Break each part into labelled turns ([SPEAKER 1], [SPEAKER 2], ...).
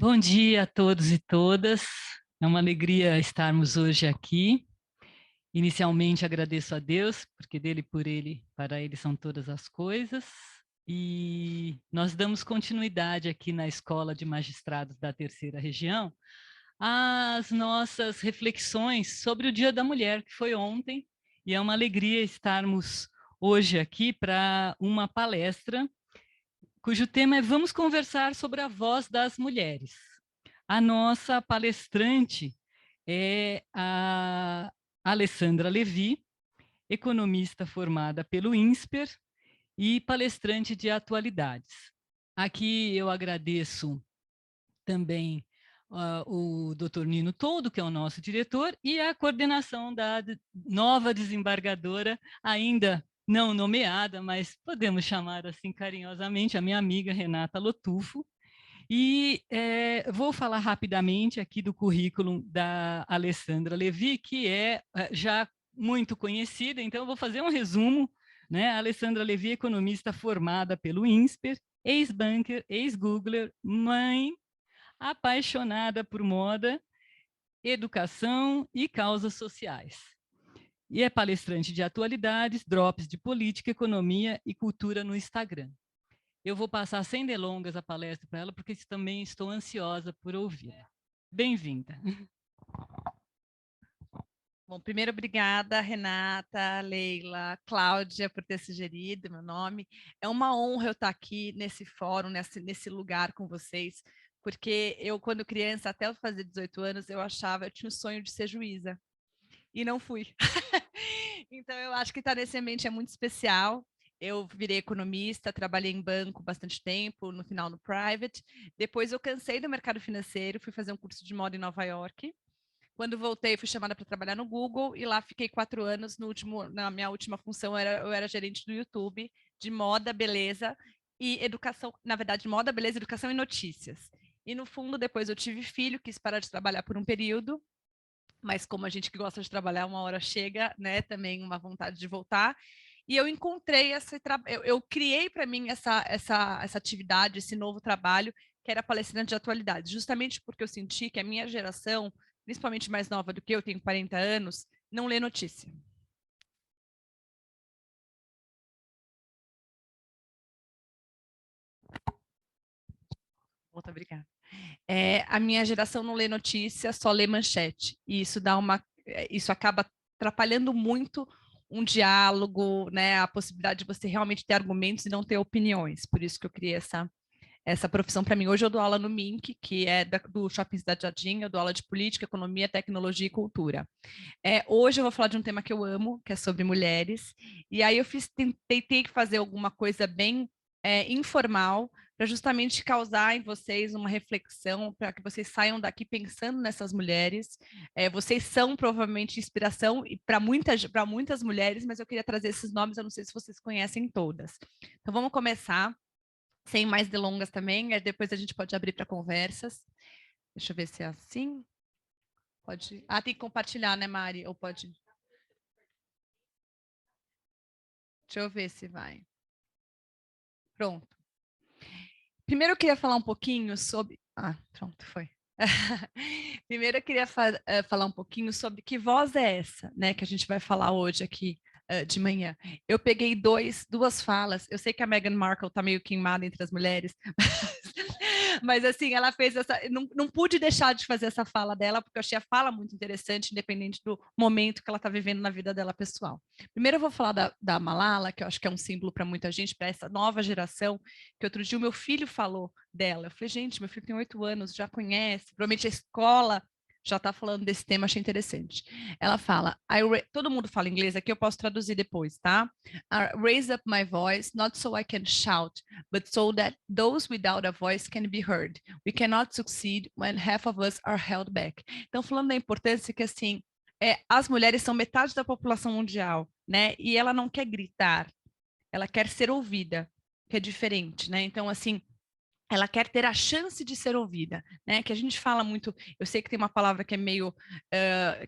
[SPEAKER 1] Bom dia a todos e todas. É uma alegria estarmos hoje aqui. Inicialmente agradeço a Deus, porque dele, por ele, para ele são todas as coisas. E nós damos continuidade aqui na Escola de Magistrados da Terceira Região às nossas reflexões sobre o Dia da Mulher, que foi ontem. E é uma alegria estarmos hoje aqui para uma palestra cujo tema é Vamos conversar sobre a voz das mulheres. A nossa palestrante é a Alessandra Levi, economista formada pelo INSPER e palestrante de atualidades. Aqui eu agradeço também o Dr. Nino Toldo, que é o nosso diretor, e a coordenação da nova desembargadora, ainda não nomeada, mas podemos chamar assim carinhosamente, a minha amiga Renata Lotufo. E vou falar rapidamente aqui do currículo da Alessandra Levi, que é já muito conhecida, então eu vou fazer um resumo, né? A Alessandra Levi, economista formada pelo INSPER, ex-banker, ex-googler, mãe, apaixonada por moda, educação e causas sociais. E é palestrante de atualidades, drops de política, economia e cultura no Instagram. Eu vou passar sem delongas a palestra para ela, porque também estou ansiosa por ouvi-la. Bem-vinda.
[SPEAKER 2] Bom, primeiro, obrigada, Renata, Leila, Cláudia, por ter sugerido meu nome. É uma honra eu estar aqui nesse fórum, nesse lugar com vocês, porque eu, quando criança, até eu fazer 18 anos, eu tinha o sonho de ser juíza, e não fui. Então, eu acho que estar nesse ambiente é muito especial. Eu virei economista, trabalhei em banco bastante tempo, no final no private. Depois eu cansei do mercado financeiro, fui fazer um curso de moda em Nova York. Quando voltei, fui chamada para trabalhar no Google e lá fiquei 4 anos. Na minha última função, eu era gerente do YouTube de moda, beleza e educação. Na verdade, moda, beleza, educação e notícias. E no fundo, depois eu tive filho, quis parar de trabalhar por um período, mas como a gente que gosta de trabalhar, uma hora chega, né? Também uma vontade de voltar. E eu encontrei eu criei para mim essa atividade, esse novo trabalho, que era palestrante de atualidade, justamente porque eu senti que a minha geração, principalmente mais nova do que eu, tenho 40 anos, não lê notícia. Muito obrigada. A minha geração não lê notícia, só lê manchete. E isso acaba atrapalhando muito um diálogo, né? A possibilidade de você realmente ter argumentos e não ter opiniões. Por isso que eu criei essa profissão para mim. Hoje eu dou aula no MINC, que é do Shopping Cidade Jardim, eu dou aula de política, economia, tecnologia e cultura. Hoje eu vou falar de um tema que eu amo, que é sobre mulheres, e aí tentei fazer alguma coisa bem informal, para justamente causar em vocês uma reflexão, para que vocês saiam daqui pensando nessas mulheres. Vocês são provavelmente inspiração para muitas mulheres, mas eu queria trazer esses nomes, eu não sei se vocês conhecem todas. Então vamos começar sem mais delongas também, depois a gente pode abrir para conversas. Deixa eu ver se é assim. Pode. Ah, tem que compartilhar, né, Mari? Ou pode. Deixa eu ver se vai. Pronto. Primeiro eu queria falar um pouquinho sobre. Ah, pronto, foi. Primeiro eu queria falar um pouquinho sobre que voz é essa, né, que a gente vai falar hoje aqui de manhã. Eu peguei duas falas. Eu sei que a Meghan Markle está meio queimada entre as mulheres, mas assim, ela fez essa. Não pude deixar de fazer essa fala dela, porque eu achei a fala muito interessante, independente do momento que ela está vivendo na vida dela pessoal. Primeiro eu vou falar da Malala, que eu acho que é um símbolo para muita gente, para essa nova geração, que outro dia o meu filho falou dela. Eu falei, gente, meu filho tem 8 anos, já conhece, provavelmente a escola já está falando desse tema, achei interessante. Ela fala, todo mundo fala inglês aqui, eu posso traduzir depois, tá? I raise up my voice, not so I can shout, but so that those without a voice can be heard. We cannot succeed when half of us are held back. Então, falando da importância que, assim, as mulheres são metade da população mundial, né? E ela não quer gritar, ela quer ser ouvida, que é diferente, né? Então, assim, ela quer ter a chance de ser ouvida, né? Que a gente fala muito, eu sei que tem uma palavra que é meio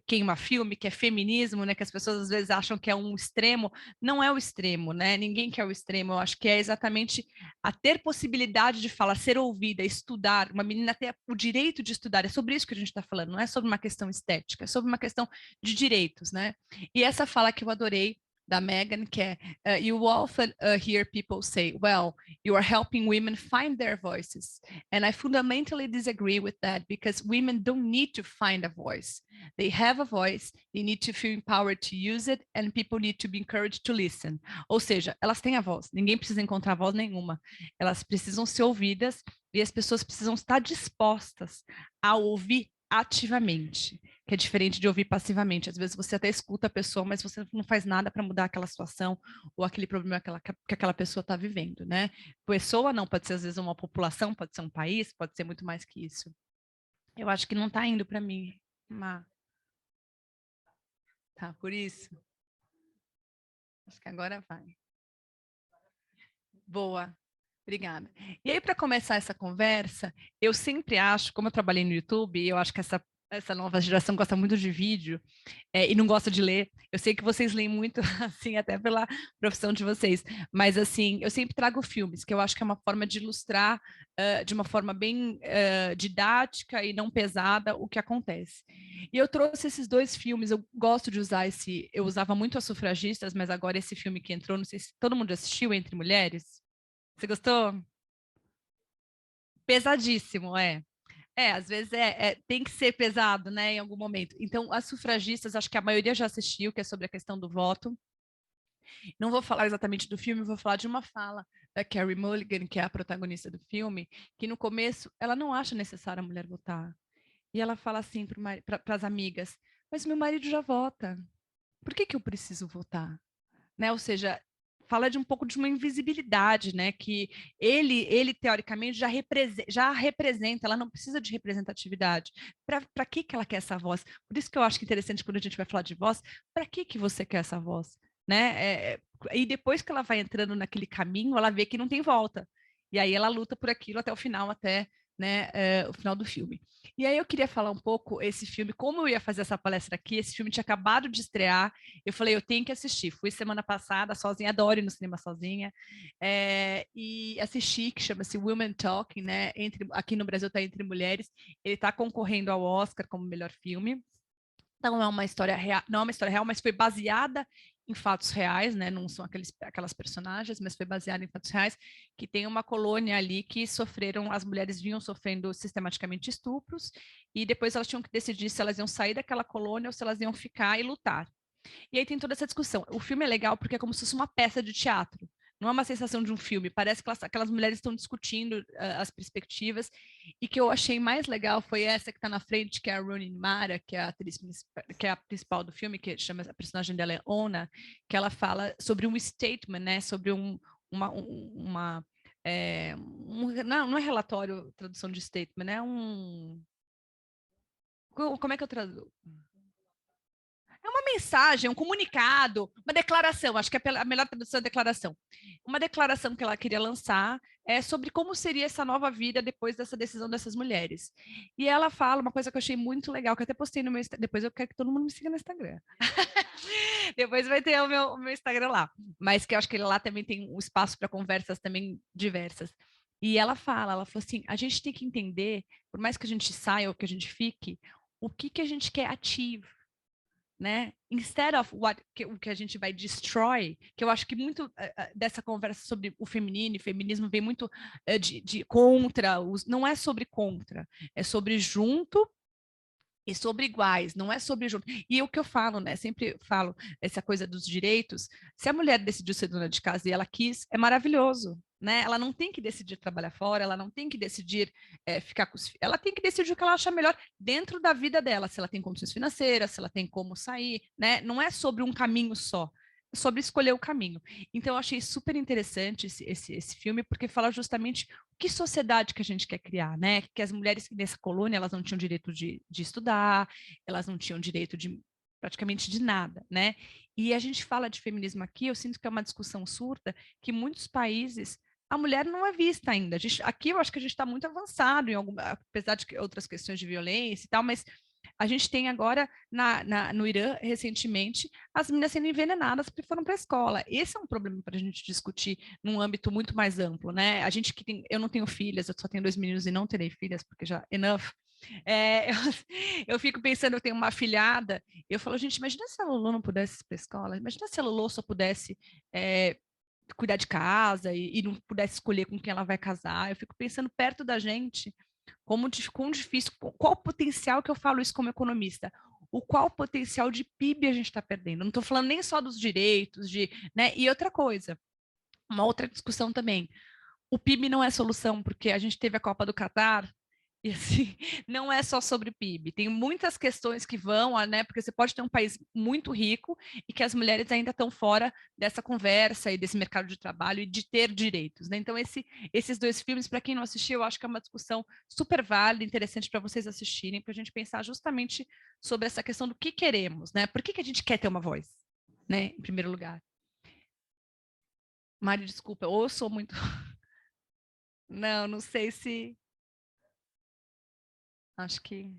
[SPEAKER 2] queima-filme, que é feminismo, né? Que as pessoas às vezes acham que é um extremo, não é o extremo, né? Ninguém quer o extremo, eu acho que é exatamente a ter possibilidade de falar, ser ouvida, estudar, uma menina ter o direito de estudar, é sobre isso que a gente está falando, não é sobre uma questão estética, é sobre uma questão de direitos, né? E essa fala que eu adorei, da Megan, que é you often hear people say, well, you are helping women find their voices. And I fundamentally disagree with that because women don't need to find a voice. They have a voice, they need to feel empowered to use it, and people need to be encouraged to listen. Ou seja, elas têm a voz, ninguém precisa encontrar voz nenhuma. Elas precisam ser ouvidas e as pessoas precisam estar dispostas a ouvir ativamente, que é diferente de ouvir passivamente. Às vezes você até escuta a pessoa, mas você não faz nada para mudar aquela situação ou aquele problema que aquela pessoa está vivendo, né? Pessoa não, pode ser às vezes uma população, pode ser um país, pode ser muito mais que isso. Eu acho que não está indo para mim, Má. Tá, por isso. Acho que agora vai. Boa. Obrigada. E aí, para começar essa conversa, eu sempre acho, como eu trabalhei no YouTube, eu acho que essa nova geração gosta muito de vídeo, e não gosta de ler. Eu sei que vocês leem muito, assim, até pela profissão de vocês, mas, assim, eu sempre trago filmes, que eu acho que é uma forma de ilustrar de uma forma bem didática e não pesada o que acontece. E eu trouxe esses dois filmes, eu gosto de usar eu usava muito As Sufragistas, mas agora esse filme que entrou, não sei se todo mundo assistiu, Entre Mulheres. Você gostou? Pesadíssimo, é. Às vezes tem que ser pesado, né, em algum momento. Então, As Sufragistas, acho que a maioria já assistiu, que é sobre a questão do voto. Não vou falar exatamente do filme, vou falar de uma fala da Carey Mulligan, que é a protagonista do filme, que no começo ela não acha necessário a mulher votar. E ela fala assim para as amigas: mas meu marido já vota, por que que eu preciso votar? Né? Ou seja, fala de um pouco de uma invisibilidade, né? Que ele teoricamente já representa, ela não precisa de representatividade. Para que ela quer essa voz? Por isso que eu acho que é interessante quando a gente vai falar de voz, para que você quer essa voz? Né? E depois que ela vai entrando naquele caminho, ela vê que não tem volta. E aí ela luta por aquilo até o final, até né, o final do filme. E aí eu queria falar um pouco esse filme, como eu ia fazer essa palestra aqui, esse filme tinha acabado de estrear, eu falei, eu tenho que assistir. Fui semana passada sozinha, adoro ir no cinema sozinha, e assisti, que chama-se Women Talking, né? Aqui no Brasil está Entre Mulheres, ele está concorrendo ao Oscar como melhor filme. Não é uma história real, não é uma história real, mas foi baseada em fatos reais, né? Não são aquelas personagens, mas foi baseada em fatos reais, que tem uma colônia ali que sofreram, as mulheres vinham sofrendo sistematicamente estupros, e depois elas tinham que decidir se elas iam sair daquela colônia ou se elas iam ficar e lutar. E aí tem toda essa discussão. O filme é legal porque é como se fosse uma peça de teatro. Não é uma sensação de um filme. Parece que aquelas mulheres estão discutindo as perspectivas. E que eu achei mais legal foi essa que está na frente, que é a Rooney Mara, que é a atriz, que é a principal do filme, que chama a personagem dela é Ona, que ela fala sobre um statement, né? Sobre uma não é relatório, tradução de statement, é como é que eu traduzo? É uma mensagem, um comunicado, uma declaração, acho que a melhor tradução é declaração. Uma declaração que ela queria lançar sobre como seria essa nova vida depois dessa decisão dessas mulheres. E ela fala uma coisa que eu achei muito legal, que eu até postei no meu Instagram, depois eu quero que todo mundo me siga no Instagram. Depois vai ter o meu Instagram lá. Mas que eu acho que lá também tem um espaço para conversas também diversas. E ela falou assim, a gente tem que entender, por mais que a gente saia ou que a gente fique, o que a gente quer ativo, né? Instead of o que a gente vai destroy, que eu acho que muito dessa conversa sobre o feminino e feminismo vem muito de contra, não é sobre contra, é sobre junto e sobre iguais, não é sobre junto. E o que eu falo, né? Sempre falo essa coisa dos direitos. Se a mulher decidiu ser dona de casa e ela quis, é maravilhoso, né? Ela não tem que decidir trabalhar fora, ela não tem que decidir ficar com os filhos, ela tem que decidir o que ela acha melhor dentro da vida dela, se ela tem condições financeiras, se ela tem como sair, né? Não é sobre um caminho só, é sobre escolher o caminho. Então, eu achei super interessante esse filme, porque fala justamente que sociedade que a gente quer criar, né? Que as mulheres nessa colônia, elas não tinham direito de estudar, elas não tinham direito de praticamente de nada, né? E a gente fala de feminismo aqui, eu sinto que é uma discussão surda, que muitos países a mulher não é vista ainda. Aqui eu acho que a gente está muito avançado, apesar de outras questões de violência e tal, mas a gente tem agora, no Irã, recentemente, as meninas sendo envenenadas porque foram para a escola. Esse é um problema para a gente discutir num âmbito muito mais amplo, né? A gente que tem, eu não tenho filhas, eu só tenho 2 meninos e não terei filhas, porque já, enough. Eu fico pensando, eu tenho uma afilhada, eu falo, gente, imagina se a Lulu não pudesse ir para a escola, imagina se a Lulu só pudesse cuidar de casa e não pudesse escolher com quem ela vai casar. Eu fico pensando perto da gente, quão difícil, qual o potencial, que eu falo isso como economista, qual potencial de PIB a gente está perdendo. Não estou falando nem só dos direitos, né? E outra coisa, uma outra discussão também. O PIB não é solução, porque a gente teve a Copa do Catar, e assim, não é só sobre PIB, tem muitas questões que vão, né? Porque você pode ter um país muito rico e que as mulheres ainda estão fora dessa conversa e desse mercado de trabalho e de ter direitos, né? Então, esses 2 filmes, para quem não assistiu, eu acho que é uma discussão super válida, interessante para vocês assistirem, para a gente pensar justamente sobre essa questão do que queremos, né? Por que a gente quer ter uma voz, né? Em primeiro lugar. Mari, desculpa, ou eu sou muito. Não, não sei se. Acho que.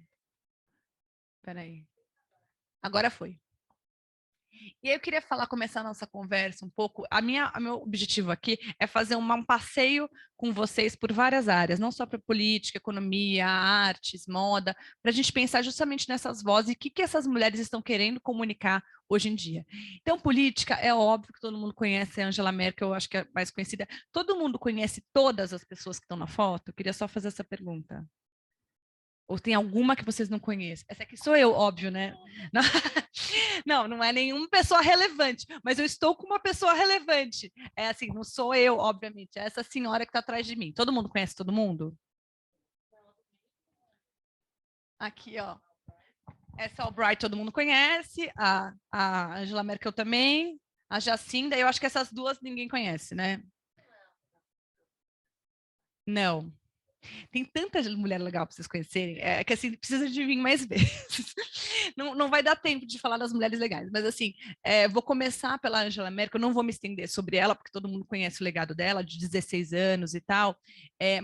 [SPEAKER 2] Peraí. Agora foi. E aí eu queria começar a nossa conversa um pouco. O meu objetivo aqui é fazer um passeio com vocês por várias áreas, não só para política, economia, artes, moda, para a gente pensar justamente nessas vozes e o que essas mulheres estão querendo comunicar hoje em dia. Então, política, é óbvio que todo mundo conhece a Angela Merkel, eu acho que é a mais conhecida. Todo mundo conhece todas as pessoas que estão na foto? Eu queria só fazer essa pergunta. Ou tem alguma que vocês não conhecem? Essa aqui sou eu, óbvio, né? Não, não é nenhuma pessoa relevante, mas eu estou com uma pessoa relevante. É assim, não sou eu, obviamente, é essa senhora que está atrás de mim. Todo mundo conhece todo mundo? Aqui, ó. Essa Albright todo mundo conhece, a Angela Merkel também, a Jacinda, eu acho que essas 2 ninguém conhece, né? Não. Tem tanta mulher legal para vocês conhecerem, que assim, precisa de vir mais vezes. Não vai dar tempo de falar das mulheres legais, mas assim, vou começar pela Angela Merkel, não vou me estender sobre ela, porque todo mundo conhece o legado dela, de 16 anos e tal,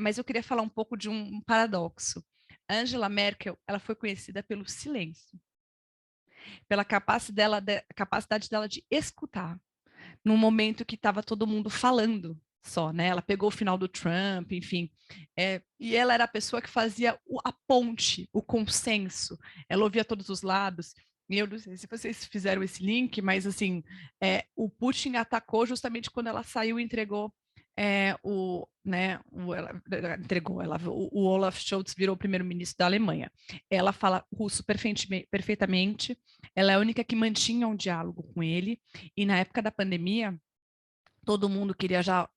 [SPEAKER 2] mas eu queria falar um pouco de um paradoxo. A Angela Merkel, ela foi conhecida pelo silêncio, pela capacidade dela de escutar, num momento que estava todo mundo falando só, né? Ela pegou o final do Trump, enfim. E ela era a pessoa que fazia a ponte, o consenso. Ela ouvia todos os lados. E eu não sei se vocês fizeram esse link, mas assim, o Putin atacou justamente quando ela saiu e entregou o Olaf Scholz virou o primeiro-ministro da Alemanha. Ela fala russo perfeitamente, ela é a única que mantinha um diálogo com ele, e na época da pandemia, todo mundo queria já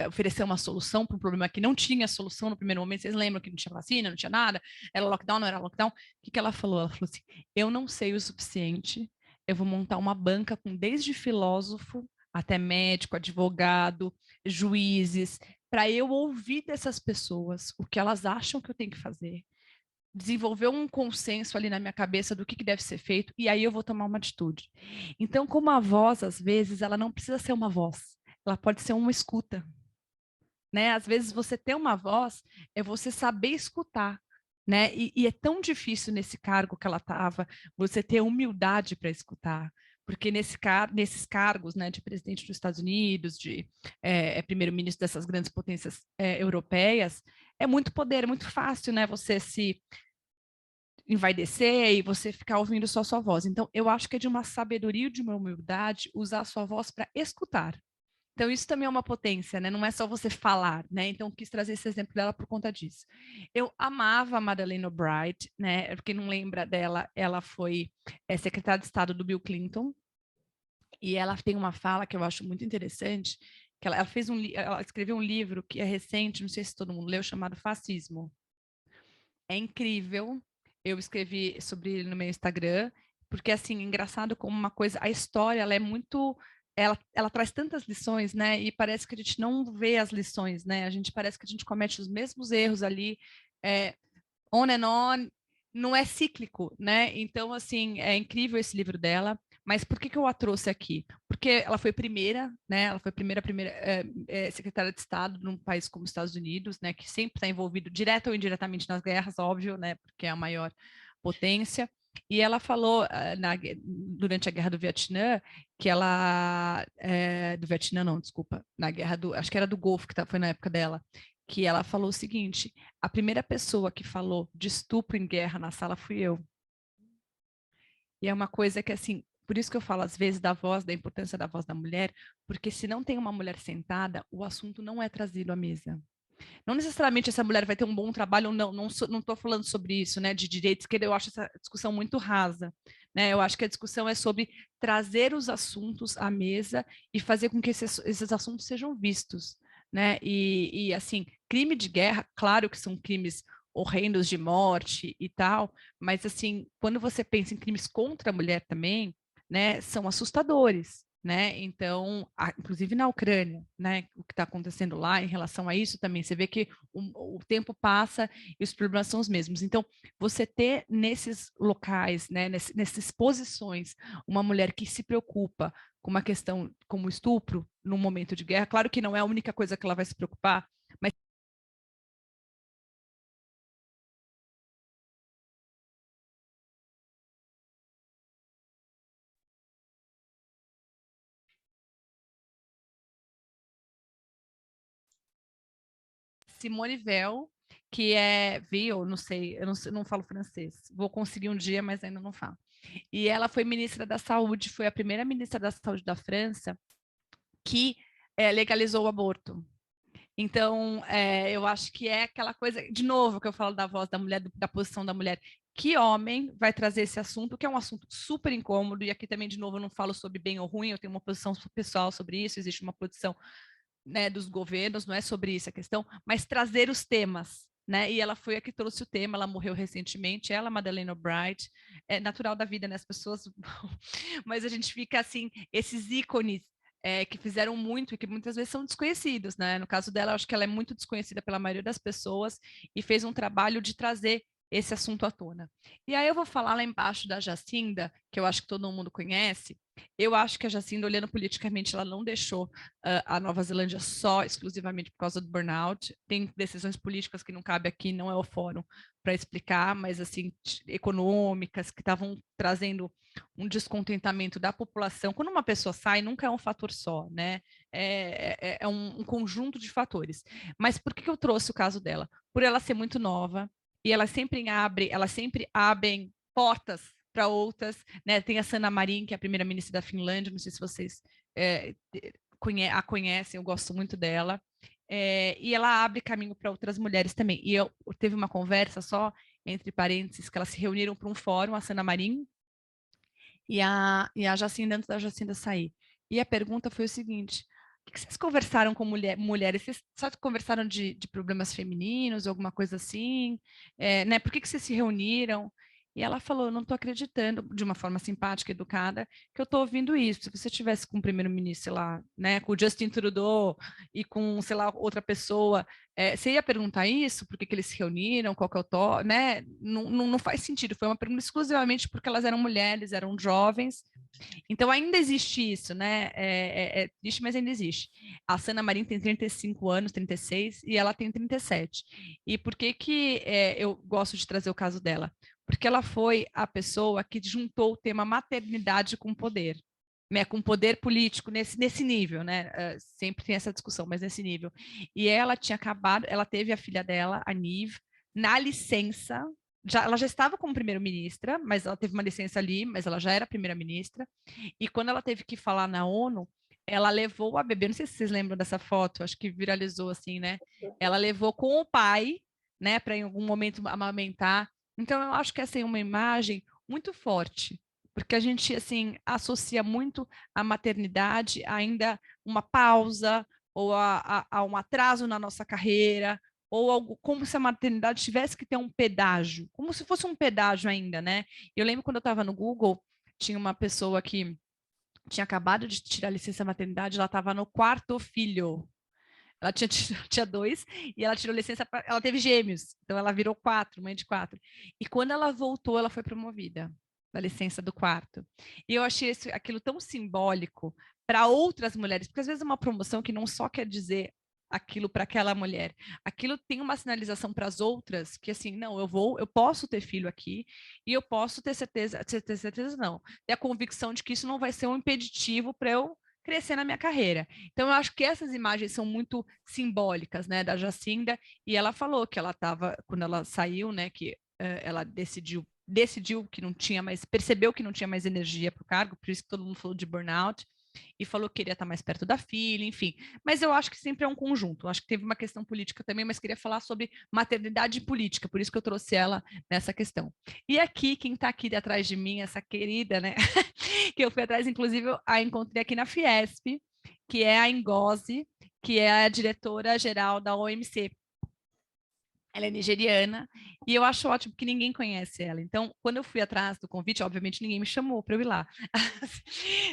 [SPEAKER 2] oferecer uma solução para um problema que não tinha solução no primeiro momento. Vocês lembram que não tinha vacina, não tinha nada, era lockdown, não era lockdown? O que ela falou? Ela falou assim, eu não sei o suficiente, eu vou montar uma banca com desde filósofo até médico, advogado, juízes, para eu ouvir dessas pessoas o que elas acham que eu tenho que fazer, desenvolver um consenso ali na minha cabeça do que deve ser feito, e aí eu vou tomar uma atitude. Então, como a voz, às vezes, ela não precisa ser uma voz, ela pode ser uma escuta, né? Às vezes, você ter uma voz é você saber escutar, né? E é tão difícil nesse cargo que ela estava, você ter humildade para escutar, porque nesses cargos, né, de presidente dos Estados Unidos, de primeiro-ministro dessas grandes potências europeias, é muito poder, é muito fácil, né, você se envaidecer e você ficar ouvindo só a sua voz. Então, eu acho que é de uma sabedoria e de uma humildade usar a sua voz para escutar. Então, isso também é uma potência, né? Não é só você falar, né? Então, quis trazer esse exemplo dela por conta disso. Eu amava a Madeleine Albright, né? Quem não lembra dela, ela foi secretária de Estado do Bill Clinton, e ela tem uma fala que eu acho muito interessante, que ela escreveu um livro que é recente, não sei se todo mundo leu, chamado Fascismo. É incrível. Eu escrevi sobre ele no meu Instagram, porque assim, engraçado como uma coisa, a história, ela é muito, ela traz tantas lições, né? E parece que a gente não vê as lições, né? A gente parece que a gente comete os mesmos erros ali, on and on, não é cíclico, né? Então, assim, é incrível esse livro dela. Mas por que eu a trouxe aqui? Porque ela foi primeira, né? Ela foi a primeira secretária de Estado num país como os Estados Unidos, né? Que sempre está envolvido direta ou indiretamente nas guerras, óbvio, né? Porque é a maior potência. E ela falou durante a Guerra do Vietnã que ela do Vietnã não, desculpa, na guerra do acho que era do Golfo foi na época dela, que ela falou o seguinte: a primeira pessoa que falou de estupro em guerra na sala fui eu. E é uma coisa que, assim, por isso que eu falo às vezes da voz, da importância da voz da mulher, porque se não tem uma mulher sentada, o assunto não é trazido à mesa. Não necessariamente essa mulher vai ter um bom trabalho ou não, não estou falando sobre isso, né, de direito e esquerda, eu acho essa discussão muito rasa, né, eu acho que a discussão é sobre trazer os assuntos à mesa e fazer com que esses assuntos sejam vistos, né, e assim, crime de guerra, claro que são crimes horrendos de morte e tal, mas assim, quando você pensa em crimes contra a mulher também, né, são assustadores, né? Então, inclusive na Ucrânia, né? O que está acontecendo lá em relação a isso também, você vê que o tempo passa e os problemas são os mesmos. Então, você ter nesses locais, né? Nessas posições, uma mulher que se preocupa com uma questão como estupro num momento de guerra, claro que não é a única coisa que ela vai se preocupar, mas Simone Veil, que é Veil, não sei, não falo francês. Vou conseguir um dia, mas ainda não falo. E ela foi ministra da Saúde, foi a primeira ministra da Saúde da França que legalizou o aborto. Então, eu acho que é aquela coisa, de novo, que eu falo da voz da mulher, da posição da mulher. Que homem vai trazer esse assunto, que é um assunto super incômodo, e aqui também, de novo, eu não falo sobre bem ou ruim, eu tenho uma posição pessoal sobre isso, existe uma posição, né, dos governos, não é sobre isso a questão, mas trazer os temas, né? E ela foi a que trouxe o tema, ela morreu recentemente, ela, Madeleine Albright, é natural da vida, né? As pessoas, mas a gente fica assim, esses ícones que fizeram muito e que muitas vezes são desconhecidos, né? No caso dela, eu acho que ela é muito desconhecida pela maioria das pessoas e fez um trabalho de trazer esse assunto à tona. E aí eu vou falar lá embaixo da Jacinda, que eu acho que todo mundo conhece. Eu acho que a Jacinda, olhando politicamente, ela não deixou a Nova Zelândia só exclusivamente por causa do burnout. Tem decisões políticas que não cabe aqui, não é o fórum para explicar, mas assim, econômicas, que estavam trazendo um descontentamento da população. Quando uma pessoa sai, nunca é um fator só, né? É um conjunto de fatores. Mas por que eu trouxe o caso dela? Por ela ser muito nova e elas sempre abrem portas para outras, né? Tem a Sanna Marin, que é a primeira-ministra da Finlândia, não sei se vocês a conhecem, eu gosto muito dela. E ela abre caminho para outras mulheres também. E eu teve uma conversa só, entre parênteses, que elas se reuniram para um fórum, a Sanna Marin e a Jacinda, antes da Jacinda sair. E a pergunta foi o seguinte: o que vocês conversaram com mulheres? Vocês só conversaram de problemas femininos, alguma coisa assim? Né? Por que vocês se reuniram? E ela falou: eu não estou acreditando, de uma forma simpática, educada, que eu estou ouvindo isso. Se você tivesse com o primeiro-ministro lá, né, com o Justin Trudeau e com, sei lá, outra pessoa, você ia perguntar isso? Por que eles se reuniram? Qual que é o to, né? Não faz sentido. Foi uma pergunta exclusivamente porque elas eram mulheres, eram jovens. Então ainda existe isso, né? É triste, mas ainda existe. A Sanna Marin tem 35 anos, 36, e ela tem 37. E por que que eu gosto de trazer o caso dela? Porque ela foi a pessoa que juntou o tema maternidade com poder. Né, com poder político nesse nível, né? Sempre tem essa discussão, mas nesse nível. E ela tinha acabado, ela teve a filha dela, a Nive, na licença. Ela já estava como primeira-ministra, mas ela teve uma licença ali, mas ela já era primeira-ministra. E quando ela teve que falar na ONU, ela levou a bebê, não sei se vocês lembram dessa foto, acho que viralizou assim, né? Ela levou com o pai, né, para em algum momento amamentar. Então eu acho que essa é uma imagem muito forte, porque a gente assim associa muito a maternidade ainda uma pausa ou a um atraso na nossa carreira, ou algo como se a maternidade tivesse que ter um pedágio, como se fosse um pedágio ainda, né? Eu lembro quando eu estava no Google, tinha uma pessoa que tinha acabado de tirar licença maternidade, ela estava no quarto filho. Ela tinha dois e ela tirou licença, ela teve gêmeos, então ela virou quatro, mãe de quatro. E quando ela voltou, ela foi promovida. da licença do quarto. E eu achei aquilo tão simbólico para outras mulheres, porque às vezes é uma promoção que não só quer dizer aquilo para aquela mulher, aquilo tem uma sinalização para as outras que assim, não, eu posso ter filho aqui e eu posso ter certeza não, ter a convicção de que isso não vai ser um impeditivo para eu crescer na minha carreira. Então eu acho que essas imagens são muito simbólicas, né, da Jacinda, e ela falou que ela estava quando ela saiu, né, que ela decidiu que não tinha mais, percebeu que não tinha mais energia para o cargo, por isso que todo mundo falou de burnout, e falou que queria estar mais perto da filha, enfim. Mas eu acho que sempre é um conjunto. Eu acho que teve uma questão política também, mas queria falar sobre maternidade política, por isso que eu trouxe ela nessa questão. E aqui, quem está aqui atrás de mim, essa querida, né, que eu fui atrás, inclusive, eu a encontrei aqui na Fiesp, que é a Ngozi, que é a diretora-geral da OMC. Ela é nigeriana e eu acho ótimo que ninguém conhece ela. Então, quando eu fui atrás do convite, obviamente ninguém me chamou para eu ir lá.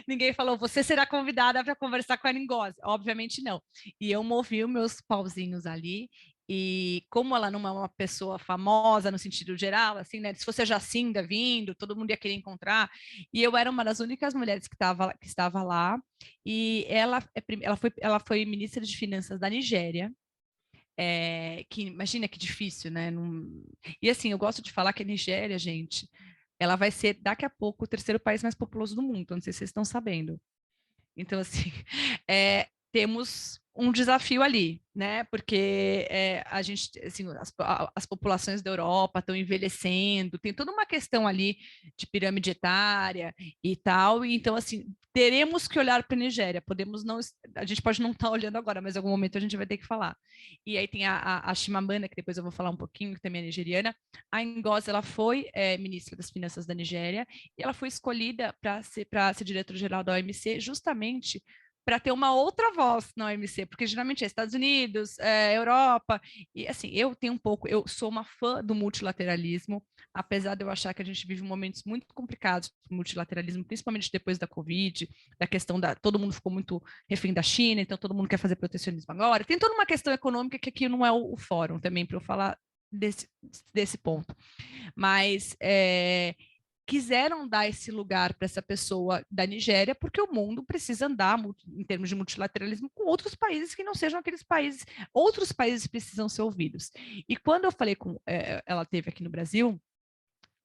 [SPEAKER 2] Ninguém falou, você será convidada para conversar com a Ngozi. Obviamente não. E eu movi os meus pauzinhos ali. E como ela não é uma pessoa famosa no sentido geral, assim, né? Se fosse a Jacinda vindo, todo mundo ia querer encontrar. E eu era uma das únicas mulheres que estava lá. E ela foi ministra de Finanças da Nigéria. Que imagina que difícil, né? E assim, eu gosto de falar que a Nigéria, gente, ela vai ser daqui a pouco o terceiro país mais populoso do mundo. Não sei se vocês estão sabendo. Então, assim, temos um desafio ali, né? Porque a gente, assim, as populações da Europa estão envelhecendo, tem toda uma questão ali de pirâmide etária e tal. E então, assim, teremos que olhar para a Nigéria. Podemos não, a gente pode não estar olhando agora, mas em algum momento a gente vai ter que falar. E aí tem a Chimamanda, que depois eu vou falar um pouquinho, que também é nigeriana. A Ngozi, ela foi ministra das Finanças da Nigéria e ela foi escolhida para ser diretora-geral da OMC justamente para ter uma outra voz na OMC, porque geralmente é Estados Unidos, Europa, e assim, eu sou uma fã do multilateralismo, apesar de eu achar que a gente vive momentos muito complicados do multilateralismo, principalmente depois da Covid, da questão todo mundo ficou muito refém da China, então todo mundo quer fazer protecionismo agora, tem toda uma questão econômica que aqui não é o fórum também para eu falar desse ponto, mas quiseram dar esse lugar para essa pessoa da Nigéria, porque o mundo precisa andar em termos de multilateralismo com outros países que não sejam aqueles países, outros países precisam ser ouvidos. E quando eu falei com ela teve aqui no Brasil,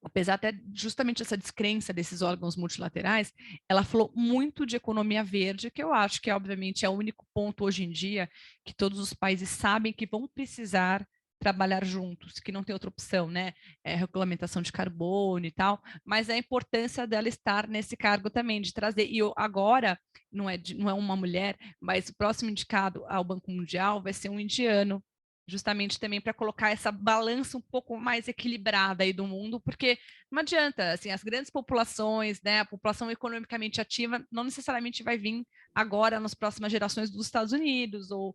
[SPEAKER 2] apesar até justamente essa descrença desses órgãos multilaterais, ela falou muito de economia verde, que eu acho que obviamente é o único ponto hoje em dia que todos os países sabem que vão precisar trabalhar juntos, que não tem outra opção, né? Regulamentação de carbono e tal, mas a importância dela estar nesse cargo também, de trazer. E agora, não é uma mulher, mas o próximo indicado ao Banco Mundial vai ser um indiano, justamente também para colocar essa balança um pouco mais equilibrada aí do mundo, porque não adianta, assim, as grandes populações, né, a população economicamente ativa não necessariamente vai vir agora nas próximas gerações dos Estados Unidos ou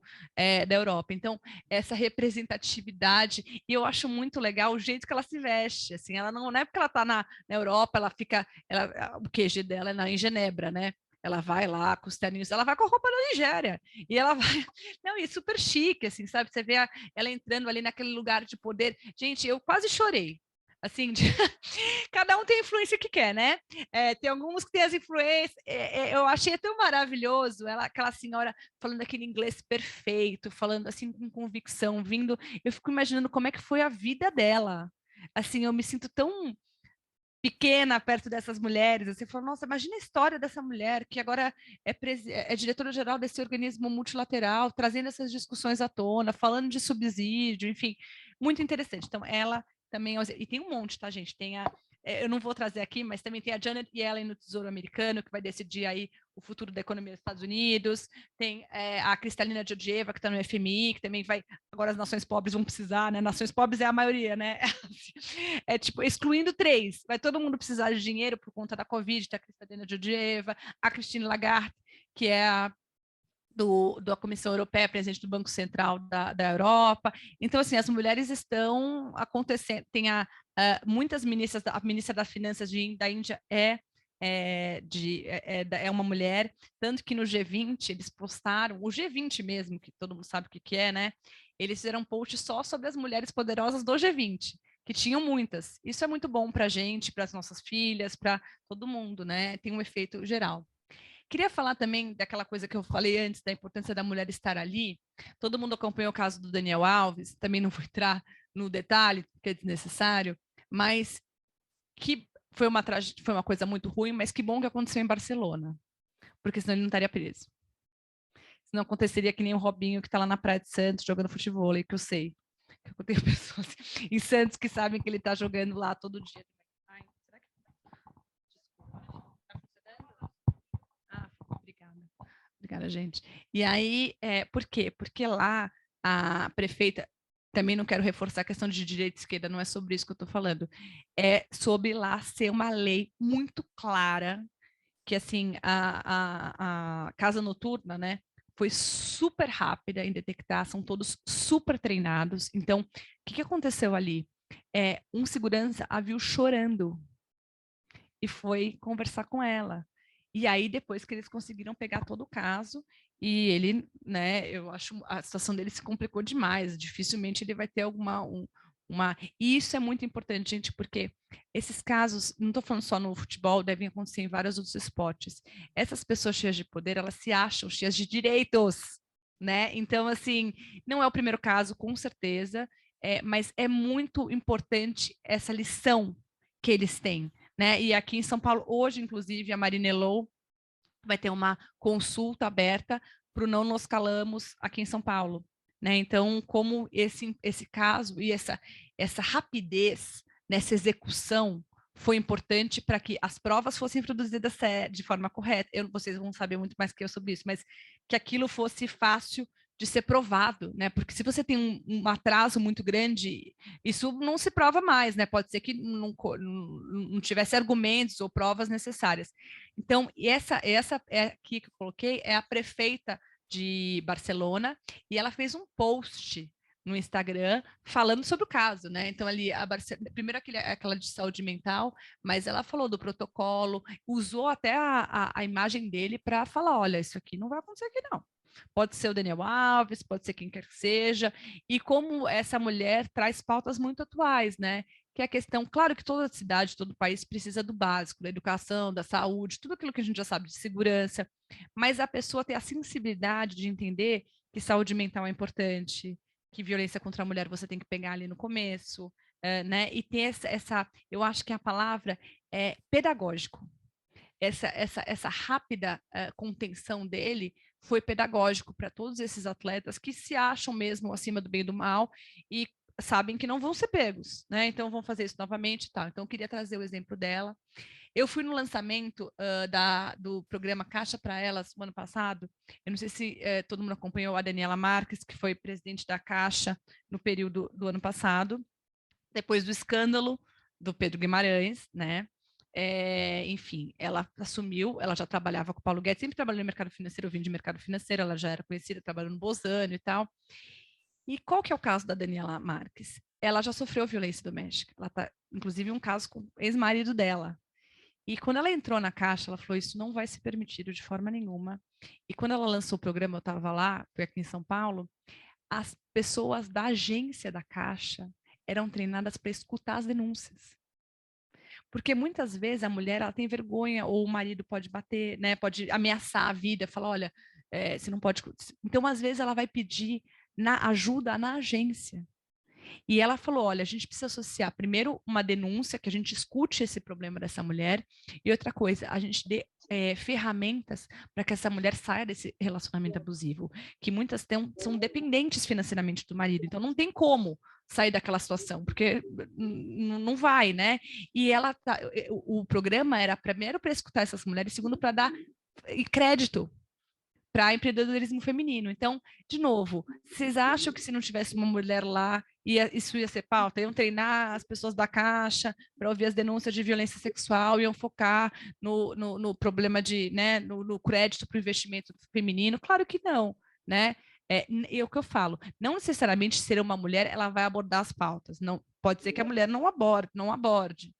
[SPEAKER 2] da Europa. Então, essa representatividade, e eu acho muito legal o jeito que ela se veste, assim, ela não é porque ela está na Europa, o QG dela é em Genebra, né? Ela vai lá com os terninhos, ela vai com a roupa da Nigéria, e ela vai, não, e é super chique, assim, sabe? Você vê ela entrando ali naquele lugar de poder. Gente, eu quase chorei. Assim, cada um tem a influência que quer, né? Tem alguns que têm as influências. Eu achei tão maravilhoso aquela senhora falando aquele inglês perfeito, falando assim com convicção, vindo. Eu fico imaginando como é que foi a vida dela. Assim, eu me sinto tão pequena perto dessas mulheres. Você falou, nossa, imagina a história dessa mulher que agora é diretora-geral desse organismo multilateral, trazendo essas discussões à tona, falando de subsídio, enfim, muito interessante. Então, ela também, e tem um monte, tá, gente? Eu não vou trazer aqui, mas também tem a Janet Yellen no Tesouro Americano, que vai decidir aí o futuro da economia dos Estados Unidos, tem a Kristalina Georgieva, que está no FMI, que também vai, agora as nações pobres vão precisar, né? Nações pobres é a maioria, né? É tipo, excluindo três, vai todo mundo precisar de dinheiro por conta da Covid, tá a Kristalina Georgieva, a Christine Lagarde, que é da Comissão Europeia, presidente do Banco Central da Europa. Então, assim, as mulheres estão acontecendo. Tem muitas ministras, a ministra das Finanças da Índia é uma mulher, tanto que no G20 eles postaram, o G20 mesmo, que todo mundo sabe o que é, né? Eles fizeram um post só sobre as mulheres poderosas do G20. que tinham muitas. Isso é muito bom para a gente, para as nossas filhas, para todo mundo, né? Tem um efeito geral. Queria falar também daquela coisa que eu falei antes, da importância da mulher estar ali. Todo mundo acompanhou o caso do Daniel Alves, também não vou entrar no detalhe, porque é desnecessário, mas que foi uma coisa muito ruim, mas que bom que aconteceu em Barcelona, porque senão ele não estaria preso. Senão aconteceria que nem o Robinho que está lá na Praia de Santos jogando futebol, que eu sei. Eu tenho pessoas em Santos que sabem que ele está jogando lá todo dia. Ai, será que... Desculpa. Tá funcionando? Ah, obrigada. Obrigada, gente. E aí, por quê? Porque lá a prefeita, também não quero reforçar a questão de direita e esquerda, não é sobre isso que eu estou falando, é sobre lá ser uma lei muito clara, que assim, a casa noturna, né, foi super rápida em detectar, são todos super treinados. Então, o que aconteceu ali? Um segurança a viu chorando e foi conversar com ela. E aí, depois que eles conseguiram pegar todo o caso, e ele, né, eu acho a situação dele se complicou demais, dificilmente ele vai ter uma... E isso é muito importante, gente, porque esses casos, não estou falando só no futebol, devem acontecer em vários outros esportes. Essas pessoas cheias de poder, elas se acham cheias de direitos, né? Então, assim, não é o primeiro caso, com certeza, mas é muito importante essa lição que eles têm, né? E aqui em São Paulo, hoje, inclusive, a Marinelou vai ter uma consulta aberta para o Não Nos Calamos aqui em São Paulo, né? Então, como esse caso e essa rapidez nessa execução foi importante para que as provas fossem produzidas de forma correta. Vocês vão saber muito mais que eu sobre isso, mas que aquilo fosse fácil de ser provado, né? Porque se você tem um atraso muito grande, isso não se prova mais, né? Pode ser que não tivesse argumentos ou provas necessárias. Então, essa é aqui que eu coloquei é a prefeita de Barcelona e ela fez um post no Instagram falando sobre o caso, né? Então ali primeiro aquela de saúde mental, mas ela falou do protocolo, usou até a imagem dele para falar, olha, isso aqui não vai acontecer aqui não. Pode ser o Daniel Alves, pode ser quem quer que seja, e como essa mulher traz pautas muito atuais, né? Que é a questão, claro que toda cidade, todo país precisa do básico, da educação, da saúde, tudo aquilo que a gente já sabe de segurança, mas a pessoa ter a sensibilidade de entender que saúde mental é importante, que violência contra a mulher você tem que pegar ali no começo, né? E ter eu acho que a palavra é pedagógico. Essa rápida contenção dele foi pedagógico para todos esses atletas que se acham mesmo acima do bem e do mal e sabem que não vão ser pegos, né? Então vão fazer isso novamente, tá? Então eu queria trazer o exemplo dela. Eu fui no lançamento do programa Caixa para Elas no ano passado. Eu não sei se todo mundo acompanhou a Daniela Marques, que foi presidente da Caixa no período do ano passado, depois do escândalo do Pedro Guimarães, né? Enfim, ela assumiu, ela já trabalhava com o Paulo Guedes, sempre trabalhou no mercado financeiro, eu vim de mercado financeiro, ela já era conhecida, trabalhou no Bozano e tal. E qual que é o caso da Daniela Marques? Ela já sofreu violência doméstica, ela tá, inclusive, um caso com o ex-marido dela. E quando ela entrou na Caixa, ela falou, isso não vai ser permitido de forma nenhuma. E quando ela lançou o programa, eu estava lá, foi aqui em São Paulo, as pessoas da agência da Caixa eram treinadas para escutar as denúncias. Porque muitas vezes a mulher ela tem vergonha, ou o marido pode bater, né, pode ameaçar a vida, falar, olha, você não pode... Então, às vezes, ela vai pedir ajuda na agência. E ela falou, olha, a gente precisa associar primeiro uma denúncia, que a gente escute esse problema dessa mulher, e outra coisa, a gente dê ferramentas para que essa mulher saia desse relacionamento abusivo, que muitas são dependentes financeiramente do marido, então não tem como sair daquela situação, porque não vai, né? E o programa era primeiro para escutar essas mulheres, segundo para dar crédito para empreendedorismo feminino. Então, de novo, vocês acham que se não tivesse uma mulher lá, isso ia ser pauta? Iam treinar as pessoas da Caixa para ouvir as denúncias de violência sexual, iam focar no problema né, no crédito para o investimento feminino? Claro que não, né? É o que eu falo, não necessariamente ser uma mulher, ela vai abordar as pautas. Não, pode ser que a mulher não aborde,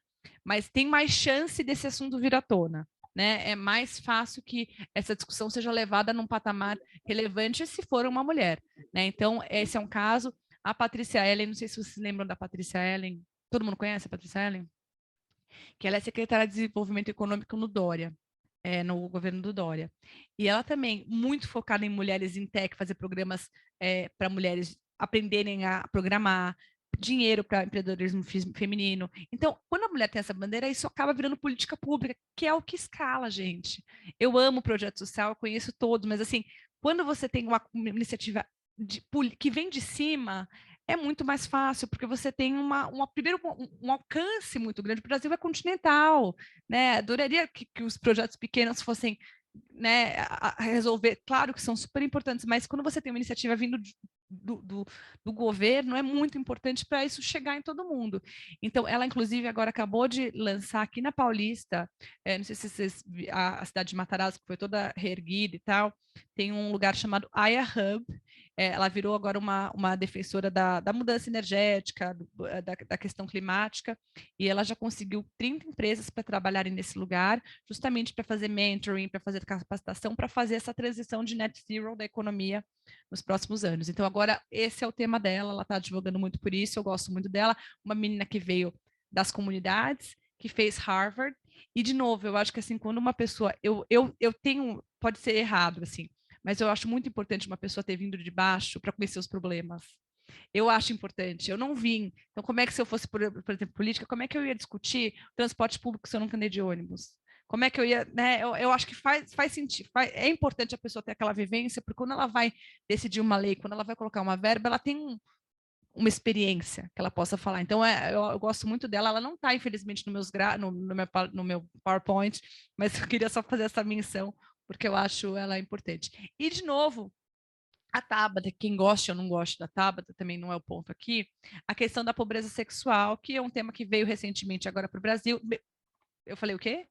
[SPEAKER 2] mas tem mais chance desse assunto vir à tona. Né? É mais fácil que essa discussão seja levada num patamar relevante se for uma mulher. Né? Então, esse é um caso. A Patrícia Ellen, não sei se vocês lembram da Patrícia Ellen, todo mundo conhece a Patrícia Ellen? Que ela é secretária de Desenvolvimento Econômico no Dória, no governo do Dória. E ela também, muito focada em mulheres em tech, fazer programas para mulheres aprenderem a programar, dinheiro para empreendedorismo feminino. Então, quando a mulher tem essa bandeira, isso acaba virando política pública, que é o que escala, gente. Eu amo o projeto social, eu conheço todos, mas assim, quando você tem uma iniciativa que vem de cima, é muito mais fácil, porque você tem primeiro, um alcance muito grande. O Brasil é continental, né? Adoraria que os projetos pequenos fossem, né, a resolver. Claro que são super importantes, mas quando você tem uma iniciativa vindo do governo, é muito importante para isso chegar em todo mundo. Então, ela, inclusive, agora acabou de lançar aqui na Paulista, não sei se vocês, a cidade de Matarazzo, que foi toda reerguida e tal, tem um lugar chamado Aya Hub. Ela virou agora uma defensora da mudança energética, da questão climática, e ela já conseguiu 30 empresas para trabalharem nesse lugar, justamente para fazer mentoring, para fazer capacitação, para fazer essa transição de net zero da economia nos próximos anos. Então, agora, esse é o tema dela, ela está advogando muito por isso, eu gosto muito dela, uma menina que veio das comunidades, que fez Harvard, e, de novo, eu acho que, assim, quando uma pessoa, eu tenho, pode ser errado, assim, mas eu acho muito importante uma pessoa ter vindo de baixo para conhecer os problemas. Eu acho importante. Eu não vim. Então, como é que se eu fosse, por exemplo, política, como é que eu ia discutir transporte público se eu nunca andei de ônibus? Como é que eu ia, né? Eu acho que faz sentido. É importante a pessoa ter aquela vivência, porque quando ela vai decidir uma lei, quando ela vai colocar uma verba, ela tem uma experiência que ela possa falar. Então, eu gosto muito dela. Ela não está, infelizmente, no meu PowerPoint, mas eu queria só fazer essa menção, porque eu acho ela importante. E, de novo, a Tabata, quem gosta ou não gosta da Tabata, também não é o ponto aqui, a questão da pobreza sexual, que é um tema que veio recentemente agora para o Brasil. Eu falei o quê?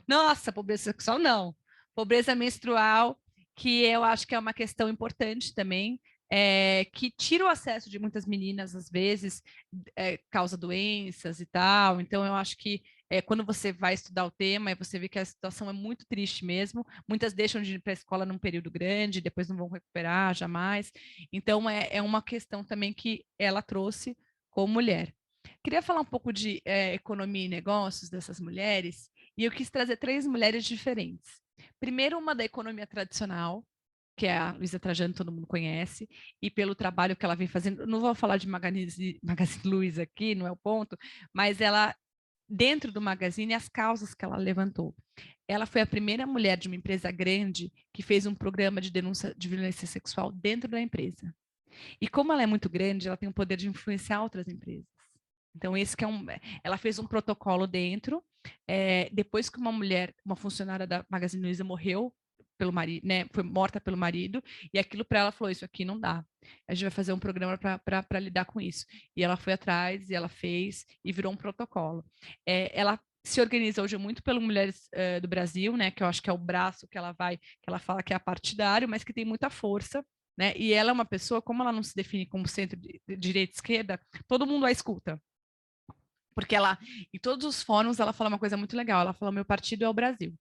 [SPEAKER 2] Nossa, pobreza sexual não. Pobreza menstrual, que eu acho que é uma questão importante também, que tira o acesso de muitas meninas, às vezes, causa doenças e tal. Então, eu acho que quando você vai estudar o tema, você vê que a situação é muito triste mesmo. Muitas deixam de ir para a escola num período grande, depois não vão recuperar jamais. Então, é uma questão também que ela trouxe como mulher. Queria falar um pouco de economia e negócios dessas mulheres, e eu quis trazer 3 mulheres diferentes. Primeiro, uma da economia tradicional, que é a Luísa Trajano, todo mundo conhece, e pelo trabalho que ela vem fazendo, não vou falar de Magazine Luiza aqui, não é o ponto, mas ela, dentro do Magazine, as causas que ela levantou. Ela foi a primeira mulher de uma empresa grande que fez um programa de denúncia de violência sexual dentro da empresa. E como ela é muito grande, ela tem o poder de influenciar outras empresas. Então, esse que ela fez um protocolo dentro, depois que uma mulher, uma funcionária da Magazine Luiza morreu pelo marido, né, foi morta pelo marido, e aquilo para ela falou, isso aqui não dá. A gente vai fazer um programa para lidar com isso. E ela foi atrás, e ela fez, e virou um protocolo. Ela se organiza hoje muito pelo Mulheres do Brasil, né, que eu acho que é o braço que ela vai, que ela fala que é partidário, mas que tem muita força, né? E ela é uma pessoa, como ela não se define como centro de direita e esquerda, todo mundo a escuta. Porque ela, em todos os fóruns, ela fala uma coisa muito legal. Ela fala: meu partido é o Brasil.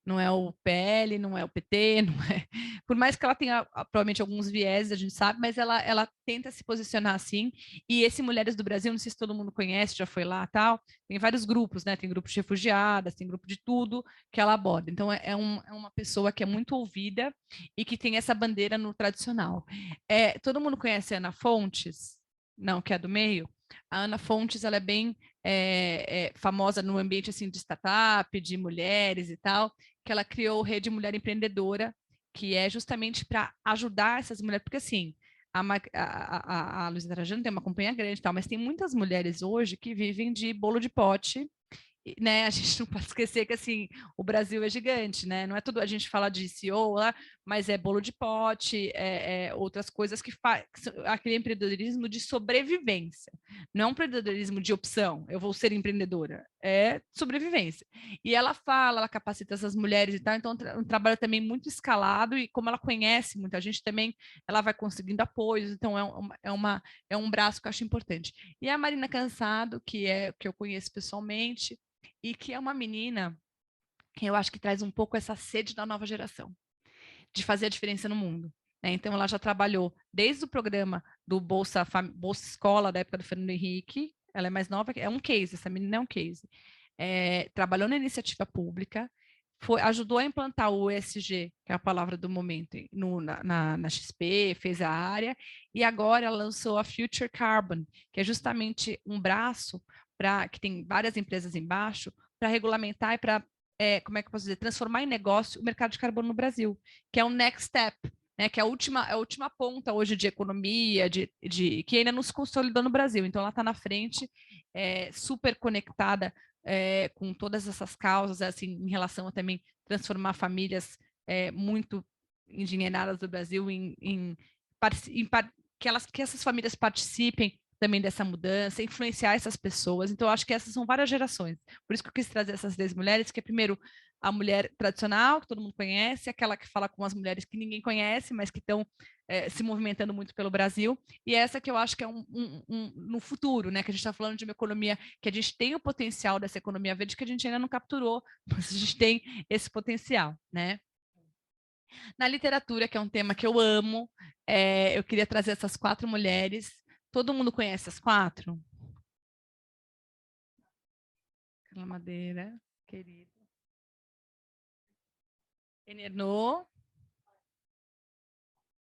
[SPEAKER 2] Não é o PL, não é o PT, não é. Por mais que ela tenha provavelmente alguns viés, a gente sabe, mas ela tenta se posicionar assim. E esse Mulheres do Brasil, não sei se todo mundo conhece, já foi lá tal. Tem vários grupos, né? Tem grupo de refugiadas, tem grupo de tudo que ela aborda. Então é uma pessoa que é muito ouvida e que tem essa bandeira no tradicional. Todo mundo conhece a Ana Fontes? Não, que é do meio? A Ana Fontes, ela é bem famosa no ambiente assim de startup, de mulheres e tal, que ela criou a Rede Mulher Empreendedora, que é justamente para ajudar essas mulheres, porque assim, a Luísa Trajano tem uma companhia grande e tal, mas tem muitas mulheres hoje que vivem de bolo de pote, né? A gente não pode esquecer que assim o Brasil é gigante, né? Não é tudo a gente fala de CEO lá, mas é bolo de pote, outras coisas que faz aquele empreendedorismo de sobrevivência. Não é um empreendedorismo de opção, eu vou ser empreendedora, é sobrevivência. E ela fala, ela capacita essas mulheres e tal, então um trabalho também muito escalado, e como ela conhece muita gente também, ela vai conseguindo apoios, então é um braço que eu acho importante. E a Marina Cansado, que eu conheço pessoalmente, e que é uma menina que eu acho que traz um pouco essa sede da nova geração, de fazer a diferença no mundo. Né? Então, ela já trabalhou desde o programa do Bolsa Escola, da época do Fernando Henrique, ela é mais nova, é um case, essa menina é um case. Trabalhou na iniciativa pública, ajudou a implantar o ESG, que é a palavra do momento, na XP, fez a área, e agora ela lançou a Future Carbon, que é justamente um braço que tem várias empresas embaixo, para regulamentar e para, como é que eu posso dizer, transformar em negócio o mercado de carbono no Brasil, que é o next step, né, que é a última ponta hoje de economia, que ainda não se consolidou no Brasil. Então, ela está na frente, super conectada com todas essas causas, assim, em relação a também transformar famílias muito endinheiradas do Brasil que essas famílias participem também dessa mudança, influenciar essas pessoas. Então, eu acho que essas são várias gerações. Por isso que eu quis trazer essas 10 mulheres, que é primeiro a mulher tradicional, que todo mundo conhece, aquela que fala com as mulheres que ninguém conhece, mas que estão se movimentando muito pelo Brasil, e essa que eu acho que é no futuro, né, que a gente está falando de uma economia, que a gente tem o potencial dessa economia verde, que a gente ainda não capturou, mas a gente tem esse potencial, né? Na literatura, que é um tema que eu amo, eu queria trazer essas 4 mulheres. Todo mundo conhece as 4? Carla Madeira, querida. Enernô?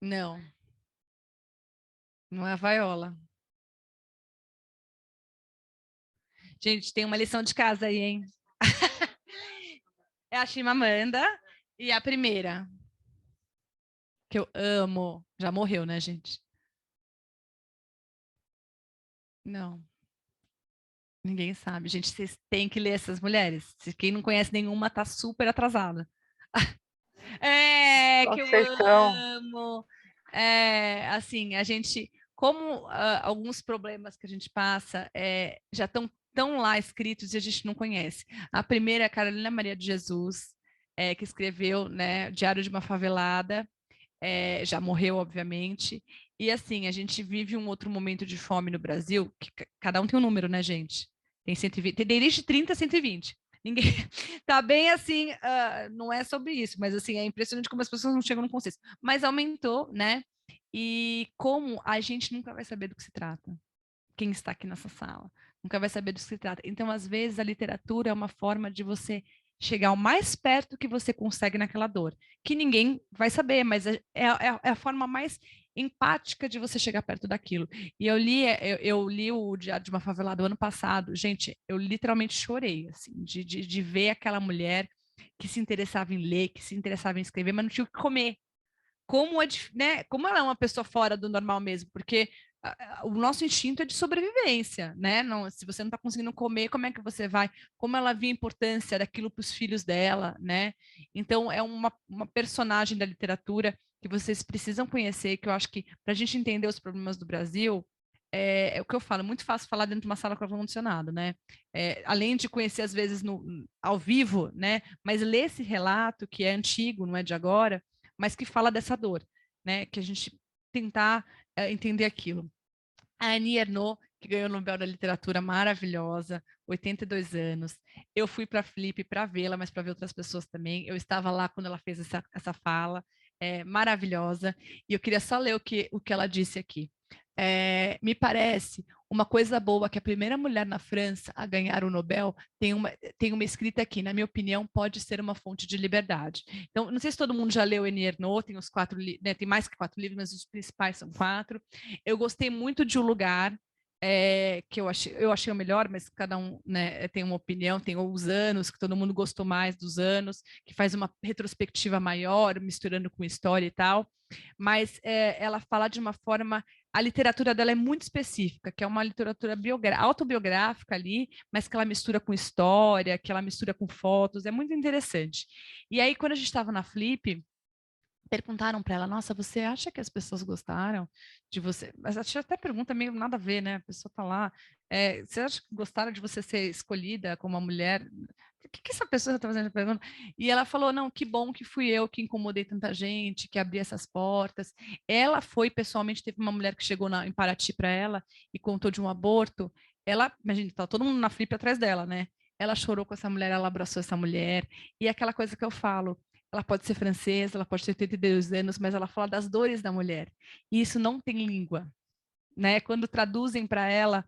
[SPEAKER 2] Não, não é a Viola. Gente, tem uma lição de casa aí, hein? É a Chimamanda e a primeira, que eu amo. Já morreu, né, gente? Não, ninguém sabe. Gente, vocês têm que ler essas mulheres. Se quem não conhece nenhuma, tá super atrasada. Que eu amo. Assim, a gente, como alguns problemas que a gente passa já estão tão lá escritos e a gente não conhece. A primeira é a Carolina Maria de Jesus, que escreveu, né, Diário de uma Favelada, já morreu, obviamente. E assim, a gente vive um outro momento de fome no Brasil, que cada um tem um número, né, gente? Tem 120, tem desde 30 a 120. Ninguém tá bem assim, não é sobre isso, mas assim, é impressionante como as pessoas não chegam no consenso. Mas aumentou, né? E como a gente nunca vai saber do que se trata, quem está aqui nessa sala, nunca vai saber do que se trata. Então, às vezes, a literatura é uma forma de você chegar o mais perto que você consegue naquela dor, que ninguém vai saber, mas é a forma mais empática de você chegar perto daquilo. E eu li o Diário de uma Favelada ano passado. Gente, eu literalmente chorei, assim, de ver aquela mulher que se interessava em ler, que se interessava em escrever, mas não tinha o que comer. Como ela é uma pessoa fora do normal mesmo, porque o nosso instinto é de sobrevivência, né? Não, se você não está conseguindo comer, como é que você vai? Como ela via a importância daquilo para os filhos dela, né? Então, é uma personagem da literatura que vocês precisam conhecer, que eu acho que para a gente entender os problemas do Brasil, é o que eu falo, é muito fácil falar dentro de uma sala com ar-condicionado, né? Além de conhecer, às vezes, ao vivo, né? Mas ler esse relato, que é antigo, não é de agora, mas que fala dessa dor, né? Que a gente tentar entender aquilo. A Annie Ernaux, que ganhou o Nobel da Literatura, maravilhosa, 82 anos. Eu fui para a Flip para vê-la, mas para ver outras pessoas também. Eu estava lá quando ela fez essa fala, maravilhosa. E eu queria só ler o que ela disse aqui. Me parece uma coisa boa que a primeira mulher na França a ganhar o Nobel tem uma escrita aqui, na minha opinião, pode ser uma fonte de liberdade. Então, não sei se todo mundo já leu Annie Ernaux, tem os 4, né, tem mais que 4 livros, mas os principais são 4. Eu gostei muito de O Lugar, que eu achei o melhor, mas cada um, né, tem uma opinião, tem Os Anos, que todo mundo gostou mais dos Anos, que faz uma retrospectiva maior, misturando com história e tal, mas ela fala de uma forma, a literatura dela é muito específica, que é uma literatura autobiográfica ali, mas que ela mistura com história, que ela mistura com fotos, é muito interessante. E aí, quando a gente estava na Flip, perguntaram para ela, nossa, você acha que as pessoas gostaram de você? Mas até pergunta meio nada a ver, né? A pessoa tá lá, você acha que gostaram de você ser escolhida como uma mulher? O que essa pessoa está fazendo pergunta? E ela falou, não, que bom que fui eu que incomodei tanta gente, que abri essas portas. Ela foi, pessoalmente, teve uma mulher que chegou em Paraty para ela e contou de um aborto. Ela, imagina, tá todo mundo na Flip atrás dela, né? Ela chorou com essa mulher, ela abraçou essa mulher. E é aquela coisa que eu falo, ela pode ser francesa, ela pode ter 82 anos, mas ela fala das dores da mulher. E isso não tem língua, né? Quando traduzem para ela,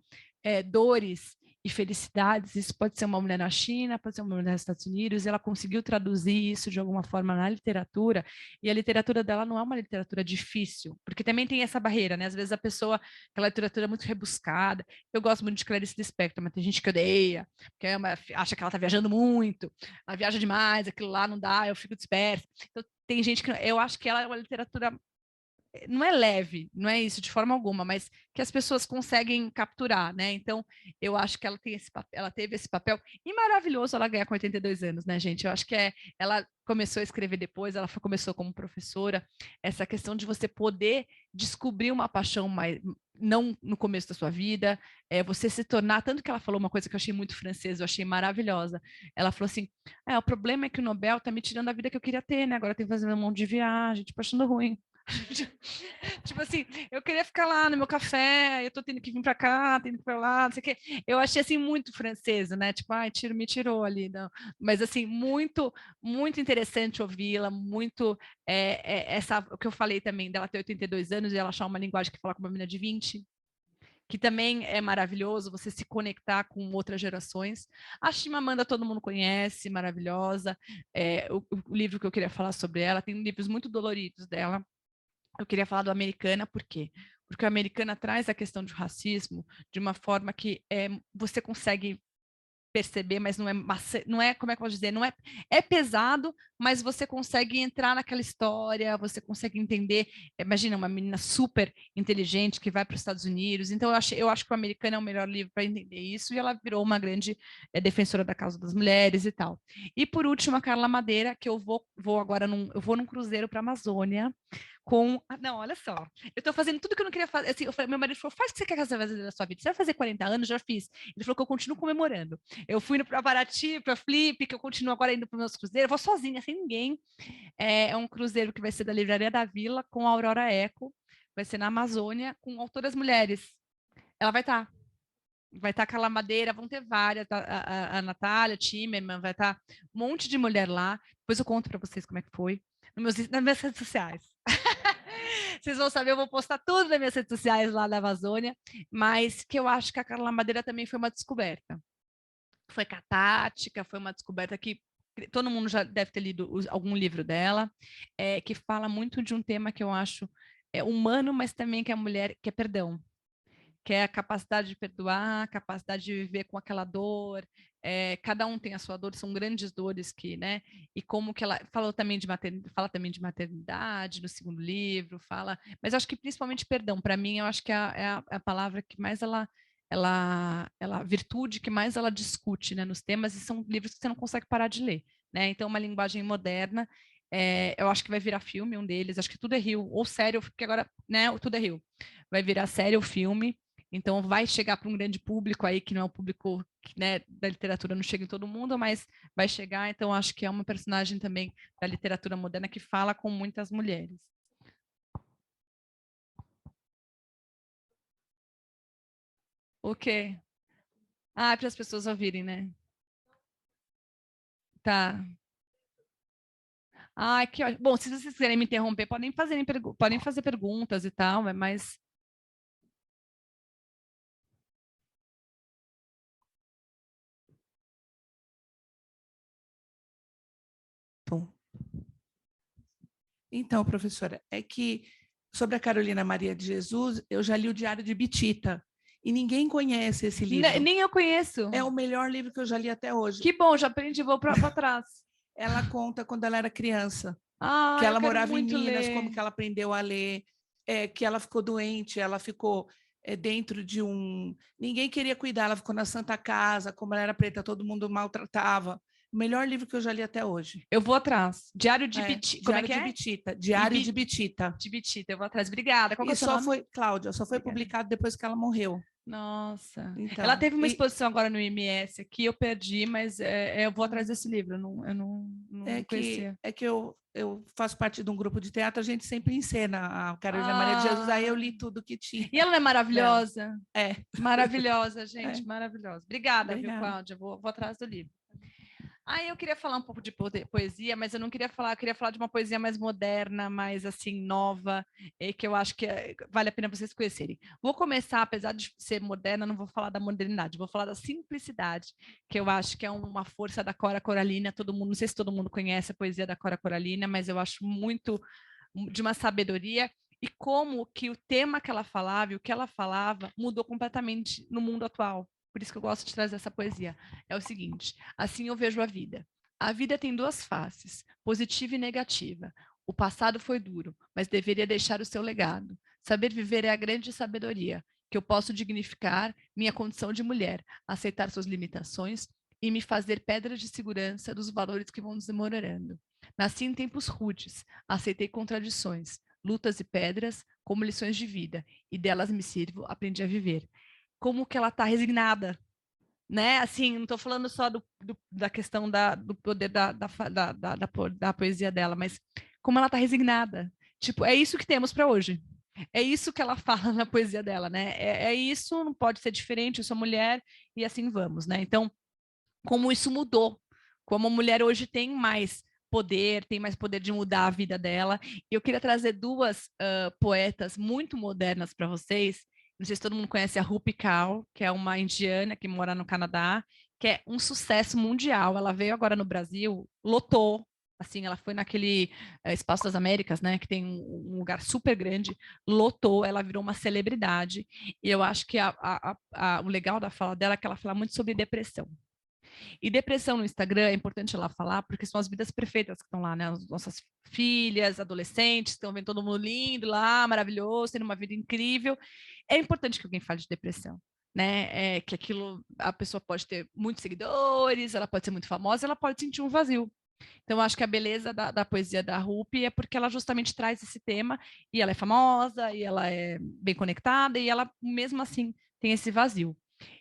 [SPEAKER 2] dores e felicidades. Isso pode ser uma mulher na China, pode ser uma mulher nos Estados Unidos, e ela conseguiu traduzir isso de alguma forma na literatura, e a literatura dela não é uma literatura difícil, porque também tem essa barreira, né? Às vezes a pessoa, aquela literatura é muito rebuscada. Eu gosto muito de Clarice Lispector, mas tem gente que odeia, porque acha que ela está viajando muito, ela viaja demais, aquilo lá não dá, eu fico dispersa. Então, tem gente que eu acho que ela é uma literatura, não é leve, não é isso de forma alguma, mas que as pessoas conseguem capturar, né? Então, eu acho que ela tem ela teve esse papel, e maravilhoso ela ganhar com 82 anos, né, gente? Eu acho que ela começou a escrever depois, ela começou como professora, essa questão de você poder descobrir uma paixão mais, não no começo da sua vida, você se tornar, tanto que ela falou uma coisa que eu achei muito francesa, eu achei maravilhosa. Ela falou assim: o problema é que o Nobel tá me tirando a vida que eu queria ter, né? Agora eu tenho que fazer um monte de viagem, tipo, achando ruim. Tipo assim, eu queria ficar lá no meu café, eu tô tendo que vir para cá, tendo que ir para lá, não sei o quê. Eu achei assim muito francesa, né? Tipo, ai, me tirou ali, não. Mas assim, muito, muito interessante ouvi-la, muito o que eu falei também dela ter 82 anos e ela achar uma linguagem que fala com uma menina de 20, que também é maravilhoso você se conectar com outras gerações. A Chimamanda todo mundo conhece, maravilhosa. O livro que eu queria falar sobre ela, tem livros muito doloridos dela. Eu queria falar do Americana, por quê? Porque o Americana traz a questão do racismo de uma forma que você consegue perceber, mas não é, como é que eu vou dizer, não é pesado, mas você consegue entrar naquela história, você consegue entender. Imagina uma menina super inteligente que vai para os Estados Unidos. Então eu acho que o Americano é o melhor livro para entender isso, e ela virou uma grande defensora da causa das mulheres e tal. E por último, a Carla Madeira, que eu vou agora eu vou num cruzeiro para a Amazônia com. Não, olha só. Eu estou fazendo tudo que eu não queria fazer. Assim, meu marido falou: faz o que você quer fazer da sua vida. Você vai fazer 40 anos? Já fiz. Ele falou que eu continuo comemorando. Eu fui para Paraty, para Flip, que eu continuo agora indo para os meus cruzeiros. Eu vou sozinha, sem ninguém. É um cruzeiro que vai ser da Livraria da Vila, com a Aurora Eco. Vai ser na Amazônia, com autoras mulheres. Ela vai estar. Vai estar Carla Madeira, vão ter várias, a Natália Timerman, vai estar um monte de mulher lá. Depois eu conto para vocês como é que foi. Nas minhas redes sociais. Vocês vão saber, eu vou postar tudo nas minhas redes sociais lá da Amazônia, mas que eu acho que a Carla Madeira também foi uma descoberta. Foi catártica, foi uma descoberta que todo mundo já deve ter lido algum livro dela, que fala muito de um tema que eu acho humano, mas também que a mulher quer perdão, que é a capacidade de perdoar, a capacidade de viver com aquela dor. Cada um tem a sua dor, são grandes dores que, né? E como que ela fala também de maternidade no segundo livro, mas acho que principalmente perdão. Para mim, eu acho que é a palavra que mais a virtude que mais ela discute, né, nos temas, e são livros que você não consegue parar de ler, né? Então, uma linguagem moderna. Eu acho que vai virar filme um deles, acho que Tudo é Rio, ou série, porque agora, né, Tudo é Rio. Vai virar série ou filme. Então, vai chegar para um grande público aí, que não é um público, né, da literatura, não chega em todo mundo, mas vai chegar. Então, acho que é uma personagem também da literatura moderna que fala com muitas mulheres. O quê? Ah, para as pessoas ouvirem, né? Tá. Ah, que ótimo. Bom, se vocês quiserem me interromper, podem fazer perguntas e tal, mas
[SPEAKER 3] Bom. Então, professora, é que sobre a Carolina Maria de Jesus, eu já li o Diário de Bitita e ninguém conhece esse livro.
[SPEAKER 2] Nem eu conheço.
[SPEAKER 3] É o melhor livro que eu já li até hoje.
[SPEAKER 2] Que bom, já aprendi, vou para trás.
[SPEAKER 3] Ela conta quando ela era criança,
[SPEAKER 2] que
[SPEAKER 3] ela morava em Minas,
[SPEAKER 2] ler.
[SPEAKER 3] como que ela aprendeu a ler, que ela ficou doente, ela ficou dentro de um... Ninguém queria cuidar, ela ficou na Santa Casa, como ela era preta, todo mundo maltratava. O melhor livro que eu já li até hoje.
[SPEAKER 2] Eu vou atrás. Diário de Bitita. Como é que é?
[SPEAKER 3] Bitita. Diário de Bitita.
[SPEAKER 2] De Bitita, eu vou atrás. Obrigada. Qual que é o seu nome?
[SPEAKER 3] Foi, Cláudia, só foi publicado depois que ela morreu.
[SPEAKER 2] Nossa.
[SPEAKER 3] Então,
[SPEAKER 2] ela teve uma exposição agora no IMS aqui, eu perdi, mas eu vou atrás desse livro, eu não conhecia.
[SPEAKER 3] É que eu faço parte de um grupo de teatro, a gente sempre encena a Carolina Maria de Jesus, aí eu li tudo que tinha.
[SPEAKER 2] E ela não é maravilhosa?
[SPEAKER 3] É.
[SPEAKER 2] Maravilhosa, gente, maravilhosa. Obrigada,
[SPEAKER 3] Obrigada.
[SPEAKER 2] viu, Cláudia? Vou atrás do livro. Eu queria falar um pouco de poesia, mas eu não queria falar, eu queria falar de uma poesia mais moderna, mais assim, nova, que eu acho que vale a pena vocês conhecerem. Vou começar, apesar de ser moderna, não vou falar da modernidade, vou falar da simplicidade, que eu acho que é uma força da Cora Coralina, todo mundo, não sei se todo mundo conhece a poesia da Cora Coralina, mas eu acho muito de uma sabedoria, e como que o tema que ela falava e o que ela falava mudou completamente no mundo atual. Por isso que eu gosto de trazer essa poesia. É o seguinte: assim eu vejo a vida. A vida tem duas faces, positiva e negativa. O passado foi duro, mas deveria deixar o seu legado. Saber viver é a grande sabedoria, que eu posso dignificar minha condição de mulher, aceitar suas limitações e me fazer pedra de segurança dos valores que vão desmorando. Nasci em tempos rudes, aceitei contradições, lutas e pedras como lições de vida, e delas me sirvo, aprendi a viver. Como que ela está resignada, né? Assim, não estou falando só da questão do poder da poesia dela, mas como ela está resignada. Tipo, é isso que temos para hoje. É isso que ela fala na poesia dela, né? É isso, não pode ser diferente, eu sou mulher e assim vamos, né? Então, como isso mudou, como a mulher hoje tem mais poder de mudar a vida dela. E eu queria trazer duas poetas muito modernas para vocês. Não sei se todo mundo conhece a Rupi Kaur, que é uma indiana que mora no Canadá, que é um sucesso mundial. Ela veio agora no Brasil, lotou. Assim, ela foi naquele Espaço das Américas, né, que tem um lugar super grande, lotou, ela virou uma celebridade. E eu acho que o legal da fala dela é que ela fala muito sobre depressão. E depressão no Instagram é importante ela falar, porque são as vidas perfeitas que estão lá, né? As nossas filhas, adolescentes, estão vendo todo mundo lindo lá, maravilhoso, tendo uma vida incrível. É importante que alguém fale de depressão, né? Que aquilo, a pessoa pode ter muitos seguidores, ela pode ser muito famosa, ela pode sentir um vazio. Então, acho que a beleza da poesia da Rupi é porque ela justamente traz esse tema, e ela é famosa, e ela é bem conectada, e ela, mesmo assim, tem esse vazio.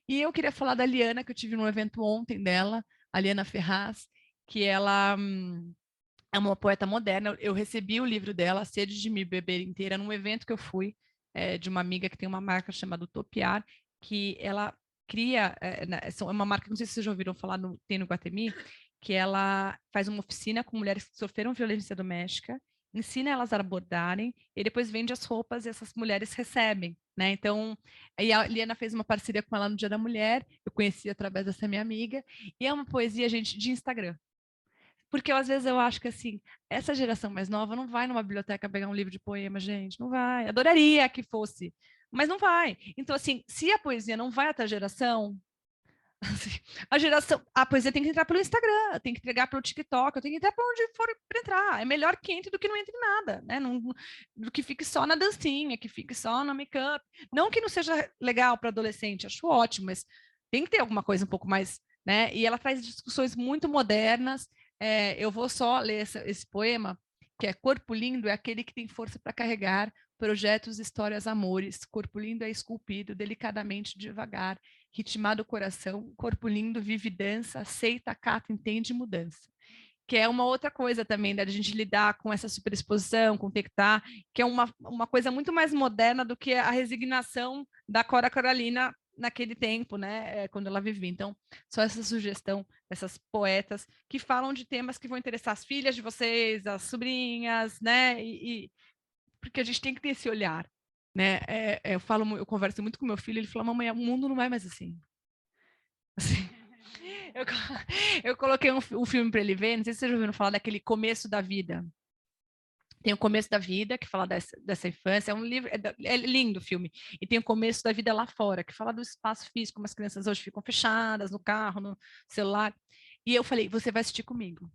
[SPEAKER 2] E eu queria falar da Liana, que eu tive num evento ontem dela, a Liana Ferraz, que ela é uma poeta moderna. Eu recebi o livro dela, Sede de Me Beber Inteira, num evento que eu fui, de uma amiga que tem uma marca chamada Utopiar, que ela cria, é uma marca, não sei se vocês já ouviram falar, tem no Guatemi, que ela faz uma oficina com mulheres que sofreram violência doméstica, ensina elas a bordarem, e depois vende as roupas e essas mulheres recebem, né? Então, aí a Liana fez uma parceria com ela no Dia da Mulher, eu conheci através dessa minha amiga, e é uma poesia, gente, de Instagram. Porque às vezes eu acho que assim, essa geração mais nova não vai numa biblioteca pegar um livro de poema, gente, não vai. Adoraria que fosse, mas não vai. Então, assim, se a poesia não vai até a geração, assim, a poesia tem que entrar pelo Instagram, tem que entregar pelo TikTok, tem que entrar para onde for para entrar. É melhor que entre do que não entre em nada, né? Não, do que fique só na dancinha, que fique só no make-up. Não que não seja legal para adolescente, acho ótimo, mas tem que ter alguma coisa um pouco mais, né? E ela traz discussões muito modernas. Eu vou só ler esse poema, que é Corpo Lindo é aquele que tem força para carregar projetos, histórias, amores. Corpo lindo é esculpido delicadamente devagar, ritmado o coração, corpo lindo, vive dança, aceita, acata, entende mudança. Que é uma outra coisa também, da gente lidar com essa superexposição, com ter que estar, que é uma coisa muito mais moderna do que a resignação da Cora Coralina naquele tempo, né, quando ela vivia. Então, só essa sugestão dessas poetas que falam de temas que vão interessar as filhas de vocês, as sobrinhas, né, porque a gente tem que ter esse olhar, né? Eu converso muito com meu filho, ele fala, mamãe, o mundo não é mais assim. Assim, eu, eu coloquei um filme para ele ver, não sei se vocês já ouviram falar daquele Começo da Vida. Tem o Começo da Vida, que fala dessa infância, é um livro, é lindo o filme. E tem o Começo da Vida lá fora, que fala do espaço físico, como as crianças hoje ficam fechadas no carro, no celular. E eu falei, você vai assistir comigo.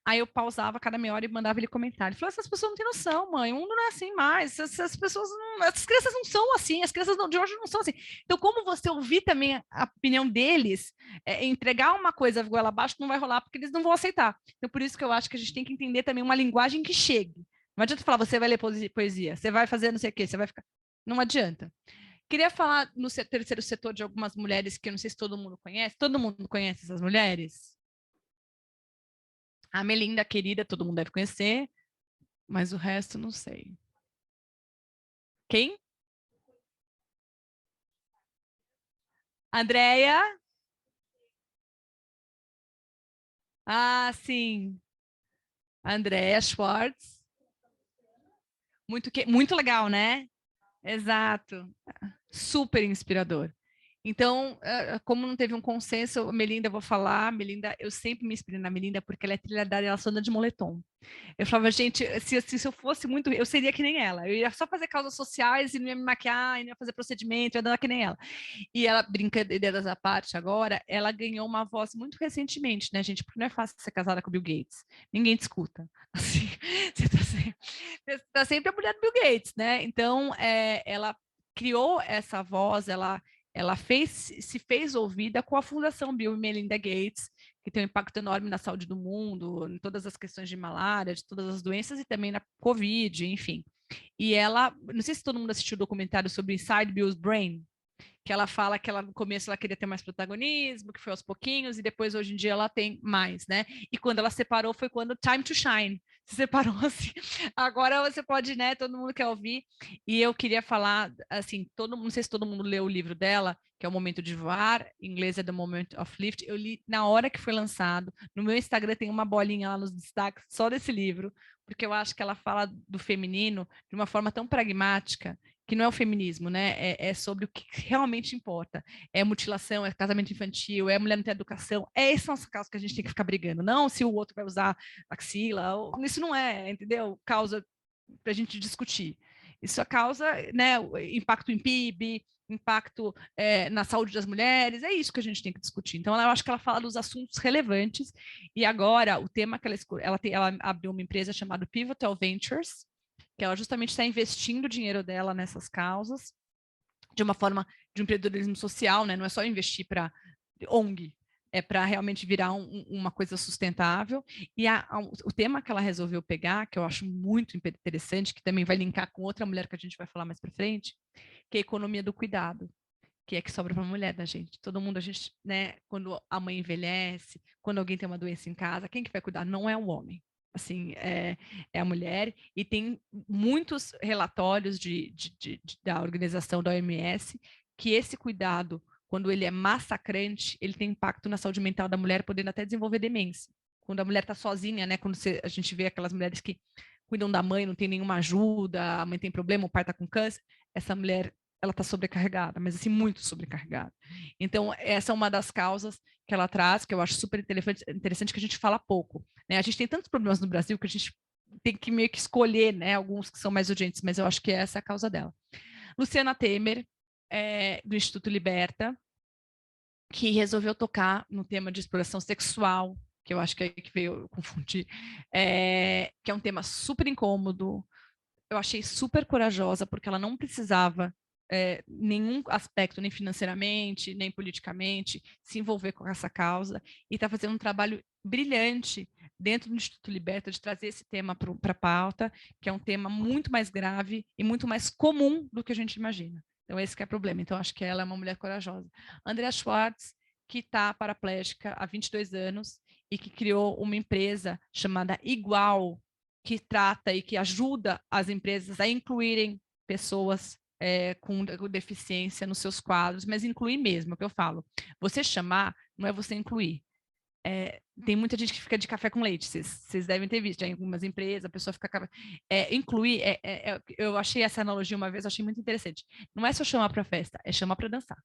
[SPEAKER 2] Aí eu pausava cada meia hora e mandava ele comentar. Ele falou: essas pessoas não têm noção, mãe, o mundo não é assim mais. Essas pessoas, essas crianças não são assim, as crianças de hoje não são assim. Então, como você ouvir também a opinião deles, entregar uma coisa goela abaixo, não vai rolar, porque eles não vão aceitar. Então, por isso que eu acho que a gente tem que entender também uma linguagem que chegue. Não adianta falar, você vai ler poesia, você vai fazer não sei o quê, você vai ficar. Não adianta. Queria falar no terceiro setor de algumas mulheres que eu não sei se todo mundo conhece. Todo mundo conhece essas mulheres? A Melinda, querida, todo mundo deve conhecer, mas o resto não sei. Quem? Andréia? Ah, sim. Andrea Schwartz. Muito legal, né? Exato. Super inspirador. Então, como não teve um consenso, Melinda, eu vou falar, Melinda, eu sempre me inspirei na Melinda porque ela é trilhardária, ela só anda de moletom. Eu falava, gente, se eu fosse muito, eu seria que nem ela. Eu ia só fazer causas sociais e não ia me maquiar, e não ia fazer procedimento, ia andar que nem ela. E ela, brincadeiras à parte agora, ela ganhou uma voz muito recentemente, né, gente? Porque não é fácil ser casada com o Bill Gates. Ninguém te escuta. Assim, você tá sempre a mulher do Bill Gates, né? Então, ela criou essa voz, ela se fez ouvida com a Fundação Bill e Melinda Gates, que tem um impacto enorme na saúde do mundo, em todas as questões de malária, de todas as doenças e também na Covid, enfim. E ela, não sei se todo mundo assistiu o documentário sobre Inside Bill's Brain, que ela fala que ela no começo ela queria ter mais protagonismo, que foi aos pouquinhos, e depois hoje em dia ela tem mais, né? E quando ela separou foi quando Time to Shine se separou assim. Agora você pode, né? Todo mundo quer ouvir. E eu queria falar, assim, não sei se todo mundo leu o livro dela, que é O Momento de Voar, em inglês é The Moment of Lift. Eu li na hora que foi lançado. No meu Instagram tem uma bolinha lá nos destaques só desse livro, porque eu acho que ela fala do feminino de uma forma tão pragmática que não é o feminismo, né? É sobre o que realmente importa. É mutilação, é casamento infantil, é mulher não ter educação. Essas são as causas que a gente tem que ficar brigando. Não se o outro vai usar axila. Isso não é, entendeu? Causa para a gente discutir. Isso é causa, né? Impacto em PIB, impacto na saúde das mulheres. É isso que a gente tem que discutir. Então, eu acho que ela fala dos assuntos relevantes. E agora, o tema que ela abriu uma empresa chamada Pivotal Ventures, que ela justamente está investindo o dinheiro dela nessas causas, de uma forma de empreendedorismo social, né? Não é só investir para ONG, é para realmente virar uma coisa sustentável. E o tema que ela resolveu pegar, que eu acho muito interessante, que também vai linkar com outra mulher que a gente vai falar mais para frente, que é a economia do cuidado, que é que sobra para a mulher da gente. Todo mundo, a gente, né, quando a mãe envelhece, quando alguém tem uma doença em casa, quem que vai cuidar? Não é o homem. Assim, é a mulher, e tem muitos relatórios da organização da OMS que esse cuidado, quando ele é massacrante, ele tem impacto na saúde mental da mulher, podendo até desenvolver demência. Quando a mulher está sozinha, né? Quando a gente vê aquelas mulheres que cuidam da mãe, não tem nenhuma ajuda, a mãe tem problema, o pai está com câncer, essa mulher ela está sobrecarregada, mas assim, muito sobrecarregada. Então, essa é uma das causas que ela traz, que eu acho super interessante que a gente fala pouco. Né? A gente tem tantos problemas no Brasil que a gente tem que meio que escolher, né, alguns que são mais urgentes, mas eu acho que essa é a causa dela. Luciana Temer, do Instituto Liberta, que resolveu tocar no tema de exploração sexual, que eu acho que é aí que veio eu confundir, que é um tema super incômodo. Eu achei super corajosa, porque ela não precisava nenhum aspecto, nem financeiramente, nem politicamente, se envolver com essa causa, e está fazendo um trabalho brilhante dentro do Instituto Liberta de trazer esse tema para a pauta, que é um tema muito mais grave e muito mais comum do que a gente imagina. Então, esse que é o problema. Então, acho que ela é uma mulher corajosa. Andrea Schwartz, que está paraplégica há 22 anos e que criou uma empresa chamada Igual, que trata e que ajuda as empresas a incluírem pessoas com deficiência nos seus quadros, mas incluir mesmo, é o que eu falo. Você chamar não é você incluir. Tem muita gente que fica de café com leite, vocês devem ter visto, em algumas empresas, a pessoa fica... incluir, eu achei essa analogia uma vez, eu achei muito interessante. Não é só chamar para festa, é chamar para dançar.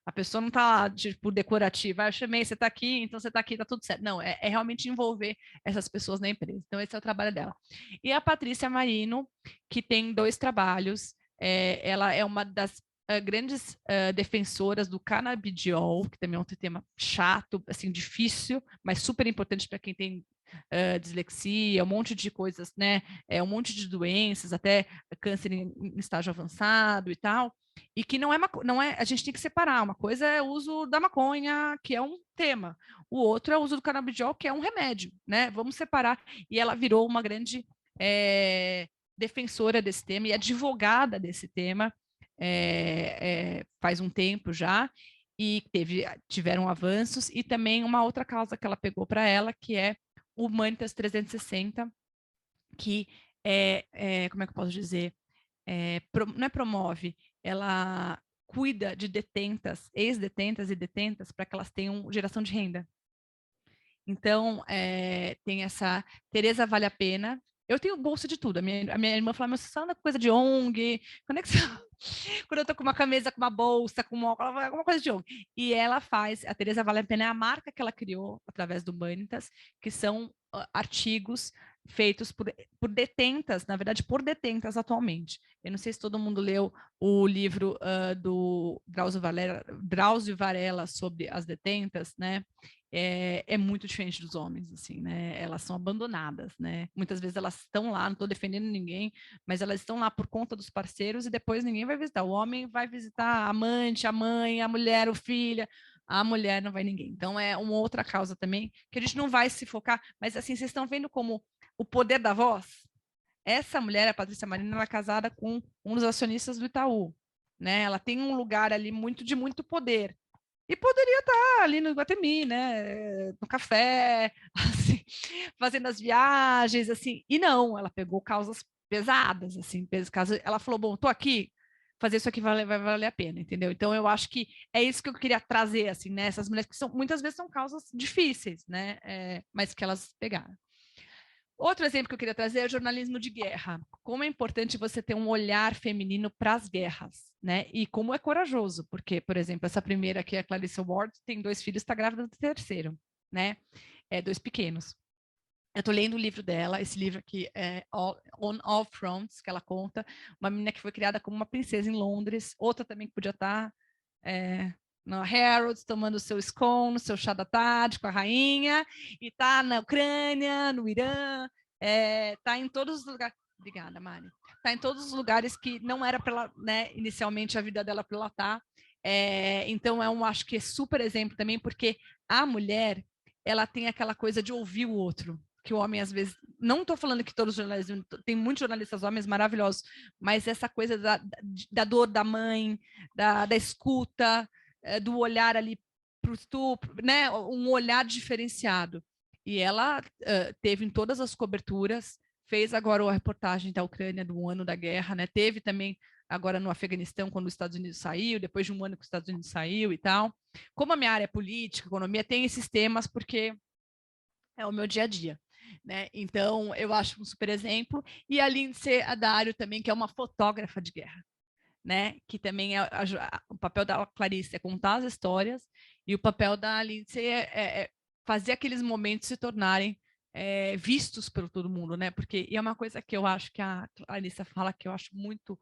[SPEAKER 2] A pessoa não está lá, tipo, decorativa. Eu chamei, você está aqui, então você está aqui, está tudo certo. Não, é realmente envolver essas pessoas na empresa. Então, esse é o trabalho dela. E a Patrícia Marino, que tem 2 trabalhos. Ela é uma das grandes defensoras do canabidiol, que também é um tema chato, assim, difícil, mas super importante para quem tem dislexia, um monte de coisas, né? Um monte de doenças, até câncer em estágio avançado e tal. E que não é, a gente tem que separar. Uma coisa é o uso da maconha, que é um tema. O outro é o uso do canabidiol, que é um remédio, né? Vamos separar. E ela virou uma grande defensora desse tema e advogada desse tema faz um tempo já. E tiveram avanços. E também uma outra causa que ela pegou para ela, que é o Humanitas 360, que como é que eu posso dizer? Não é promove, ela cuida de detentas, ex-detentas e detentas, para que elas tenham geração de renda. Então, tem essa Tereza Vale a Pena. Eu tenho bolsa de tudo. A minha irmã fala, mas você anda com coisa de ONG, quando é que você... Quando eu tô com uma camisa, com uma bolsa, com alguma coisa de ONG. E ela faz, a Tereza Vale a Pena é a marca que ela criou através do Humanitas, que são artigos feitos por detentas, na verdade, por detentas atualmente. Eu não sei se todo mundo leu o livro do Drauzio Varela sobre as detentas, né? É muito diferente dos homens, assim, né? Elas são abandonadas, né? Muitas vezes elas estão lá, não estou defendendo ninguém, mas elas estão lá por conta dos parceiros e depois ninguém vai visitar. O homem vai visitar a amante, a mãe, a mulher, o filho, a mulher não vai ninguém. Então é uma outra causa também que a gente não vai se focar, mas assim, vocês estão vendo como o poder da voz? Essa mulher, a Patrícia Marina, ela é casada com um dos acionistas do Itaú, né? Ela tem um lugar ali de muito poder. E poderia estar ali no Iguatemi, né? No café, assim, fazendo as viagens, assim. E não, ela pegou causas pesadas, assim. Ela falou, bom, tô aqui, fazer isso aqui vai valer a pena, entendeu? Então, eu acho que é isso que eu queria trazer, assim, né? Essas mulheres que muitas vezes são causas difíceis, né? Mas que elas pegaram. Outro exemplo que eu queria trazer é o jornalismo de guerra. Como é importante você ter um olhar feminino para as guerras, né? E como é corajoso, porque, por exemplo, essa primeira aqui, a Clarissa Ward, tem 2 filhos, está grávida do terceiro, né? 2 pequenos. Eu estou lendo o livro dela, esse livro aqui é On All Fronts, que ela conta, uma menina que foi criada como uma princesa em Londres, outra também que podia estar no Harrods, tomando seu scone, seu chá da tarde com a rainha, e tá na Ucrânia, no Irã, tá em todos os lugares. Obrigada, Mari. Tá em todos os lugares que não era para ela, né, inicialmente a vida dela para ela estar. Então, acho que é super exemplo também, porque a mulher, ela tem aquela coisa de ouvir o outro, que o homem às vezes, não estou falando que todos os jornalistas, tem muitos jornalistas homens maravilhosos, mas essa coisa da dor da mãe, da escuta, do olhar ali para o estupro, né? Um olhar diferenciado. E ela teve em todas as coberturas, fez agora a reportagem da Ucrânia do ano da guerra, né? Teve também agora no Afeganistão, quando os Estados Unidos saiu, depois de um ano que os Estados Unidos saiu e tal. Como a minha área é política, economia, tem esses temas porque é o meu dia a dia. Né? Então, eu acho um super exemplo. E a Lindsay Adário também, que é uma fotógrafa de guerra. Né? Que também o papel da Clarice é contar as histórias e o papel da Lindsay é fazer aqueles momentos se tornarem vistos por todo mundo, né? Porque e é uma coisa que eu acho que a Clarice fala que eu acho muito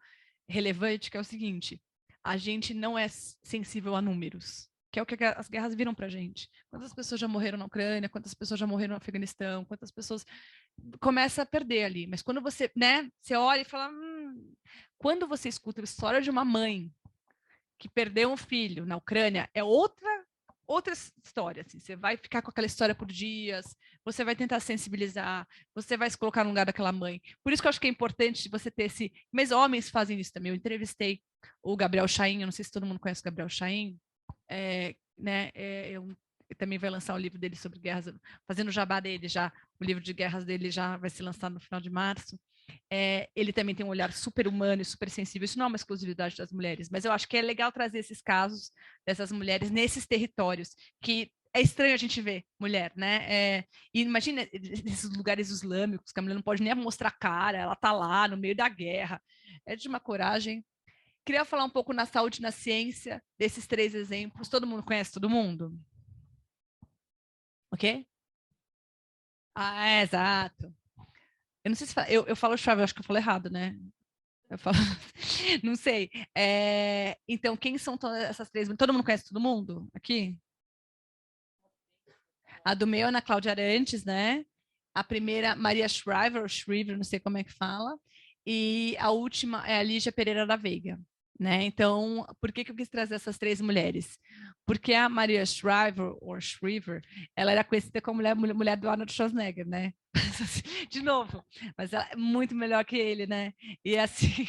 [SPEAKER 2] relevante, que é o seguinte: a gente não é sensível a números, que é o que as guerras viram para a gente. Quantas pessoas já morreram na Ucrânia? Quantas pessoas já morreram no Afeganistão? Quantas pessoas começa a perder ali? Mas quando você, né? Você olha e fala, quando você escuta a história de uma mãe que perdeu um filho na Ucrânia, é outra história, assim, você vai ficar com aquela história por dias, você vai tentar sensibilizar, você vai se colocar no lugar daquela mãe. Por isso que eu acho que é importante você ter mas homens fazem isso também. Eu entrevistei o Gabriel Chain, eu não sei se todo mundo conhece o Gabriel Chain, né, ele também vai lançar o livro dele sobre guerras, fazendo o jabá dele já, o livro de guerras dele já vai ser lançado no final de março. Ele também tem um olhar super humano e super sensível. Isso não é uma exclusividade das mulheres, mas eu acho que é legal trazer esses casos dessas mulheres nesses territórios que é estranho a gente ver mulher, né? E imagina esses lugares islâmicos que a mulher não pode nem mostrar a cara, ela tá lá no meio da guerra. É de uma coragem. Queria falar um pouco na saúde e na ciência desses 3 exemplos. Todo mundo conhece todo mundo? Ok? Exato. Eu não sei se eu falo chave, eu acho que eu falo errado, né? Eu falo, não sei. Então, quem são todas essas 3? Todo mundo conhece todo mundo aqui? A do meu é Ana Cláudia Arantes, né? A primeira, Maria Shriver, não sei como é que fala. E a última é a Lígia Pereira da Veiga. Né? Então, por que eu quis trazer essas 3 mulheres? Porque a Maria Shriver, ela era conhecida como mulher do Arnold Schwarzenegger, né? De novo, mas ela é muito melhor que ele, né? E assim,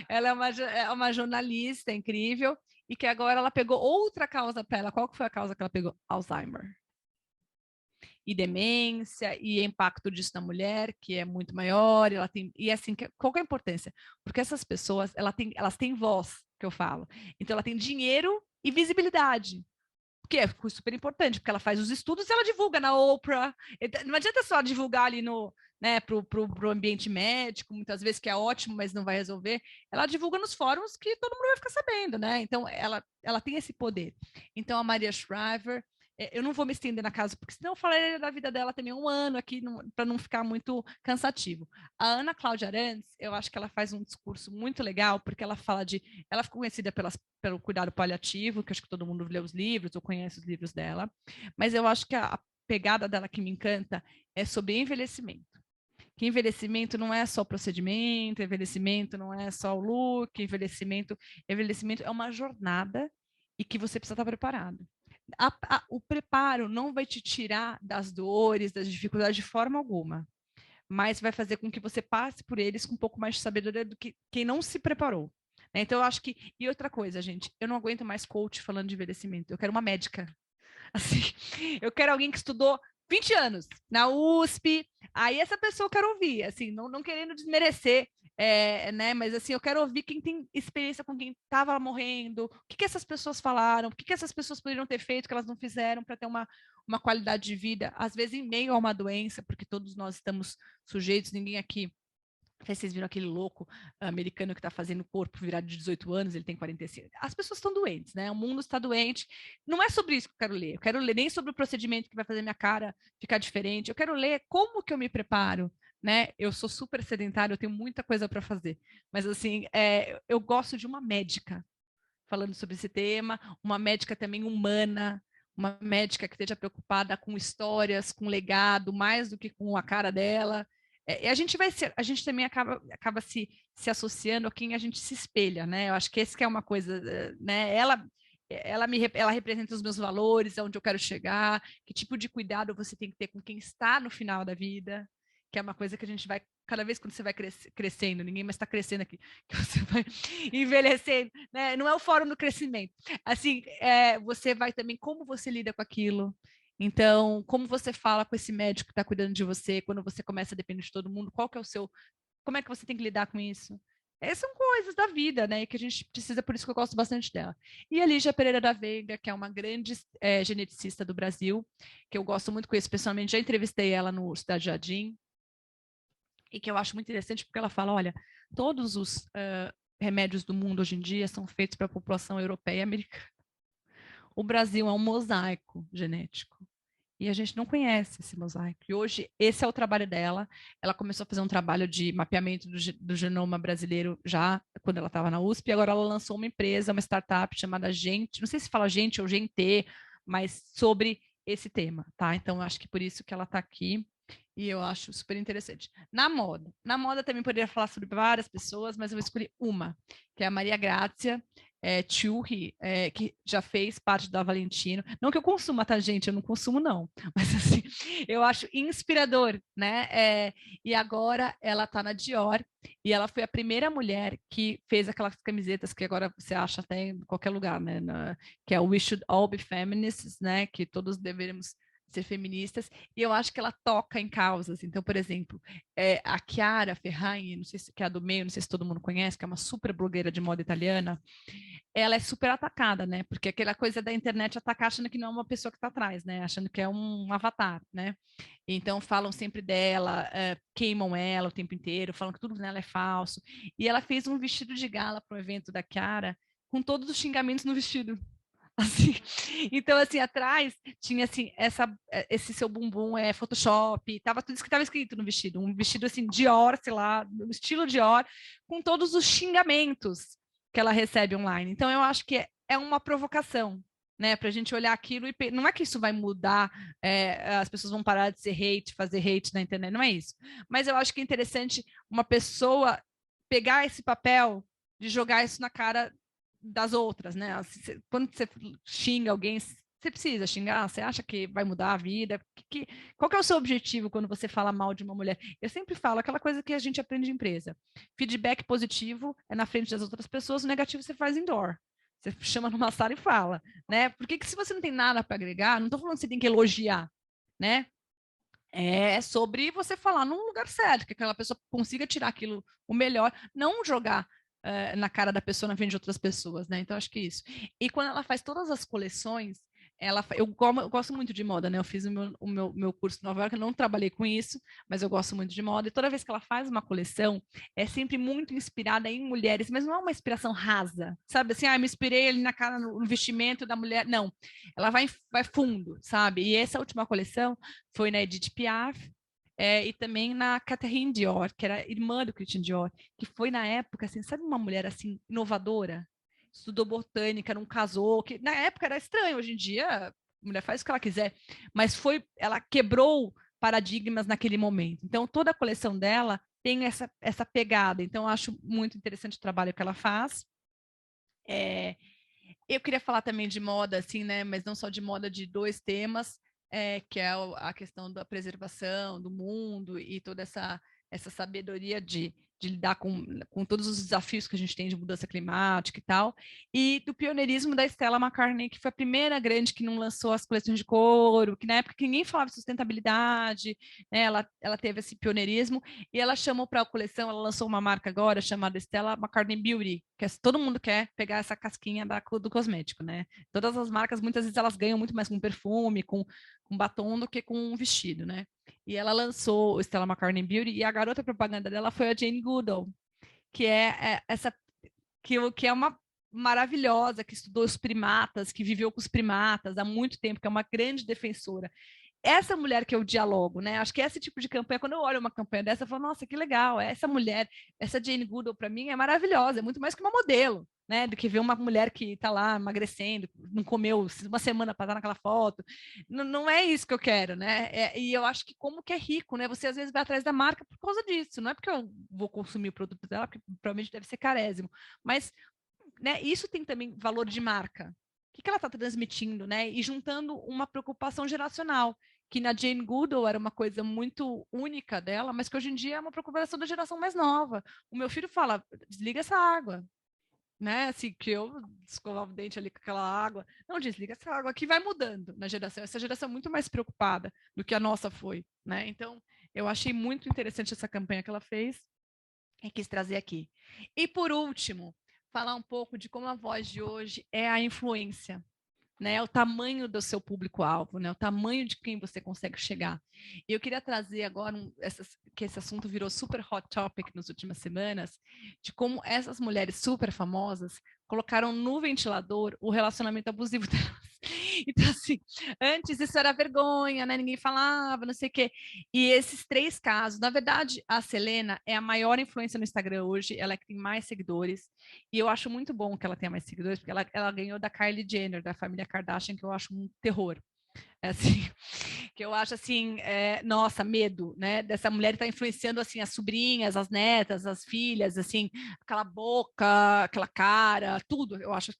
[SPEAKER 2] ela é uma jornalista incrível e que agora ela pegou outra causa para ela. Qual que foi a causa que ela pegou? Alzheimer. E demência, e impacto disso na mulher, que é muito maior, ela tem, e assim, qual que é a importância? Porque essas pessoas, elas têm voz, que eu falo. Então, ela tem dinheiro e visibilidade. que é super importante, porque ela faz os estudos e ela divulga na Oprah. Não adianta só divulgar ali no, né, pro ambiente médico, muitas vezes, que é ótimo, mas não vai resolver. Ela divulga nos fóruns que todo mundo vai ficar sabendo, né? Então, ela tem esse poder. Então, a Maria Shriver, eu não vou me estender na casa, porque senão eu falaria da vida dela também 1 ano aqui, para não ficar muito cansativo. A Ana Cláudia Arantes, eu acho que ela faz um discurso muito legal, porque ela fala ela ficou conhecida pelo cuidado paliativo, que acho que todo mundo lê os livros ou conhece os livros dela, mas eu acho que a pegada dela que me encanta é sobre envelhecimento. Que envelhecimento não é só procedimento, envelhecimento não é só o look, envelhecimento é uma jornada e que você precisa estar preparado. O preparo não vai te tirar das dores, das dificuldades de forma alguma, mas vai fazer com que você passe por eles com um pouco mais de sabedoria do que quem não se preparou. Então, eu acho que... E outra coisa, gente, eu não aguento mais coach falando de envelhecimento, eu quero uma médica. Assim, eu quero alguém que estudou 20 anos na USP, aí essa pessoa eu quero ouvir, assim, não querendo desmerecer, né? Mas assim, eu quero ouvir quem tem experiência com quem estava morrendo, o que essas pessoas falaram, o que essas pessoas poderiam ter feito que elas não fizeram para ter uma qualidade de vida, às vezes em meio a uma doença, porque todos nós estamos sujeitos, ninguém aqui. Vocês viram aquele louco americano que está fazendo corpo virado de 18 anos, ele tem 45. As pessoas estão doentes, né? O mundo está doente. Não é sobre isso que eu quero ler. Eu quero ler nem sobre o procedimento que vai fazer minha cara ficar diferente. Eu quero ler como que eu me preparo, né? Eu sou super sedentária, eu tenho muita coisa para fazer. Mas, assim, eu gosto de uma médica falando sobre esse tema, uma médica também humana, uma médica que esteja preocupada com histórias, com legado, mais do que com a cara dela. E a gente também acaba se associando a quem a gente se espelha, né? Eu acho que esse que é uma coisa, né? Ela representa os meus valores, aonde eu quero chegar, que tipo de cuidado você tem que ter com quem está no final da vida, que é uma coisa que a gente vai, cada vez quando você vai crescendo, ninguém mais está crescendo aqui, que você vai envelhecendo, né? Não é o fórum do crescimento. Assim, você vai também, como você lida com aquilo. Então, como você fala com esse médico que está cuidando de você, quando você começa a depender de todo mundo, qual que é o seu, como é que você tem que lidar com isso? Essas são coisas da vida, né? Que a gente precisa, por isso que eu gosto bastante dela. E a Lígia Pereira da Veiga, que é uma grande geneticista do Brasil, que eu gosto muito, conheço pessoalmente, já entrevistei ela no Cidade Jardim, e que eu acho muito interessante, porque ela fala, olha, todos os remédios do mundo hoje em dia são feitos para a população europeia e americana. O Brasil é um mosaico genético. E a gente não conhece esse mosaico. E hoje, esse é o trabalho dela. Ela começou a fazer um trabalho de mapeamento do genoma brasileiro já quando ela estava na USP. E agora ela lançou uma empresa, uma startup chamada Gente, não sei se fala Gente ou Gente, mas sobre esse tema, tá? Então, acho que por isso que ela está aqui. E eu acho super interessante. Na moda também poderia falar sobre várias pessoas, mas eu escolhi uma, que é a Maria Grazia Chiurri, que já fez parte da Valentino. Não que eu consuma, tá, gente? Eu não consumo, não. Mas, assim, eu acho inspirador, né? E agora ela tá na Dior, e ela foi a primeira mulher que fez aquelas camisetas que agora você acha até em qualquer lugar, né? Que é o We Should All Be Feminists, né? Que todos deveríamos ser feministas, e eu acho que ela toca em causas. Então, por exemplo, a Chiara Ferragni, não sei se que é a do meio, não sei se todo mundo conhece, que é uma super blogueira de moda italiana, ela é super atacada, né? Porque aquela coisa da internet atacar achando que não é uma pessoa que está atrás, né? Achando que é um avatar, né? Então falam sempre dela, queimam ela o tempo inteiro, falam que tudo nela é falso. E ela fez um vestido de gala para o evento da Chiara, com todos os xingamentos no vestido. Assim, então, assim, atrás tinha assim, esse seu bumbum é Photoshop, tava tudo isso que estava escrito no vestido, um vestido assim, Dior, sei lá, no estilo Dior, com todos os xingamentos que ela recebe online. Então, eu acho que é uma provocação, né, para a gente olhar aquilo e não é que isso vai mudar, as pessoas vão parar de ser fazer hate na internet, não é isso. Mas eu acho que é interessante uma pessoa pegar esse papel de jogar isso na cara das outras, né? Quando você xinga alguém, você precisa xingar? Você acha que vai mudar a vida? Qual que é o seu objetivo quando você fala mal de uma mulher? Eu sempre falo aquela coisa que a gente aprende em empresa. Feedback positivo é na frente das outras pessoas, o negativo você faz indoor. Você chama numa sala e fala, né? Porque se você não tem nada para agregar, não estou falando que você tem que elogiar, né? É sobre você falar num lugar certo, que aquela pessoa consiga tirar aquilo o melhor, não jogar na cara da pessoa na frente de outras pessoas, né? Então, acho que isso. E quando ela faz todas as coleções, eu gosto muito de moda, né? Eu fiz o meu curso em Nova York, eu não trabalhei com isso, mas eu gosto muito de moda. E toda vez que ela faz uma coleção, é sempre muito inspirada em mulheres, mas não é uma inspiração rasa, sabe? Assim, me inspirei ali na cara, no vestimento da mulher. Não, ela vai fundo, sabe? E essa última coleção foi na Edith Piaf, e também na Catherine Dior, que era irmã do Christian Dior, que foi na época, assim, sabe, uma mulher assim inovadora? Estudou botânica, não casou, que na época era estranho, hoje em dia a mulher faz o que ela quiser, mas ela quebrou paradigmas naquele momento. Então toda a coleção dela tem essa pegada. Então eu acho muito interessante o trabalho que ela faz. Eu queria falar também de moda, assim, né? Mas não só de moda, de 2 temas, que é a questão da preservação do mundo e toda essa sabedoria de lidar com todos os desafios que a gente tem de mudança climática e tal, e do pioneirismo da Stella McCartney, que foi a primeira grande que não lançou as coleções de couro, que na época que ninguém falava de sustentabilidade, né, ela teve esse pioneirismo, e ela chamou para a coleção, ela lançou uma marca agora chamada Stella McCartney Beauty, que todo mundo quer pegar essa casquinha do cosmético, né? Todas as marcas, muitas vezes, elas ganham muito mais com perfume, com batom do que com um vestido, né? E ela lançou o Stella McCartney Beauty, e a garota propaganda dela foi a Jane Goodall, que que é uma maravilhosa, que estudou os primatas, que viveu com os primatas há muito tempo, que é uma grande defensora. Essa mulher que eu dialogo, né? Acho que esse tipo de campanha, quando eu olho uma campanha dessa, eu falo, nossa, que legal, essa mulher, essa Jane Goodall, para mim, é maravilhosa, é muito mais que uma modelo, né? Do que ver uma mulher que está lá emagrecendo, não comeu uma semana para estar naquela foto. Não é isso que eu quero, né? E eu acho que como que é rico, né? Você às vezes vai atrás da marca por causa disso, não é porque eu vou consumir o produto dela, porque provavelmente deve ser carésimo, mas, né, isso tem também valor de marca. O que ela está transmitindo, né? E juntando uma preocupação geracional, que na Jane Goodall era uma coisa muito única dela, mas que hoje em dia é uma preocupação da geração mais nova. O meu filho fala, desliga essa água, né? Assim, que eu escovava o dente ali com aquela água. Não, desliga essa água, que vai mudando na geração. Essa geração é muito mais preocupada do que a nossa foi, né? Então, eu achei muito interessante essa campanha que ela fez e quis trazer aqui. E, por último, falar um pouco de como a Voz de hoje é a influência, né? O tamanho do seu público-alvo, né? O tamanho de quem você consegue chegar. E eu queria trazer agora que esse assunto virou super hot topic nas últimas semanas, de como essas mulheres super famosas colocaram no ventilador o relacionamento abusivo delas. Então, assim, antes isso era vergonha, né? Ninguém falava, não sei o quê. E esses 3 casos, na verdade, a Selena é a maior influência no Instagram hoje, ela é que tem mais seguidores, e eu acho muito bom que ela tenha mais seguidores, porque ela ganhou da Kylie Jenner, da família Kardashian, que eu acho um terror. É assim, que eu acho assim, nossa, medo, né? Dessa mulher estar influenciando assim as sobrinhas, as netas, as filhas, assim, aquela boca, aquela cara, tudo. Eu acho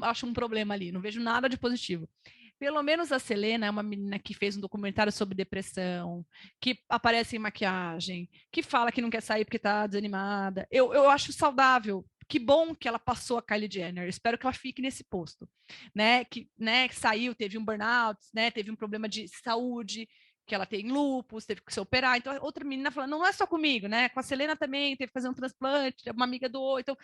[SPEAKER 2] acho um problema ali. Não vejo nada de positivo. Pelo menos a Selena é uma menina que fez um documentário sobre depressão, que aparece em maquiagem, que fala que não quer sair porque está desanimada. Eu acho saudável. Que bom que ela passou a Kylie Jenner. Espero que ela fique nesse posto, né? Que saiu, teve um burnout, né? Teve um problema de saúde, que ela tem lúpus, teve que se operar. Então, outra menina falando, não é só comigo, né? Com a Selena também, teve que fazer um transplante, uma amiga doou. Então,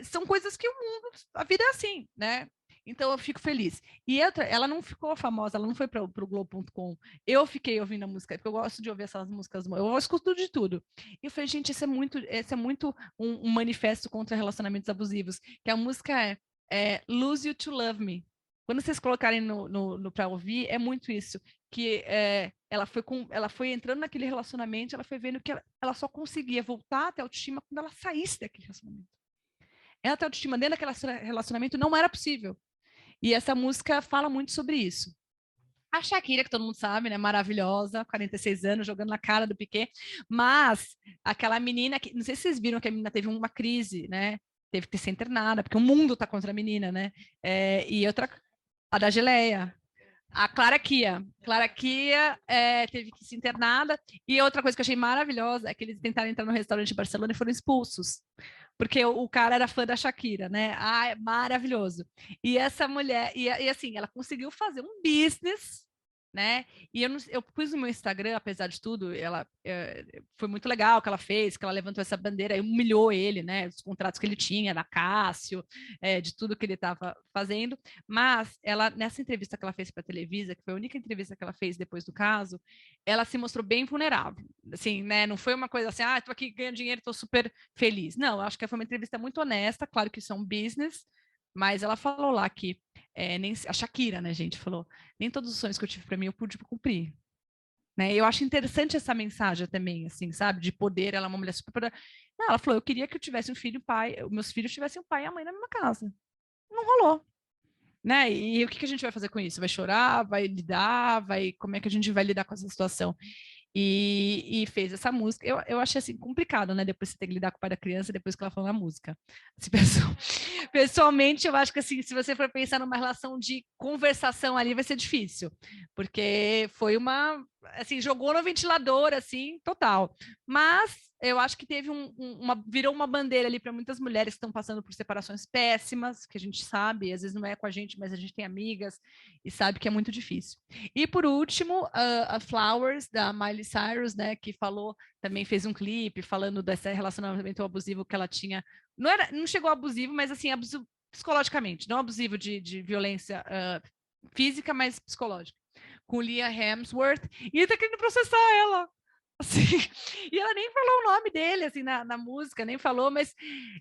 [SPEAKER 2] são coisas que o mundo, a vida é assim, né? Então eu fico feliz. E ela não ficou famosa, ela não foi para o Globo.com. Eu fiquei ouvindo a música, porque eu gosto de ouvir essas músicas, eu escuto de tudo. E eu falei, gente, esse é muito um manifesto contra relacionamentos abusivos, que a música é Lose You to Love Me. Quando vocês colocarem no para ouvir, é muito isso. Que ela foi entrando naquele relacionamento, ela foi vendo que ela só conseguia voltar até a autoestima quando ela saísse daquele relacionamento. Ela até a autoestima dentro daquele relacionamento não era possível. E essa música fala muito sobre isso. A Shakira, que todo mundo sabe, né? Maravilhosa, 46 anos, jogando na cara do Piquet. Mas aquela menina, que não sei se vocês viram que a menina teve uma crise, né? Teve que ser internada, porque o mundo tá contra a menina, né? E outra, a da Geleia. A Clara Kia. Clara Kia teve que ser internada. E outra coisa que eu achei maravilhosa é que eles tentaram entrar no restaurante em Barcelona e foram expulsos. Porque o cara era fã da Shakira, né? Ah, é maravilhoso. E essa mulher, e assim, ela conseguiu fazer um business né? E eu pus no meu Instagram, apesar de tudo, foi muito legal o que ela fez, que ela levantou essa bandeira e humilhou ele, né? Os contratos que ele tinha da Cássio, de tudo que ele estava fazendo. Mas ela, nessa entrevista que ela fez para a Televisa, que foi a única entrevista que ela fez depois do caso, ela se mostrou bem vulnerável. Assim, né? Não foi uma coisa assim, tô aqui ganhando dinheiro, tô super feliz. Não, eu acho que foi uma entrevista muito honesta, claro que isso é um business, mas ela falou lá que nem a Shakira, né, gente, falou, nem todos os sonhos que eu tive para mim eu pude cumprir. Né? Eu acho interessante essa mensagem também, assim, sabe? De poder, ela é uma mulher super poderosa. Não, ela falou, eu queria que eu tivesse um filho e um pai, meus filhos tivessem um pai e a mãe na mesma casa. Não rolou. Né? E o que a gente vai fazer com isso? Vai chorar? Vai lidar? Como é que a gente vai lidar com essa situação? E fez essa música. Eu achei assim complicado, né? Depois você ter que lidar com o pai da criança, depois que ela falou na música. Assim, pessoalmente, eu acho que assim, se você for pensar numa relação de conversação ali, vai ser difícil, porque foi assim, jogou no ventilador, assim, total. Mas eu acho que teve virou uma bandeira ali para muitas mulheres que estão passando por separações péssimas, que a gente sabe, às vezes não é com a gente, mas a gente tem amigas e sabe que é muito difícil. E por último, a Flowers, da Miley Cyrus, né, que também fez um clipe falando desse relacionamento abusivo que ela tinha. Não chegou abusivo, mas assim, abusivo psicologicamente, não abusivo de violência física, mas psicológica. Com Liam Hemsworth, e ele tá querendo processar ela. Assim, e ela nem falou o nome dele assim na música, nem falou, mas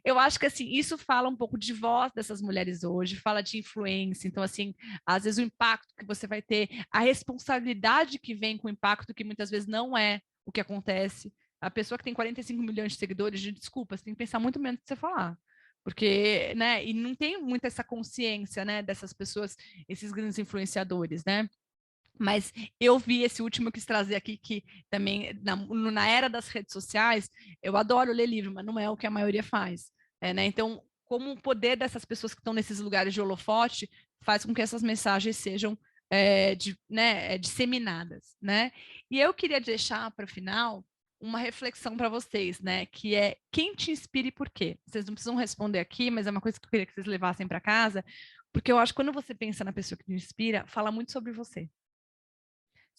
[SPEAKER 2] eu acho que assim, isso fala um pouco de voz dessas mulheres hoje, fala de influência, então assim, às vezes o impacto que você vai ter, a responsabilidade que vem com o impacto, que muitas vezes não é o que acontece. A pessoa que tem 45 milhões de seguidores, desculpa, você tem que pensar muito menos do que você falar. Porque, né, e não tem muita essa consciência, né, dessas pessoas, esses grandes influenciadores, né? Mas eu vi esse último que eu quis trazer aqui, que também, na era das redes sociais, eu adoro ler livro, mas não é o que a maioria faz. Né? Então, como o poder dessas pessoas que estão nesses lugares de holofote faz com que essas mensagens sejam disseminadas. Né? E eu queria deixar para o final uma reflexão para vocês, né? Que é quem te inspira e por quê? Vocês não precisam responder aqui, mas é uma coisa que eu queria que vocês levassem para casa, porque eu acho que quando você pensa na pessoa que te inspira, fala muito sobre você,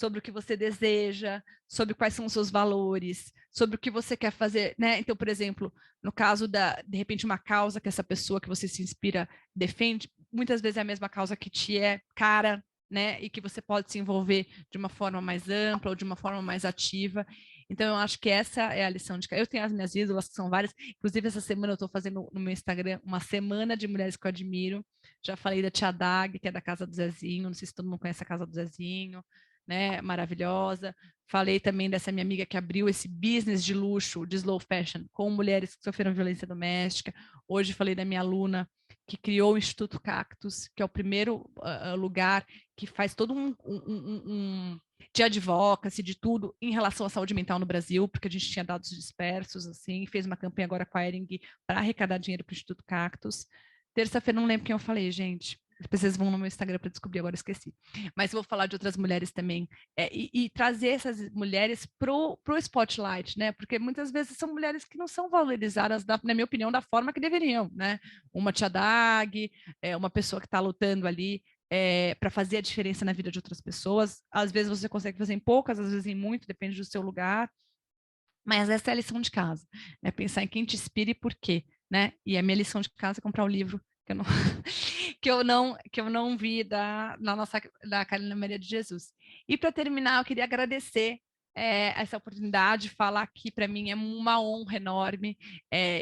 [SPEAKER 2] sobre o que você deseja, sobre quais são os seus valores, sobre o que você quer fazer, né? Então, por exemplo, no caso de repente, uma causa que essa pessoa que você se inspira defende, muitas vezes é a mesma causa que te é cara, né? E que você pode se envolver de uma forma mais ampla ou de uma forma mais ativa. Então, eu acho que essa é a lição de... Eu tenho as minhas ídolas, que são várias. Inclusive, essa semana eu estou fazendo no meu Instagram uma semana de mulheres que eu admiro. Já falei da Tia Dag, que é da Casa do Zezinho. Não sei se todo mundo conhece a Casa do Zezinho, né, maravilhosa. Falei também dessa minha amiga que abriu esse business de luxo, de slow fashion, com mulheres que sofreram violência doméstica. Hoje falei da minha aluna que criou o Instituto Cactus, que é o primeiro lugar que faz todo de advocacy, de tudo em relação à saúde mental no Brasil, porque a gente tinha dados dispersos, assim, fez uma campanha agora com a Ering para arrecadar dinheiro para o Instituto Cactus. Terça-feira, não lembro quem eu falei, gente. Depois vocês vão no meu Instagram para descobrir, agora esqueci. Mas eu vou falar de outras mulheres também. E trazer essas mulheres pro spotlight, né? Porque muitas vezes são mulheres que não são valorizadas, na minha opinião, da forma que deveriam, né? Uma Tia Dag, uma pessoa que está lutando ali para fazer a diferença na vida de outras pessoas. Às vezes você consegue fazer em poucas, às vezes em muito, depende do seu lugar. Mas essa é a lição de casa, né? Pensar em quem te inspira e por quê, né? E a minha lição de casa é comprar o livro que eu não, que eu não vi da Carolina Maria de Jesus. E para terminar, eu queria agradecer essa oportunidade, falar aqui para mim é uma honra enorme.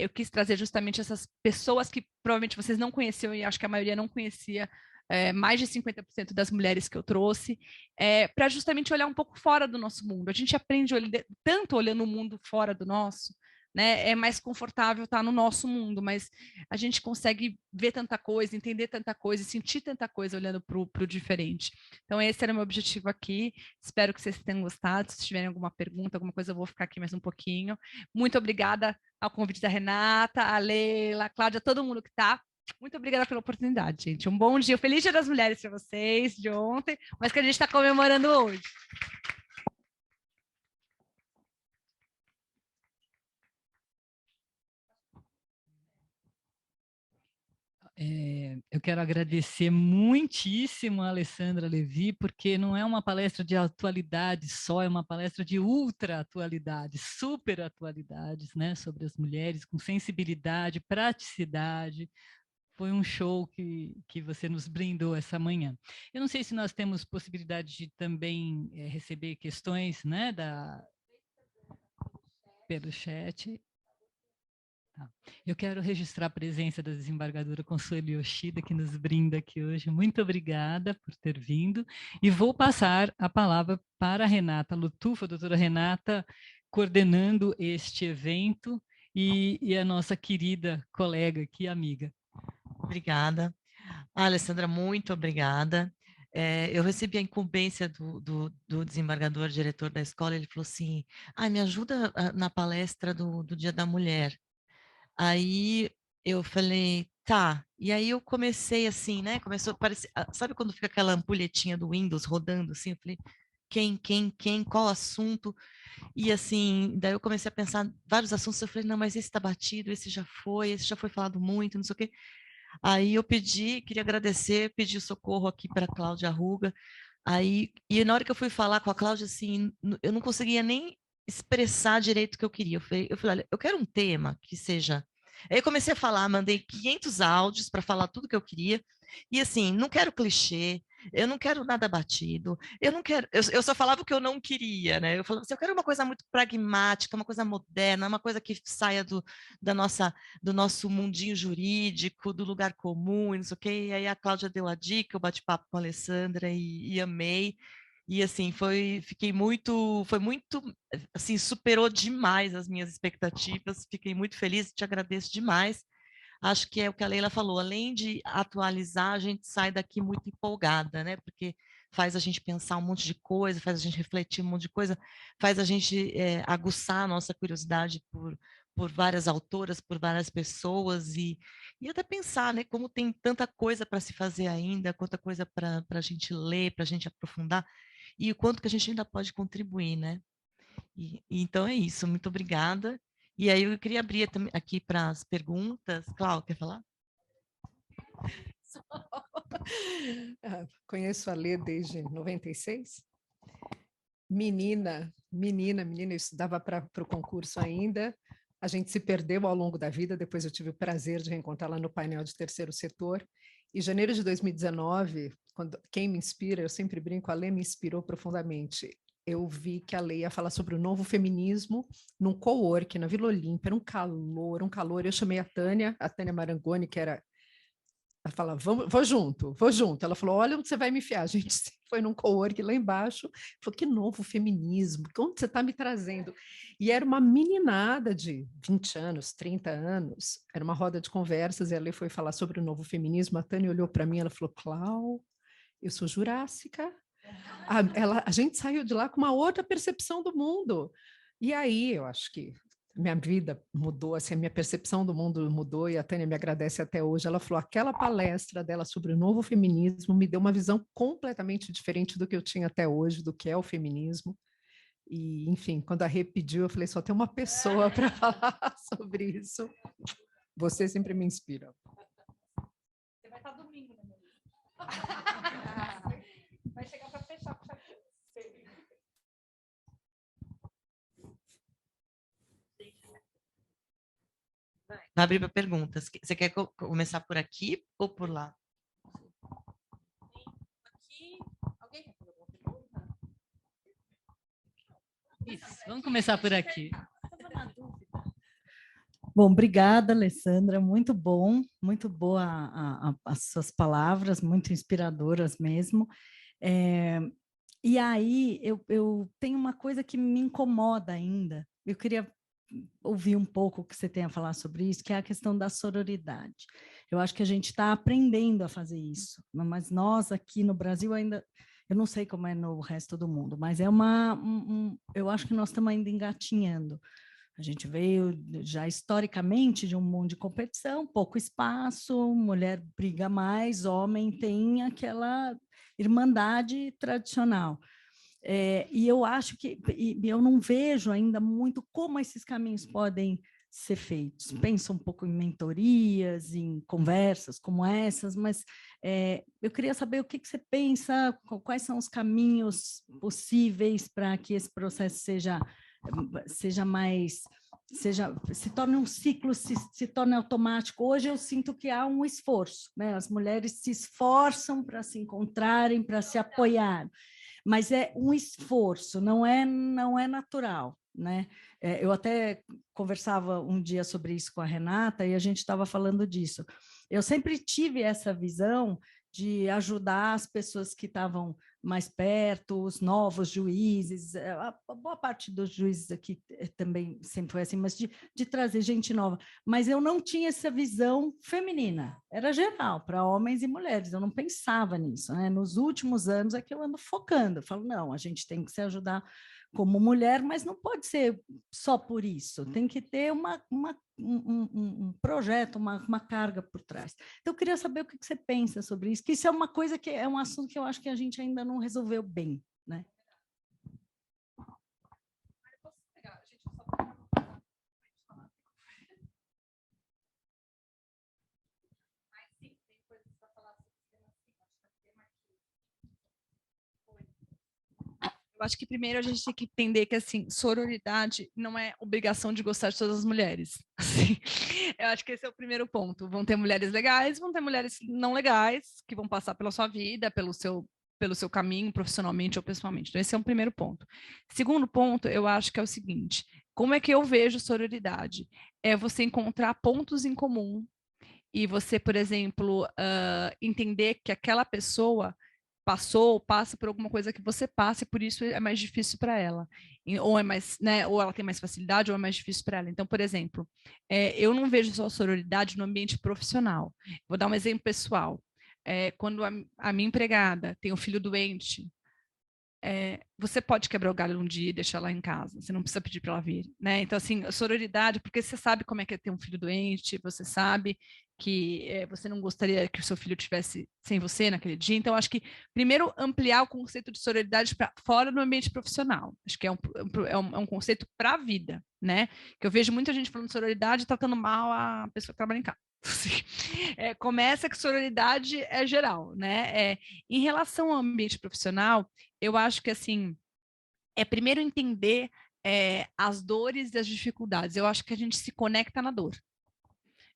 [SPEAKER 2] Eu quis trazer justamente essas pessoas que provavelmente vocês não conheciam e acho que a maioria não conhecia, mais de 50% das mulheres que eu trouxe, para justamente olhar um pouco fora do nosso mundo. A gente aprende tanto olhando o mundo fora do nosso, né? É mais confortável estar no nosso mundo, mas a gente consegue ver tanta coisa, entender tanta coisa, sentir tanta coisa olhando para o diferente. Então, esse era o meu objetivo aqui. Espero que vocês tenham gostado. Se tiverem alguma pergunta, alguma coisa, eu vou ficar aqui mais um pouquinho. Muito obrigada ao convite da Renata, a Leila, a Cláudia, todo mundo que está. Muito obrigada pela oportunidade, gente. Um bom dia. Feliz Dia das Mulheres para vocês, de ontem, mas que a gente está comemorando hoje.
[SPEAKER 1] Eu quero agradecer muitíssimo a Alessandra Levi, porque não é uma palestra de atualidade só, é uma palestra de ultra atualidade, super atualidades, né, sobre as mulheres, com sensibilidade, praticidade. Foi um show que você nos brindou essa manhã. Eu não sei se nós temos possibilidade de também receber questões, né, pelo chat. Tá. Eu quero registrar a presença da desembargadora Consuelo Yoshida, que nos brinda aqui hoje. Muito obrigada por ter vindo. E vou passar a palavra para a Renata Lutufa, a doutora Renata, coordenando este evento, e a nossa querida colega aqui, amiga.
[SPEAKER 4] Obrigada. Alessandra, muito obrigada. Eu recebi a incumbência do desembargador, diretor da escola, ele falou assim, me ajuda na palestra do Dia da Mulher. Aí eu falei, tá. E aí eu comecei assim, né? Começou a parecer, sabe quando fica aquela ampulhetinha do Windows rodando assim? Eu falei, quem, qual assunto? E assim, daí eu comecei a pensar vários assuntos. Eu falei, não, mas esse está batido, esse já foi falado muito, não sei o quê. Aí eu queria agradecer, pedi socorro aqui para a Cláudia Arruga. Aí, e na hora que eu fui falar com a Cláudia, assim, eu não conseguia nem expressar direito o que eu queria. Eu falei, olha, eu quero um tema que seja. Aí eu comecei a falar, mandei 500 áudios para falar tudo que eu queria. E assim, não quero clichê, eu não quero nada batido, eu não quero. Eu só falava o que eu não queria, né? Eu falava assim, eu quero uma coisa muito pragmática, uma coisa moderna, uma coisa que saia do nosso mundinho jurídico, do lugar comum, e não sei o quê. E aí a Cláudia deu a dica, eu bate-papo com a Alessandra e amei. E assim, foi muito, assim, superou demais as minhas expectativas, fiquei muito feliz, te agradeço demais. Acho que é o que a Leila falou, além de atualizar, a gente sai daqui muito empolgada, né? Porque faz a gente pensar um monte de coisa, faz a gente refletir um monte de coisa, faz a gente aguçar a nossa curiosidade por várias autoras, por várias pessoas, e até pensar, né? Como tem tanta coisa para se fazer ainda, quanta coisa para a gente ler, para a gente aprofundar, e o quanto que a gente ainda pode contribuir, né? Então é isso, muito obrigada. E aí eu queria abrir aqui para as perguntas. Cláudia, quer falar?
[SPEAKER 5] Conheço a Lê desde 96. Menina, eu estudava para o concurso ainda. A gente se perdeu ao longo da vida, depois eu tive o prazer de reencontrá-la no painel de terceiro setor. Em janeiro de 2019, quem me inspira, eu sempre brinco, a Lê me inspirou profundamente. Eu vi que a Lei ia falar sobre o novo feminismo num co-work na Vila Olímpia, era um calor. Eu chamei a Tânia Marangoni, que era... Ela falou, vou junto. Ela falou, olha onde você vai me enfiar. A gente foi num co-work lá embaixo. Falou, que novo feminismo, onde você está me trazendo? E era uma meninada de 20 anos, 30 anos. Era uma roda de conversas e a Lei foi falar sobre o novo feminismo. A Tânia olhou para mim, ela falou, Clau, eu sou jurássica. A gente saiu de lá com uma outra percepção do mundo. E aí, eu acho que minha vida mudou, assim, a minha percepção do mundo mudou, e a Tânia me agradece até hoje. Ela falou, aquela palestra dela sobre o novo feminismo me deu uma visão completamente diferente do que eu tinha até hoje, do que é o feminismo. E, enfim, quando a Rê pediu, eu falei, só tem uma pessoa para falar sobre isso. Você sempre me inspira.
[SPEAKER 2] Você vai estar domingo, né, vai chegar para fechar com chave.
[SPEAKER 4] Vai abrir para perguntas. Você quer começar por aqui ou por lá?
[SPEAKER 2] Aqui, alguém quer fazer alguma pergunta?
[SPEAKER 1] Isso, vamos começar por aqui.
[SPEAKER 2] Estava na dúvida.
[SPEAKER 6] Bom, obrigada, Alessandra, muito bom, muito boa as suas palavras, muito inspiradoras mesmo. E aí, eu tenho uma coisa que me incomoda ainda, eu queria ouvir um pouco o que você tem a falar sobre isso, que é a questão da sororidade. Eu acho que a gente está aprendendo a fazer isso, mas nós aqui no Brasil ainda, eu não sei como é no resto do mundo, mas é eu acho que nós estamos ainda engatinhando. A gente veio já historicamente de um mundo de competição, pouco espaço, mulher briga mais, homem tem aquela irmandade tradicional. E eu acho que eu não vejo ainda muito como esses caminhos podem ser feitos? Pensa um pouco em mentorias, em conversas como essas, mas eu queria saber o que você pensa, quais são os caminhos possíveis para que esse processo seja mais... se torne um ciclo, se torne automático. Hoje eu sinto que há um esforço, né? As mulheres se esforçam para se encontrarem, para se apoiar, mas é um esforço, não é natural, né? Eu até conversava um dia sobre isso com a Renata e a gente estava falando disso. Eu sempre tive essa visão de ajudar as pessoas que estavam mais perto, os novos juízes, a boa parte dos juízes aqui também sempre foi assim, mas de trazer gente nova. Mas eu não tinha essa visão feminina, era geral, para homens e mulheres, eu não pensava nisso, né? Nos últimos anos é que eu ando focando, eu falo, não, a gente tem que se ajudar como mulher, mas não pode ser só por isso, tem que ter um projeto, uma carga por trás. Então, eu queria saber o que você pensa sobre isso, que isso é uma coisa que é um assunto que eu acho que a gente ainda não resolveu bem, né?
[SPEAKER 2] Eu acho que primeiro a gente tem que entender que, assim, sororidade não é obrigação de gostar de todas as mulheres. Assim, eu acho que esse é o primeiro ponto. Vão ter mulheres legais, vão ter mulheres não legais, que vão passar pela sua vida, pelo seu caminho, profissionalmente ou pessoalmente. Então, esse é o primeiro ponto. Segundo ponto, eu acho que é o seguinte, como é que eu vejo sororidade? É você encontrar pontos em comum e você, por exemplo, entender que aquela pessoa passou ou passa por alguma coisa que você passa e por isso é mais difícil para ela, ou é mais, né, ou ela tem mais facilidade ou é mais difícil para ela. Então, por exemplo, eu não vejo só sororidade no ambiente profissional. Vou dar um exemplo pessoal. Quando a minha empregada tem um filho doente, você pode quebrar o galho um dia e deixar ela em casa, você não precisa pedir para ela vir, né? Então, assim, a sororidade, porque você sabe como é que é ter um filho doente, você sabe que você não gostaria que o seu filho tivesse sem você naquele dia. Então, acho que, primeiro, ampliar o conceito de sororidade para fora do ambiente profissional. Acho que é um conceito para a vida, né? Que eu vejo muita gente falando de sororidade e tratando mal a pessoa que trabalha em casa. Começa que sororidade é geral, né? Em relação ao ambiente profissional, eu acho que, assim, primeiro entender as dores e as dificuldades. Eu acho que a gente se conecta na dor.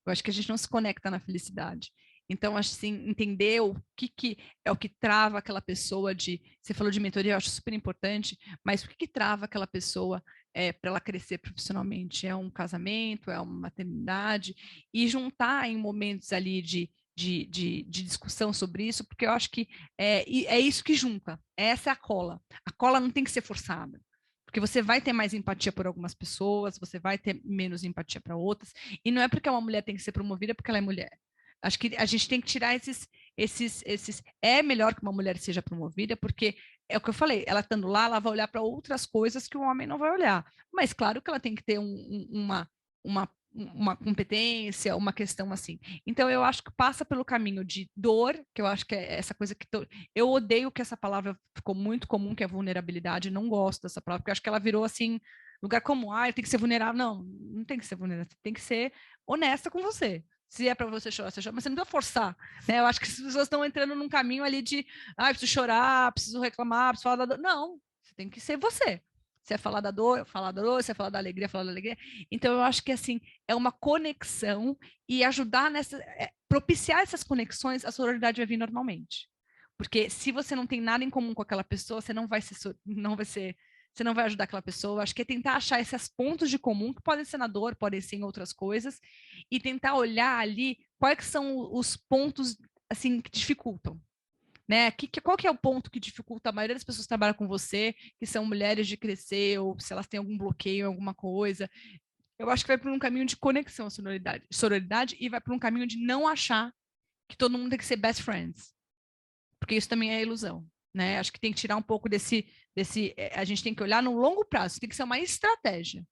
[SPEAKER 2] Eu acho que a gente não se conecta na felicidade. Então, assim, entender o que é o que trava aquela pessoa de... Você falou de mentoria, eu acho super importante, mas o que trava aquela pessoa para ela crescer profissionalmente? É um casamento, é uma maternidade? E juntar em momentos ali de discussão sobre isso, porque eu acho que é isso que junta. Essa é a cola. A cola não tem que ser forçada. Porque você vai ter mais empatia por algumas pessoas, você vai ter menos empatia para outras. E não é porque uma mulher tem que ser promovida porque ela é mulher. Acho que a gente tem que tirar esses... É melhor que uma mulher seja promovida, porque é o que eu falei, ela estando lá, ela vai olhar para outras coisas que o homem não vai olhar. Mas claro que ela tem que ter uma competência, uma questão assim. Então, eu acho que passa pelo caminho de dor, que eu acho que é essa coisa que... Eu odeio que essa palavra ficou muito comum, que é vulnerabilidade, não gosto dessa palavra, porque eu acho que ela virou, assim, lugar comum, tem que ser vulnerável. Não, não tem que ser vulnerável, tem que ser honesta com você. Se é para você chorar, você chora, mas você não precisa forçar, né? Eu acho que as pessoas estão entrando num caminho ali de, preciso chorar, preciso reclamar, preciso falar da dor. Não, você tem que ser você. Se é falar da dor, falar da dor, se é falar da alegria, falar da alegria. Então, eu acho que, assim, é uma conexão e ajudar propiciar essas conexões, a sororidade vai vir normalmente. Porque se você não tem nada em comum com aquela pessoa, você não vai você não vai ajudar aquela pessoa. Acho que é tentar achar esses pontos de comum, que podem ser na dor, podem ser em outras coisas, e tentar olhar ali quais são os pontos, assim, que dificultam. Né? Qual que é o ponto que dificulta a maioria das pessoas que trabalham com você, que são mulheres, de crescer, ou se elas têm algum bloqueio, alguma coisa. Eu acho que vai para um caminho de conexão, sororidade, e vai para um caminho de não achar que todo mundo tem que ser best friends. Porque isso também é ilusão. Né? Acho que tem que tirar um pouco a gente tem que olhar no longo prazo, tem que ser uma estratégia.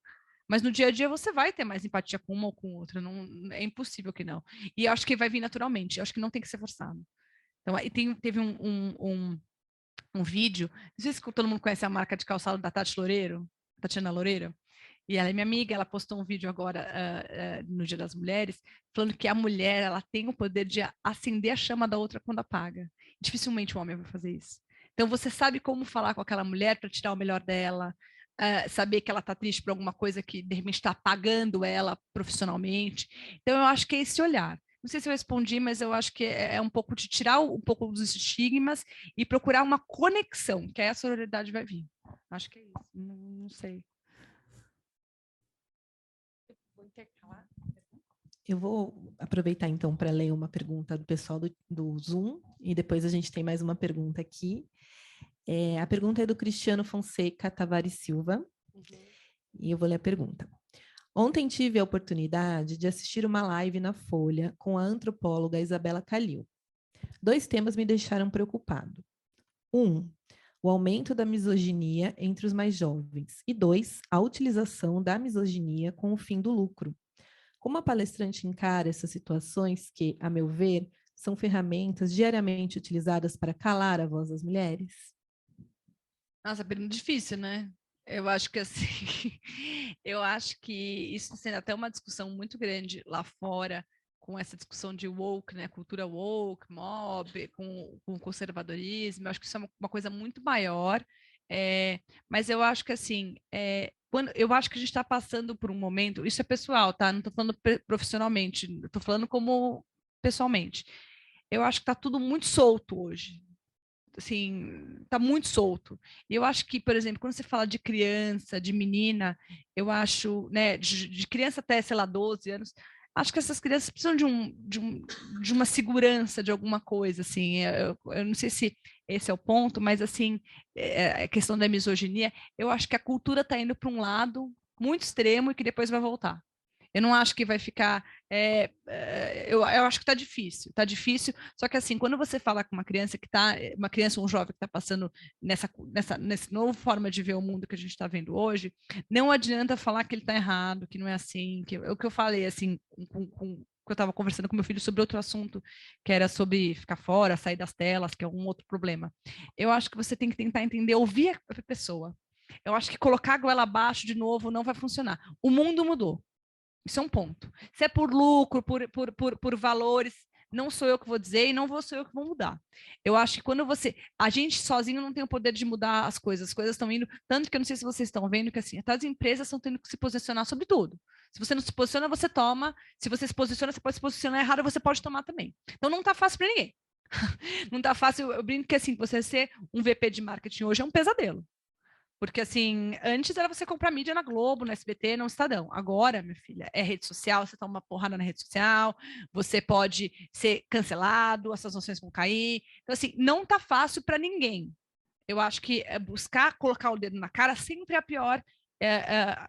[SPEAKER 2] Mas no dia a dia você vai ter mais empatia com uma ou com outra, não, é impossível que não. E eu acho que vai vir naturalmente, eu acho que não tem que ser forçado. Então, aí teve um vídeo, não sei se todo mundo conhece a marca de calçado da Tatiana Loureiro, e ela é minha amiga, ela postou um vídeo agora no Dia das Mulheres, falando que a mulher, ela tem o poder de acender a chama da outra quando apaga. Dificilmente o homem vai fazer isso. Então, você sabe como falar com aquela mulher para tirar o melhor dela, saber que ela está triste por alguma coisa que, de repente, está apagando ela profissionalmente. Então, eu acho que é esse olhar. Não sei se eu respondi, mas eu acho que é um pouco de tirar um pouco dos estigmas e procurar uma conexão, que aí a sororidade vai vir. Acho que é isso. Não sei. Vou intercalar.
[SPEAKER 7] Eu vou aproveitar, então, para ler uma pergunta do pessoal do Zoom, e depois a gente tem mais uma pergunta aqui. A pergunta é do Cristiano Fonseca Tavares Silva, e eu vou ler a pergunta. Ontem tive a oportunidade de assistir uma live na Folha com a antropóloga Isabela Calil. 2 temas me deixaram preocupado. 1, o aumento da misoginia entre os mais jovens. E 2, a utilização da misoginia com o fim do lucro. Como a palestrante encara essas situações que, a meu ver, são ferramentas diariamente utilizadas para calar a voz das mulheres?
[SPEAKER 2] Nossa, pergunta difícil, né? Eu acho que assim, eu acho que isso sendo até uma discussão muito grande lá fora, com essa discussão de woke, né? Cultura woke, mob, com conservadorismo, eu acho que isso é uma coisa muito maior. Mas eu acho que assim, eu acho que a gente está passando por um momento, isso é pessoal, tá? Não estou falando profissionalmente, estou falando como pessoalmente. Eu acho que está tudo muito solto hoje. Assim, tá muito solto. E eu acho que, por exemplo, quando você fala de criança, de menina, eu acho, né, de criança até, sei lá, 12 anos, acho que essas crianças precisam de uma segurança, de alguma coisa, assim. Eu não sei se esse é o ponto, mas, assim, a questão da misoginia, eu acho que a cultura está indo para um lado muito extremo e que depois vai voltar. Eu não acho que vai ficar. Eu acho que está difícil. Só que assim, quando você fala com uma criança uma criança ou um jovem que está passando nessa nova forma de ver o mundo que a gente está vendo hoje, não adianta falar que ele está errado, que não é assim, o que eu falei assim, que eu estava conversando com meu filho sobre outro assunto, que era sobre ficar fora, sair das telas, que é um outro problema. Eu acho que você tem que tentar entender, ouvir a pessoa. Eu acho que colocar a goela abaixo de novo não vai funcionar. O mundo mudou. Isso é um ponto. Se é por lucro, por valores, não sou eu que vou dizer e não sou eu que vou mudar. Eu acho que quando a gente sozinho não tem o poder de mudar as coisas estão indo, tanto que eu não sei se vocês estão vendo que assim, até as empresas estão tendo que se posicionar sobre tudo. Se você não se posiciona, você toma. Se você se posiciona, você pode se posicionar errado, você pode tomar também. Então não está fácil para ninguém. Não está fácil, eu brinco que assim, você ser um VP de marketing hoje é um pesadelo. Porque, assim, antes era você comprar mídia na Globo, no SBT, no Estadão. Agora, minha filha, é rede social, você toma uma porrada na rede social, você pode ser cancelado, as suas ações vão cair. Então, assim, não tá fácil para ninguém. Eu acho que buscar colocar o dedo na cara sempre é a pior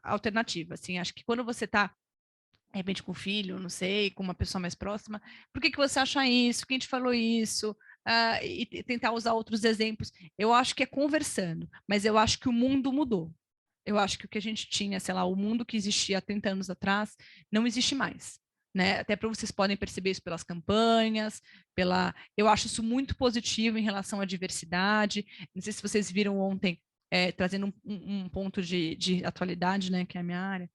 [SPEAKER 2] alternativa. Assim, acho que quando você está de repente com o filho, não sei, com uma pessoa mais próxima, por que você acha isso? Quem te falou isso? E tentar usar outros exemplos. Eu acho que é conversando, mas eu acho que o mundo mudou. Eu acho que o que a gente tinha, sei lá, o mundo que existia há 30 anos atrás, não existe mais. Né? Até para vocês podem perceber isso pelas campanhas, eu acho isso muito positivo em relação à diversidade. Não sei se vocês viram ontem, trazendo um ponto de atualidade, né, que é a minha área,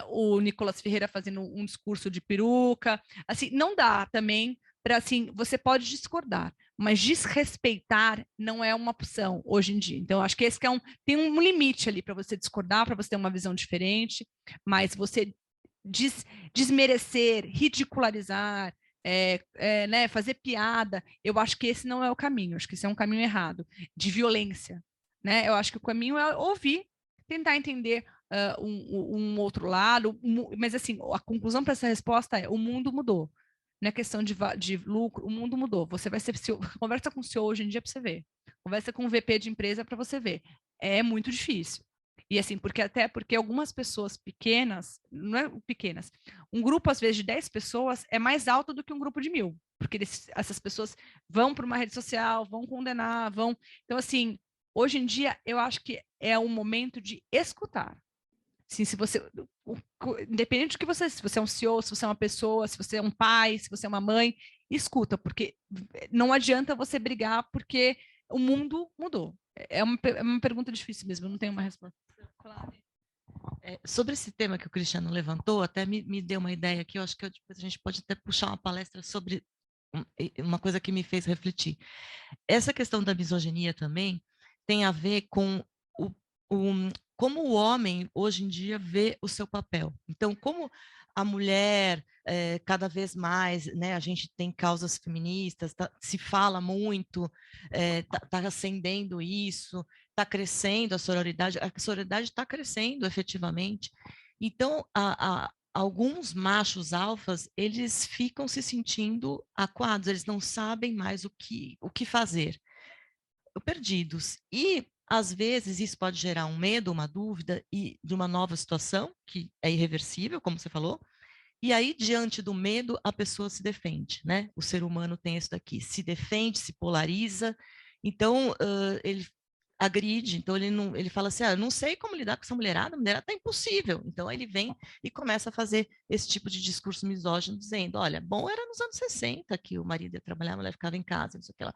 [SPEAKER 2] o Nicolas Ferreira fazendo um discurso de peruca. Assim, não dá também para, assim, você pode discordar, mas desrespeitar não é uma opção hoje em dia. Então, acho que esse que tem um limite ali para você discordar, para você ter uma visão diferente, mas você desmerecer, ridicularizar, né, fazer piada, eu acho que esse não é o caminho, acho que esse é um caminho errado, de violência. Né? Eu acho que o caminho é ouvir, tentar entender um outro lado, mas assim, a conclusão para essa resposta é: o mundo mudou. Não é questão de lucro, o mundo mudou. Você vai ser CEO, conversa com o CEO hoje em dia para você ver. Conversa com o VP de empresa para você ver. É muito difícil. E assim, porque algumas pessoas pequenas, não é pequenas, um grupo às vezes de 10 pessoas é mais alto do que um grupo de 1000, porque essas pessoas vão para uma rede social, vão condenar, vão. Então, assim, hoje em dia, eu acho que é um momento de escutar. Assim, se você, independente do que você, se você é um CEO, se você é uma pessoa, se você é um pai, se você é uma mãe, escuta, porque não adianta você brigar, porque o mundo mudou. É uma pergunta difícil mesmo, eu não tenho uma resposta clara.
[SPEAKER 4] Sobre esse tema que o Cristiano levantou, até me deu uma ideia aqui, eu acho que depois a gente pode até puxar uma palestra sobre uma coisa que me fez refletir. Essa questão da misoginia também tem a ver com como o homem, hoje em dia, vê o seu papel. Então, como a mulher, cada vez mais, né, a gente tem causas feministas, se fala muito, está acendendo isso, está crescendo a sororidade está crescendo efetivamente. Então, alguns machos alfas, eles ficam se sentindo acuados, eles não sabem mais o que fazer, perdidos. E, às vezes, isso pode gerar um medo, uma dúvida de uma nova situação, que é irreversível, como você falou, e aí, diante do medo, a pessoa se defende, né? O ser humano tem isso daqui, se defende, se polariza, então ele agride, então ele fala assim, eu não sei como lidar com essa mulherada, a mulherada tá impossível. Então ele vem e começa a fazer esse tipo de discurso misógino, dizendo, olha, bom era nos anos 60 que o marido ia trabalhar, a mulher ficava em casa, não sei o que lá.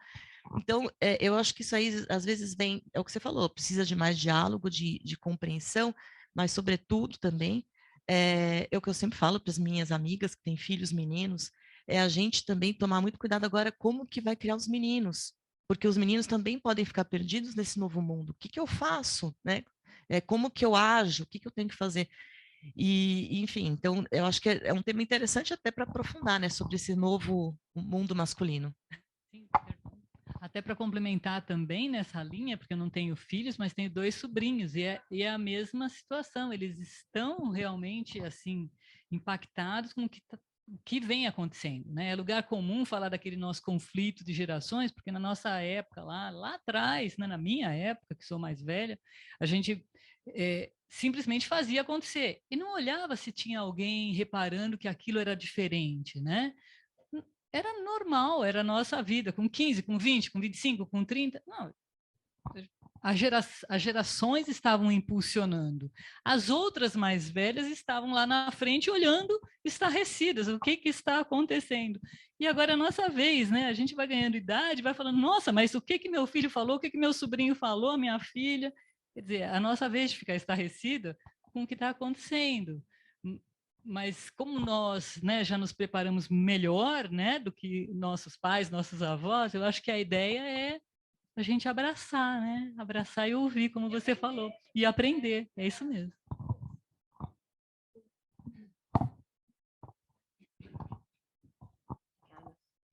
[SPEAKER 4] Então, eu acho que isso aí, às vezes, vem, é o que você falou, precisa de mais diálogo, de compreensão, mas, sobretudo, também, é o que eu sempre falo para as minhas amigas que têm filhos meninos, é a gente também tomar muito cuidado agora como que vai criar os meninos, porque os meninos também podem ficar perdidos nesse novo mundo. O que eu faço, né? Como que eu ajo? O que eu tenho que fazer? E, enfim, então, eu acho que é um tema interessante até para aprofundar, né, sobre esse novo mundo masculino.
[SPEAKER 1] Sim, até para complementar também nessa linha, porque eu não tenho filhos, mas tenho 2 sobrinhos, e é a mesma situação, eles estão realmente, assim, impactados com o que vem acontecendo, né? É lugar comum falar daquele nosso conflito de gerações, porque na nossa época, lá atrás, né, na minha época, que sou mais velha, a gente simplesmente fazia acontecer, e não olhava se tinha alguém reparando que aquilo era diferente, né? Era normal, era a nossa vida, com 15, com 20, com 25, com 30. Não, as gerações estavam impulsionando. As outras mais velhas estavam lá na frente olhando estarrecidas, o que está acontecendo. E agora é a nossa vez, né? A gente vai ganhando idade, vai falando, nossa, mas o que meu filho falou, o que meu sobrinho falou, a minha filha. Quer dizer, a nossa vez de ficar estarrecida com o que está acontecendo. Mas como nós, né, já nos preparamos melhor, né, do que nossos pais, nossos avós, eu acho que a ideia é a gente abraçar, né, abraçar e ouvir, como você falou, e aprender, é isso mesmo.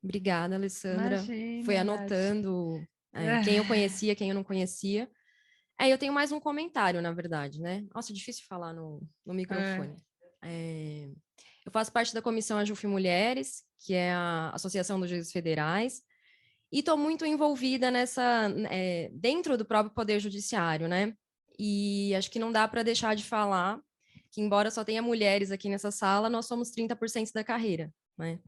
[SPEAKER 8] Obrigada, Alessandra.
[SPEAKER 2] Imagina,
[SPEAKER 8] Foi anotando quem eu conhecia, quem eu não conhecia. Eu tenho mais um comentário, na verdade, né? Nossa, é difícil falar no microfone. Eu faço parte da Comissão AJUF Mulheres, que é a Associação dos Juízes Federais, e estou muito envolvida dentro do próprio Poder Judiciário, né? E acho que não dá para deixar de falar que, embora só tenha mulheres aqui nessa sala, nós somos 30% da carreira, né?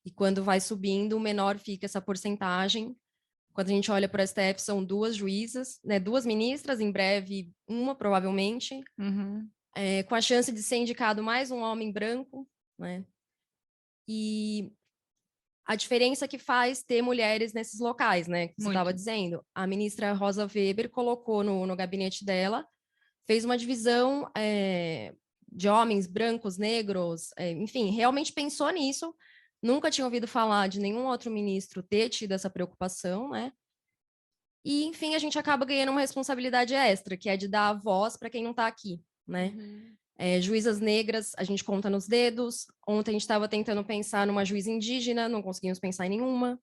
[SPEAKER 8] E quando vai subindo, menor fica essa porcentagem. Quando a gente olha para o STF, são 2 juízas, né? 2 ministras, em breve, uma, provavelmente. Com a chance de ser indicado mais um homem branco, né? E a diferença que faz ter mulheres nesses locais, né? Que você estava dizendo. A ministra Rosa Weber colocou no gabinete dela, fez uma divisão de homens brancos, negros, enfim, realmente pensou nisso. Nunca tinha ouvido falar de nenhum outro ministro ter tido essa preocupação, né? E, enfim, a gente acaba ganhando uma responsabilidade extra, que é de dar a voz para quem não está aqui, né? Juízas negras, a gente conta nos dedos. Ontem a gente estava tentando pensar numa juíza indígena, não conseguimos pensar em nenhuma.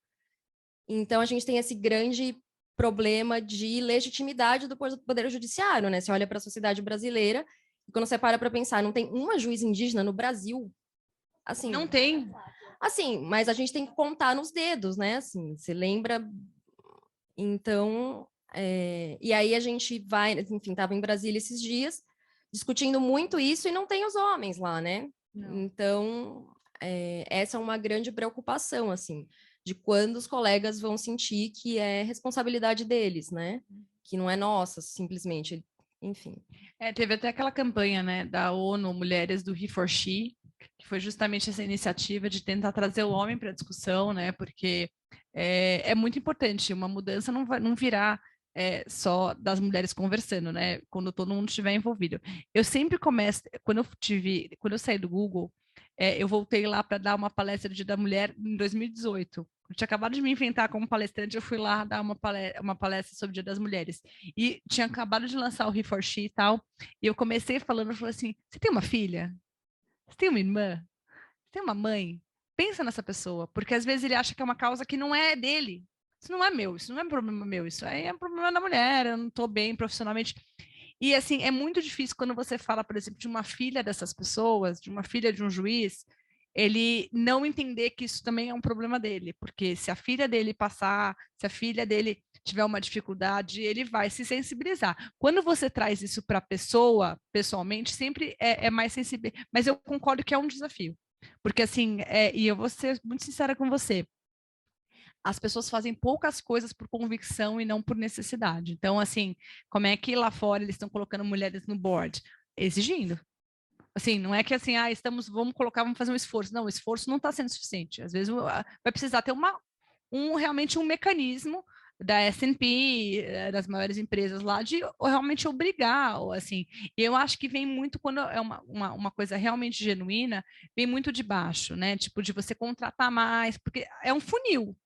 [SPEAKER 8] Então, a gente tem esse grande problema de legitimidade do Poder Judiciário, né? Você olha para a sociedade brasileira, e quando você para pensar, não tem uma juíza indígena no Brasil. Assim,
[SPEAKER 2] não tem.
[SPEAKER 8] Assim, mas a gente tem que contar nos dedos, né? Assim, você lembra... Então, e aí a gente vai... Enfim, estava em Brasília esses dias, discutindo muito isso, e não tem os homens lá, né? Não. Então, essa é uma grande preocupação, assim, de quando os colegas vão sentir que é responsabilidade deles, né? Que não é nossa, simplesmente, enfim.
[SPEAKER 2] Teve até aquela campanha, né, da ONU, Mulheres do He for She, que foi justamente essa iniciativa de tentar trazer o homem para a discussão, né? Porque é muito importante, uma mudança não virá só das mulheres conversando, né? Quando todo mundo estiver envolvido. Eu sempre começo, quando eu saí do Google, eu voltei lá para dar uma palestra do Dia da Mulher em 2018. Eu tinha acabado de me inventar como palestrante, eu fui lá dar uma palestra sobre o Dia das Mulheres. E tinha acabado de lançar o He4She e tal. E eu comecei falando, eu falei assim, você tem uma filha? Você tem uma irmã? Você tem uma mãe? Pensa nessa pessoa, porque às vezes ele acha que é uma causa que não é dele. Isso não é meu, isso não é um problema meu, isso aí é um problema da mulher, eu não estou bem profissionalmente. E assim, é muito difícil quando você fala, por exemplo, de uma filha dessas pessoas, de uma filha de um juiz, ele não entender que isso também é um problema dele, porque se a filha dele passar, se a filha dele tiver uma dificuldade, ele vai se sensibilizar. Quando você traz isso para a pessoa, pessoalmente, sempre é mais sensível. Mas eu concordo que é um desafio. Porque assim, e eu vou ser muito sincera com você, as pessoas fazem poucas coisas por convicção e não por necessidade. Então, assim, como é que lá fora eles estão colocando mulheres no board? Exigindo. Assim, não é que assim, vamos fazer um esforço. Não, o esforço não está sendo suficiente. Às vezes vai precisar ter realmente um mecanismo da S&P, das maiores empresas lá, de realmente obrigar, ou assim. E eu acho que vem muito, quando é uma coisa realmente genuína, vem muito de baixo, né? Tipo, de você contratar mais, porque é um funil.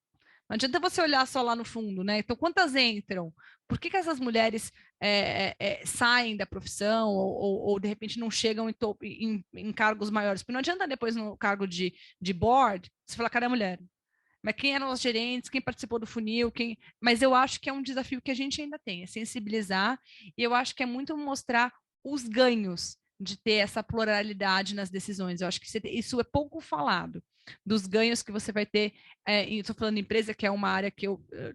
[SPEAKER 2] Não adianta você olhar só lá no fundo, né? Então, quantas entram? Por que essas mulheres saem da profissão ou, de repente não chegam em cargos maiores? Porque não adianta depois no cargo de board você falar, cara, é mulher. Mas quem eram os gerentes, quem participou do funil, Mas eu acho que é um desafio que a gente ainda tem, é sensibilizar, e eu acho que é muito mostrar os ganhos de ter essa pluralidade nas decisões. Eu acho que isso é pouco falado, dos ganhos que você vai ter. Estou falando de empresa, que é uma área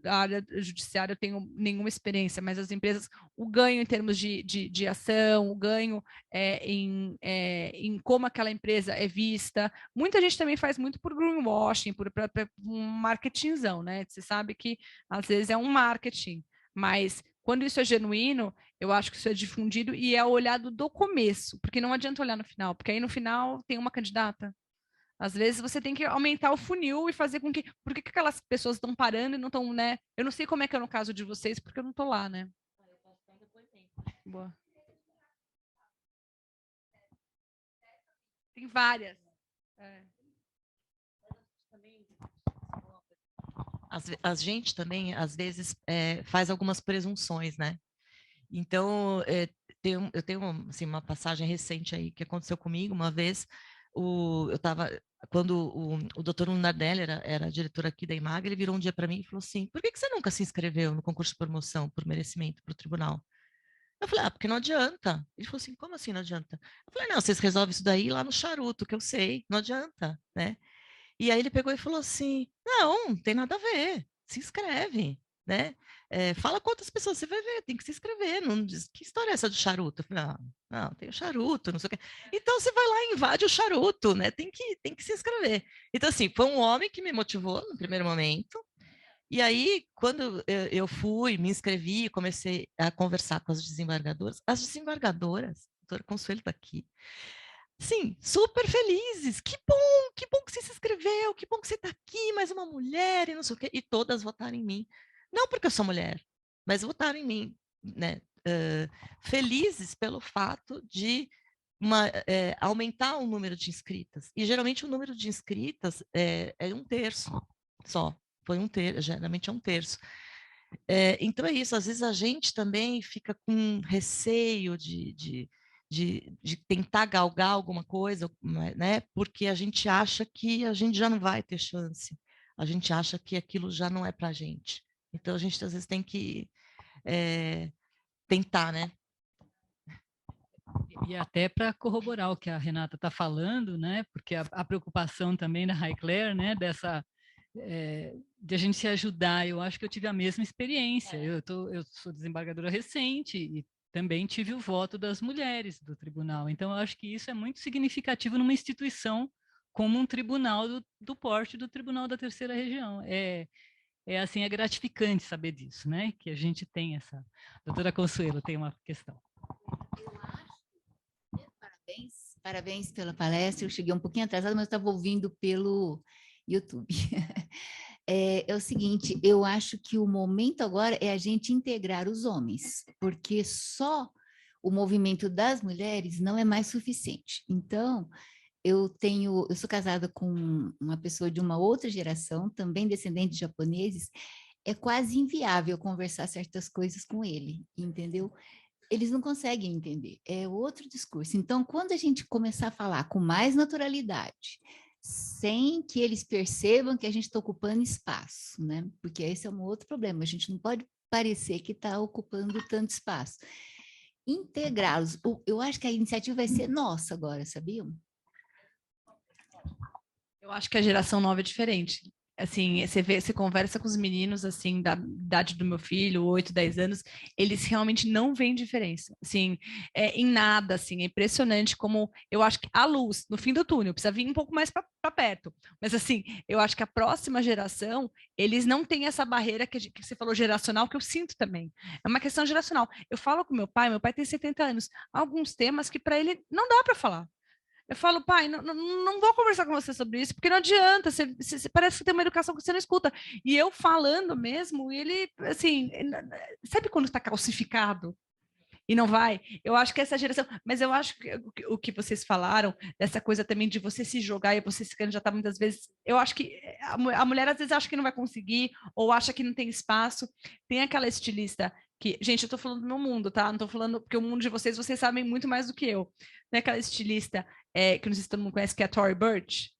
[SPEAKER 2] a área judiciária eu tenho nenhuma experiência, mas as empresas, o ganho em termos de ação, o ganho em como aquela empresa é vista. Muita gente também faz muito por greenwashing, por um marketingzão, né? Você sabe que às vezes é um marketing, mas quando isso é genuíno, eu acho que isso é difundido e é olhado do começo, porque não adianta olhar no final, porque aí no final tem uma candidata. Às vezes você tem que aumentar o funil e fazer com que. Por que aquelas pessoas estão parando e não estão, né? Eu não sei como é que é no caso de vocês, porque eu não estou lá, né? Boa. Tem várias.
[SPEAKER 4] A gente também, às vezes, faz algumas presunções, né? Então, eu tenho assim, uma passagem recente aí que aconteceu comigo uma vez. Quando o doutor Lunardelli era diretor aqui da IMAG, ele virou um dia para mim e falou assim: por que você nunca se inscreveu no concurso de promoção por merecimento para o tribunal? Eu falei, porque não adianta. Ele falou assim, como assim não adianta? Eu falei, não, vocês resolvem isso daí lá no charuto, que eu sei, não adianta, né? E aí ele pegou e falou assim, não tem nada a ver, se inscreve, né? Fala quantas pessoas você vai ver, tem que se inscrever, não diz, que história é essa do charuto? Eu falei, não, tem o charuto, não sei o quê. Então você vai lá e invade o charuto, né? Tem que se inscrever. Então, assim, foi um homem que me motivou no primeiro momento. E aí, quando eu fui, me inscrevi, comecei a conversar com as desembargadoras, a doutora Consuelo está aqui, sim, super felizes, que bom que você se inscreveu, que bom que você está aqui, mais uma mulher, e não sei o quê, e todas votaram em mim. Não porque eu sou mulher, mas votaram em mim, né? Felizes pelo fato de aumentar o número de inscritas. E geralmente o número de inscritas é 1/3 só. Foi 1/3, geralmente é 1/3. Então é isso, às vezes a gente também fica com receio de tentar galgar alguma coisa, né? Porque a gente acha que a gente já não vai ter chance, a gente acha que aquilo já não é para a gente. Então a gente às vezes tem que tentar, né?
[SPEAKER 1] E até para corroborar o que a Renata está falando, né? Porque a preocupação também da Highclere, né? De a gente se ajudar, eu acho que eu tive a mesma experiência. Eu sou desembargadora recente e também tive o voto das mulheres do tribunal. Então, eu acho que isso é muito significativo numa instituição como um tribunal do porte do Tribunal da Terceira Região. Assim, é gratificante saber disso, né? Que a gente tem essa. Doutora Consuelo tem uma questão.
[SPEAKER 9] Parabéns pela palestra. Eu cheguei um pouquinho atrasada, mas estava ouvindo pelo YouTube. É o seguinte, eu acho que o momento agora é a gente integrar os homens, porque só o movimento das mulheres não é mais suficiente. Então, eu sou casada com uma pessoa de uma outra geração, também descendente de japoneses, é quase inviável conversar certas coisas com ele, entendeu? Eles não conseguem entender, é outro discurso. Então, quando a gente começar a falar com mais naturalidade, sem que eles percebam que a gente está ocupando espaço, né? Porque esse é um outro problema, a gente não pode parecer que está ocupando tanto espaço. Integrá-los, eu acho que a iniciativa vai ser nossa agora, sabiam?
[SPEAKER 2] Eu acho que a geração nova é diferente. Assim, você conversa com os meninos, assim, da idade do meu filho, 8, 10 anos, eles realmente não veem diferença, assim, em nada, assim, é impressionante como, eu acho que a luz, no fim do túnel, precisa vir um pouco mais para perto, mas, assim, eu acho que a próxima geração, eles não têm essa barreira que você falou geracional, que eu sinto também, é uma questão geracional. Eu falo com meu pai tem 70 anos, há alguns temas que para ele não dá para falar. Eu falo, pai, não vou conversar com você sobre isso, porque não adianta, você parece que tem uma educação que você não escuta. E eu falando mesmo, ele, assim, sabe quando está calcificado e não vai? Eu acho que essa geração, mas eu acho que o que vocês falaram, dessa coisa também de você se jogar e você se candidatar muitas vezes, eu acho que a mulher às vezes acha que não vai conseguir, ou acha que não tem espaço. Tem aquela estilista que, gente, eu tô falando do meu mundo, tá? Não tô falando, porque o mundo de vocês sabem muito mais do que eu. Tem aquela estilista, que não sei se todo mundo conhece, que é a Tory Burch,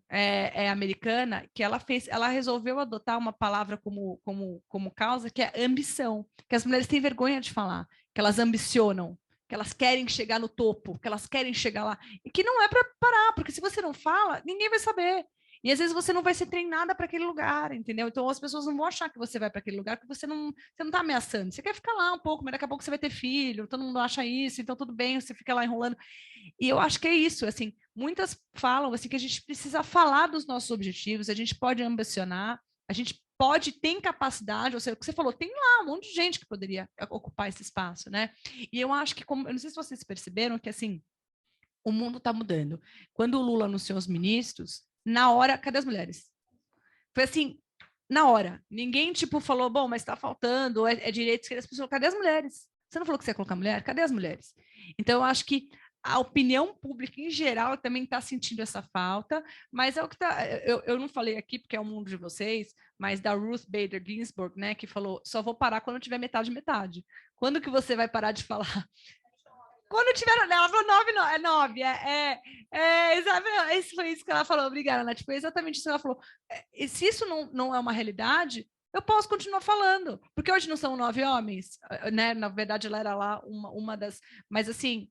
[SPEAKER 2] é americana, que ela resolveu adotar uma palavra como causa, que é ambição, que as mulheres têm vergonha de falar, que elas ambicionam, que elas querem chegar no topo, que elas querem chegar lá, e que não é para parar, porque se você não fala, ninguém vai saber. E às vezes você não vai ser treinada para aquele lugar, entendeu? Então as pessoas não vão achar que você vai para aquele lugar, porque você não está ameaçando. Você quer ficar lá um pouco, mas daqui a pouco você vai ter filho, todo mundo acha isso, então tudo bem, você fica lá enrolando. E eu acho que é isso, assim, muitas falam assim que a gente precisa falar dos nossos objetivos, a gente pode ambicionar, a gente tem capacidade, ou seja, o que você falou, tem lá um monte de gente que poderia ocupar esse espaço, né? E eu acho que, eu não sei se vocês perceberam que, assim, o mundo está mudando. Quando o Lula anunciou os ministros, na hora, cadê as mulheres? Foi assim, na hora. Ninguém, tipo, falou, bom, mas está faltando, é direito, esquerda, as pessoas, cadê as mulheres? Você não falou que você ia colocar mulher? Cadê as mulheres? Então, eu acho que a opinião pública em geral também está sentindo essa falta, mas é o que está. Eu não falei aqui porque é o mundo de vocês, mas da Ruth Bader Ginsburg, né, que falou: só vou parar quando tiver metade metade. Quando que você vai parar de falar? Quando tiver. Ela falou 9, não, é 9. Isso foi isso que ela falou. Obrigada, Nath. Foi exatamente isso que ela falou. Se isso não é uma realidade, eu posso continuar falando, porque hoje não são 9 homens, né? Na verdade, ela era lá uma das. Mas assim.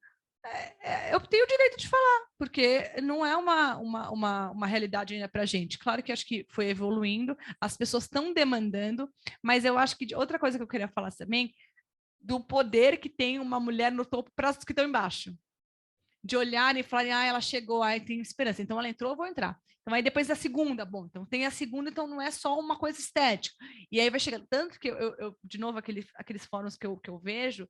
[SPEAKER 2] Eu tenho o direito de falar, porque não é uma realidade ainda para a gente. Claro que acho que foi evoluindo, as pessoas estão demandando, mas eu acho que outra coisa que eu queria falar também, do poder que tem uma mulher no topo para os que estão embaixo. De olharem e falarem, ela chegou, tem esperança, então ela entrou, eu vou entrar. Então aí depois da segunda, bom, então tem a segunda, então não é só uma coisa estética. E aí vai chegar, tanto que eu de novo, aqueles fóruns que eu vejo,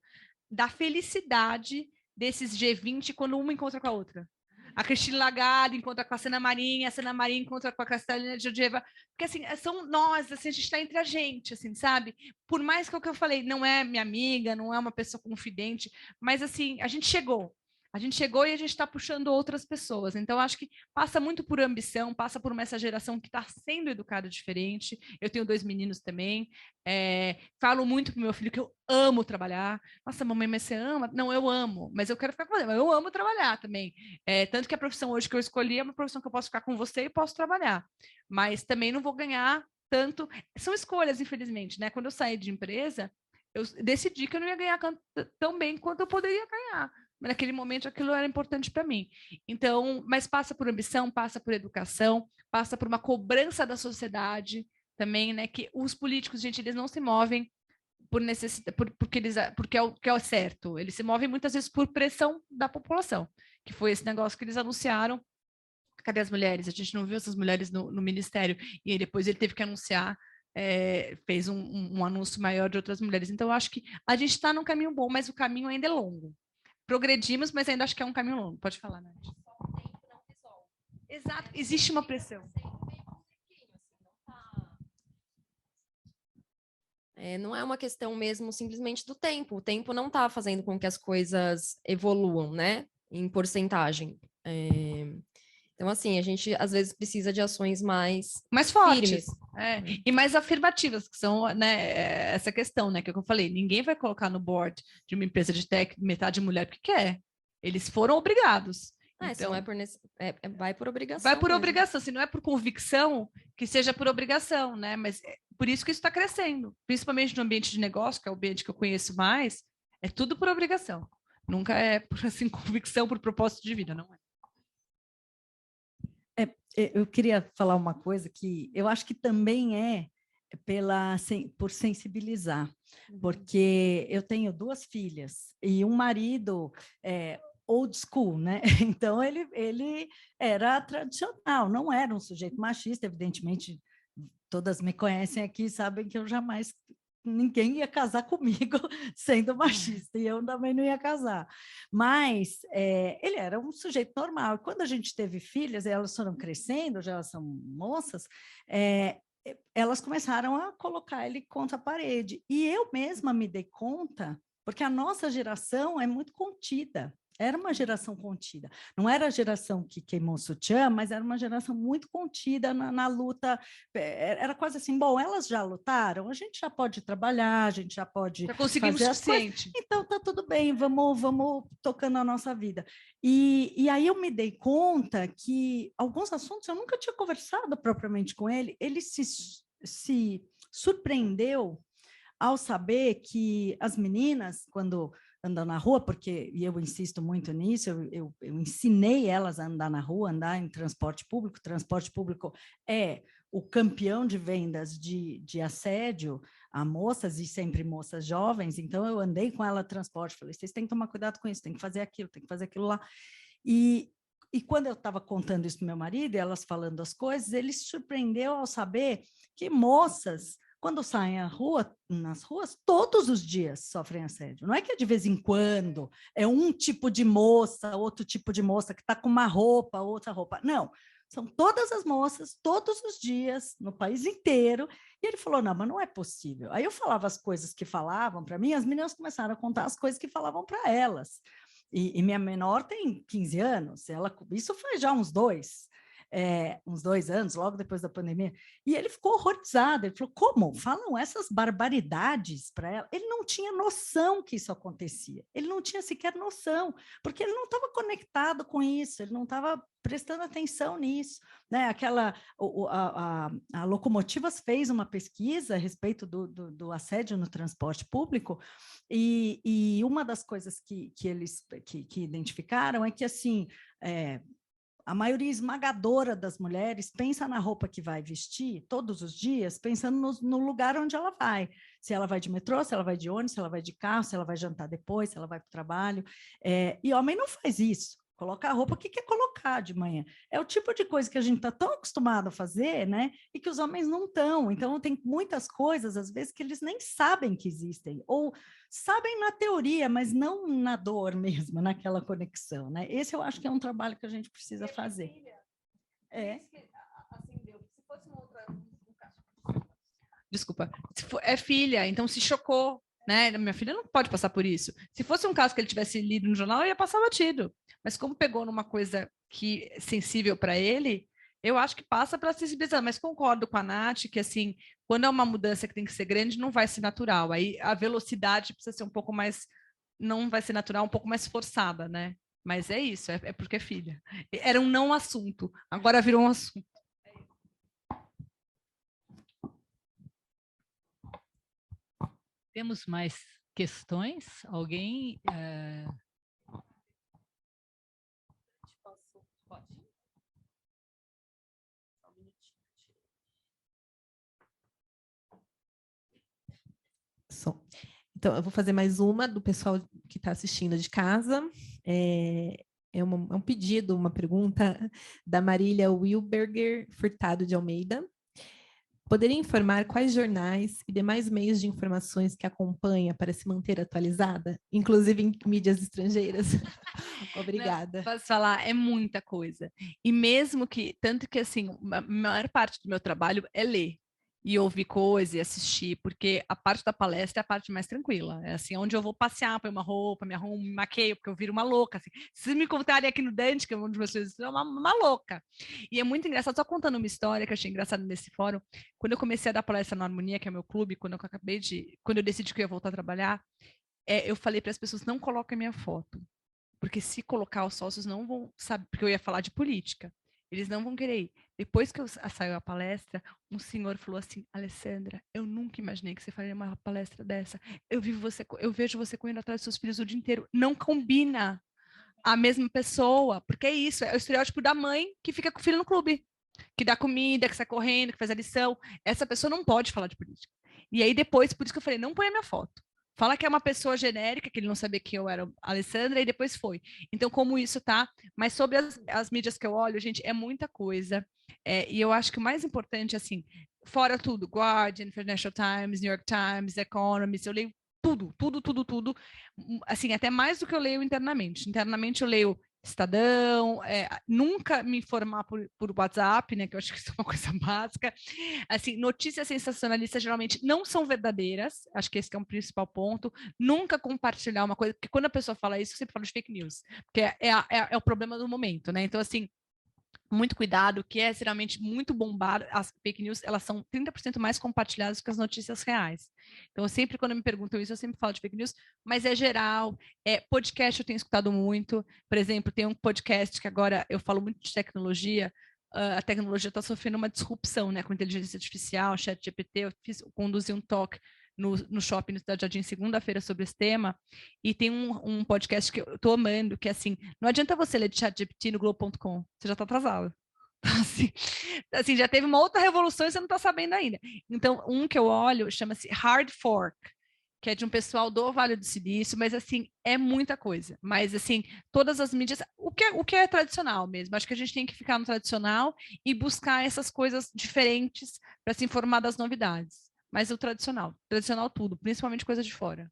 [SPEAKER 2] da felicidade desses G20 quando uma encontra com a outra. A Christine Lagarde encontra com a Sana Marin, a Sana Marin encontra com a Kristalina Georgieva, porque assim, são nós, assim, a gente está entre a gente, assim, sabe? Por mais que o que eu falei não é minha amiga, não é uma pessoa confidente, mas assim, a gente chegou e a gente está puxando outras pessoas. Então, acho que passa muito por ambição, passa por essa geração que está sendo educada diferente. Eu tenho 2 meninos também. Falo muito para o meu filho que eu amo trabalhar. Nossa, mamãe, mas você ama? Não, eu amo, mas eu quero ficar com você. Mas eu amo trabalhar também. Tanto que a profissão hoje que eu escolhi é uma profissão que eu posso ficar com você e posso trabalhar. Mas também não vou ganhar tanto. São escolhas, infelizmente, né? Quando eu saí de empresa, eu decidi que eu não ia ganhar tão bem quanto eu poderia ganhar. Mas naquele momento aquilo era importante para mim. Então, mas passa por ambição, passa por educação, passa por uma cobrança da sociedade também, né? Que os políticos, gente, eles não se movem por necessidade, porque é o certo. Eles se movem muitas vezes por pressão da população, que foi esse negócio que eles anunciaram. Cadê as mulheres? A gente não viu essas mulheres no ministério. E aí depois ele teve que anunciar, fez um anúncio maior de outras mulheres. Então, eu acho que a gente está num caminho bom, mas o caminho ainda é longo. Progredimos, mas ainda acho que é um caminho longo. Pode falar, Nath. Exato, existe uma pressão.
[SPEAKER 8] Não é uma questão mesmo simplesmente do tempo. O tempo não está fazendo com que as coisas evoluam, né? Em porcentagem. Então, assim, a gente às vezes precisa de ações mais
[SPEAKER 2] fortes.
[SPEAKER 8] Firmes.
[SPEAKER 2] E mais afirmativas, que são, né, essa questão, né, que eu falei, ninguém vai colocar no board de uma empresa de tech metade mulher porque quer. Eles foram obrigados.
[SPEAKER 8] Se
[SPEAKER 2] Então,
[SPEAKER 8] não é por vai por obrigação.
[SPEAKER 2] Vai por
[SPEAKER 8] mesmo.
[SPEAKER 2] obrigação, se não é por convicção, que seja por obrigação, né? Mas por isso que isso está crescendo, principalmente no ambiente de negócio, que é o ambiente que eu conheço mais, é tudo por obrigação. Nunca é por assim, convicção, por propósito de vida, não é?
[SPEAKER 6] Eu queria falar uma coisa que eu acho que também é por sensibilizar, porque eu tenho 2 filhas e um marido old school, né? Então ele era tradicional, não era um sujeito machista, evidentemente. Todas me conhecem aqui, sabem que eu jamais ninguém ia casar comigo sendo machista, e eu também não ia casar. Mas ele era um sujeito normal. Quando a gente teve filhas, elas foram crescendo, já elas são moças, elas começaram a colocar ele contra a parede. E eu mesma me dei conta, porque a nossa geração é muito contida. Era uma geração contida. Não era a geração que queimou o sutiã, mas era uma geração muito contida na luta. Era quase assim, bom, elas já lutaram, a gente já pode trabalhar, a gente já pode
[SPEAKER 2] conseguimos
[SPEAKER 6] fazer as coisas. Então, tá tudo bem, vamos tocando a nossa vida. E aí eu me dei conta que alguns assuntos eu nunca tinha conversado propriamente com ele. Ele se surpreendeu ao saber que as meninas, quando andam na rua, porque eu insisto muito nisso, eu ensinei elas a andar na rua, andar em transporte público. Transporte público é o campeão de vendas de assédio a moças, e sempre moças jovens. Então eu andei com ela no transporte, falei, vocês têm que tomar cuidado com isso, tem que fazer aquilo lá. E quando eu estava contando isso para meu marido, e elas falando as coisas, ele se surpreendeu ao saber que moças, quando saem nas ruas, todos os dias sofrem assédio. Não é que é de vez em quando, é um tipo de moça, outro tipo de moça que está com uma roupa, outra roupa. Não, são todas as moças, todos os dias, no país inteiro. E ele falou, não, mas não é possível. Aí eu falava as coisas que falavam para mim, as meninas começaram a contar as coisas que falavam para elas. E minha menor tem 15 anos, isso faz já uns 2 anos, logo depois da pandemia, e ele ficou horrorizado. Ele falou, como? Falam essas barbaridades para ela? Ele não tinha noção que isso acontecia, ele não tinha sequer noção, porque ele não estava conectado com isso, ele não estava prestando atenção nisso, né? A Locomotivas fez uma pesquisa a respeito do assédio no transporte público, e uma das coisas que eles identificaram é que, assim, a maioria esmagadora das mulheres pensa na roupa que vai vestir todos os dias, pensando no lugar onde ela vai. Se ela vai de metrô, se ela vai de ônibus, se ela vai de carro, se ela vai jantar depois, se ela vai para o trabalho. E homem não faz isso. Coloca a roupa que quer colocar de manhã. É o tipo de coisa que a gente está tão acostumado a fazer, né? E que os homens não estão. Então, tem muitas coisas, às vezes, que eles nem sabem que existem. Ou sabem na teoria, mas não na dor mesmo, naquela conexão, né? Esse eu acho que é um trabalho que a gente precisa fazer.
[SPEAKER 2] Desculpa. É filha, então se chocou, né? Minha filha não pode passar por isso. Se fosse um caso que ele tivesse lido no jornal, eu ia passar batido. Mas como pegou numa coisa que é sensível para ele, eu acho que passa para sensibilizar. Mas concordo com a Nath que, assim, quando é uma mudança que tem que ser grande, não vai ser natural. Aí a velocidade precisa ser um pouco mais, não vai ser natural, um pouco mais forçada, né? Mas é isso, é porque é filha. Era um não assunto, agora virou um assunto.
[SPEAKER 1] Temos mais questões? Alguém?
[SPEAKER 7] Então, eu vou fazer mais uma do pessoal que está assistindo de casa. É um pedido, uma pergunta da Marília Wilberger Furtado de Almeida. Poderia informar quais jornais e demais meios de informações que acompanha para se manter atualizada, inclusive em mídias estrangeiras? Obrigada.
[SPEAKER 2] Não, posso falar, é muita coisa. E mesmo que, tanto que assim, a maior parte do meu trabalho é ler. e ouvir coisa e assistir, porque a parte da palestra é a parte mais tranquila. É assim, onde eu vou passear, põe uma roupa, me arrumo, me maqueio, porque eu viro uma louca. Assim. Se me encontrarem aqui no Dante, que é um de vocês, é uma louca. E é muito engraçado, só contando uma história que eu achei engraçada nesse fórum. Quando eu comecei a dar palestra na Harmonia, que é meu clube, quando eu decidi que eu ia voltar a trabalhar, eu falei para as pessoas, não coloquem minha foto. Porque se colocar, os sócios não vão saber, porque eu ia falar de política. Eles não vão querer ir. Depois que saiu a palestra, um senhor falou assim, Alessandra, eu nunca imaginei que você faria uma palestra dessa. Eu vejo você correndo atrás dos seus filhos o dia inteiro. Não combina a mesma pessoa, porque é isso, é o estereótipo da mãe que fica com o filho no clube, que dá comida, que sai correndo, que faz a lição. Essa pessoa não pode falar de política. E aí depois, por isso que eu falei, não põe a minha foto. Fala que é uma pessoa genérica, que ele não sabia que eu era a Alessandra, e depois foi. Então, como isso tá? Mas sobre as mídias que eu olho, gente, é muita coisa. E eu acho que o mais importante, assim, fora tudo, Guardian, Financial Times, New York Times, Economist, eu leio tudo, tudo, tudo, tudo. Assim, até mais do que eu leio internamente. Internamente eu leio Estadão, nunca me informar por WhatsApp, né, que eu acho que isso é uma coisa básica. Assim, notícias sensacionalistas geralmente não são verdadeiras, acho que esse que é um principal ponto. Nunca compartilhar uma coisa, porque quando a pessoa fala isso, eu sempre falo de fake news, porque é o problema do momento, né? Então, assim, muito cuidado, que é geralmente muito bombado, as fake news, elas são 30% mais compartilhadas que as notícias reais. Então, sempre quando me perguntam isso, eu sempre falo de fake news, mas é geral, podcast eu tenho escutado muito, por exemplo, tem um podcast que agora eu falo muito de tecnologia, a tecnologia está sofrendo uma disrupção, né, com inteligência artificial, ChatGPT, eu conduzi um talk no shopping no Cidade Jardim, segunda-feira, sobre esse tema, e tem um podcast que eu estou amando, que é assim, não adianta você ler de ChatGPT no Globo.com, você já está atrasado. Assim, já teve uma outra revolução e você não está sabendo ainda. Então, um que eu olho chama-se Hard Fork, que é de um pessoal do Vale do Silício, mas assim, é muita coisa. Mas assim, todas as mídias, o que é tradicional mesmo. Acho que a gente tem que ficar no tradicional e buscar essas coisas diferentes para se informar das novidades. Mas o tradicional tudo, principalmente coisa de fora.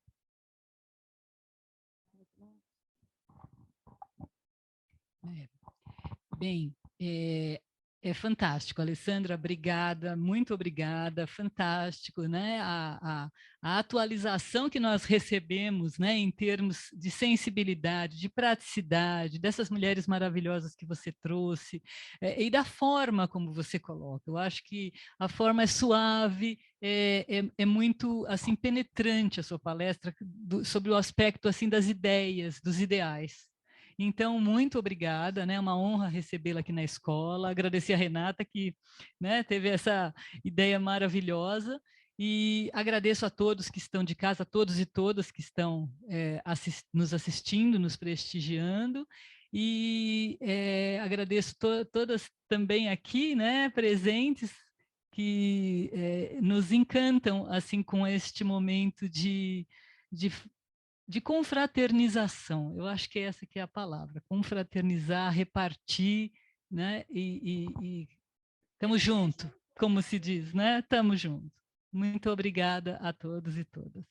[SPEAKER 1] Bem, é fantástico, Alessandra, obrigada, muito obrigada, fantástico, né? A atualização que nós recebemos, né, em termos de sensibilidade, de praticidade, dessas mulheres maravilhosas que você trouxe, e da forma como você coloca. Eu acho que a forma é suave, é muito assim penetrante a sua palestra sobre o aspecto assim das ideias, dos ideais. Então, muito obrigada, né? É uma honra recebê-la aqui na escola. Agradecer a Renata que, né, teve essa ideia maravilhosa e agradeço a todos que estão de casa, a todos e todas que estão nos assistindo, nos prestigiando e agradeço todas também aqui, né, presentes que nos encantam assim com este momento de confraternização. Eu acho que essa que é a palavra, confraternizar, repartir, né? E estamos juntos, como se diz, né? Estamos juntos. Muito obrigada a todos e todas.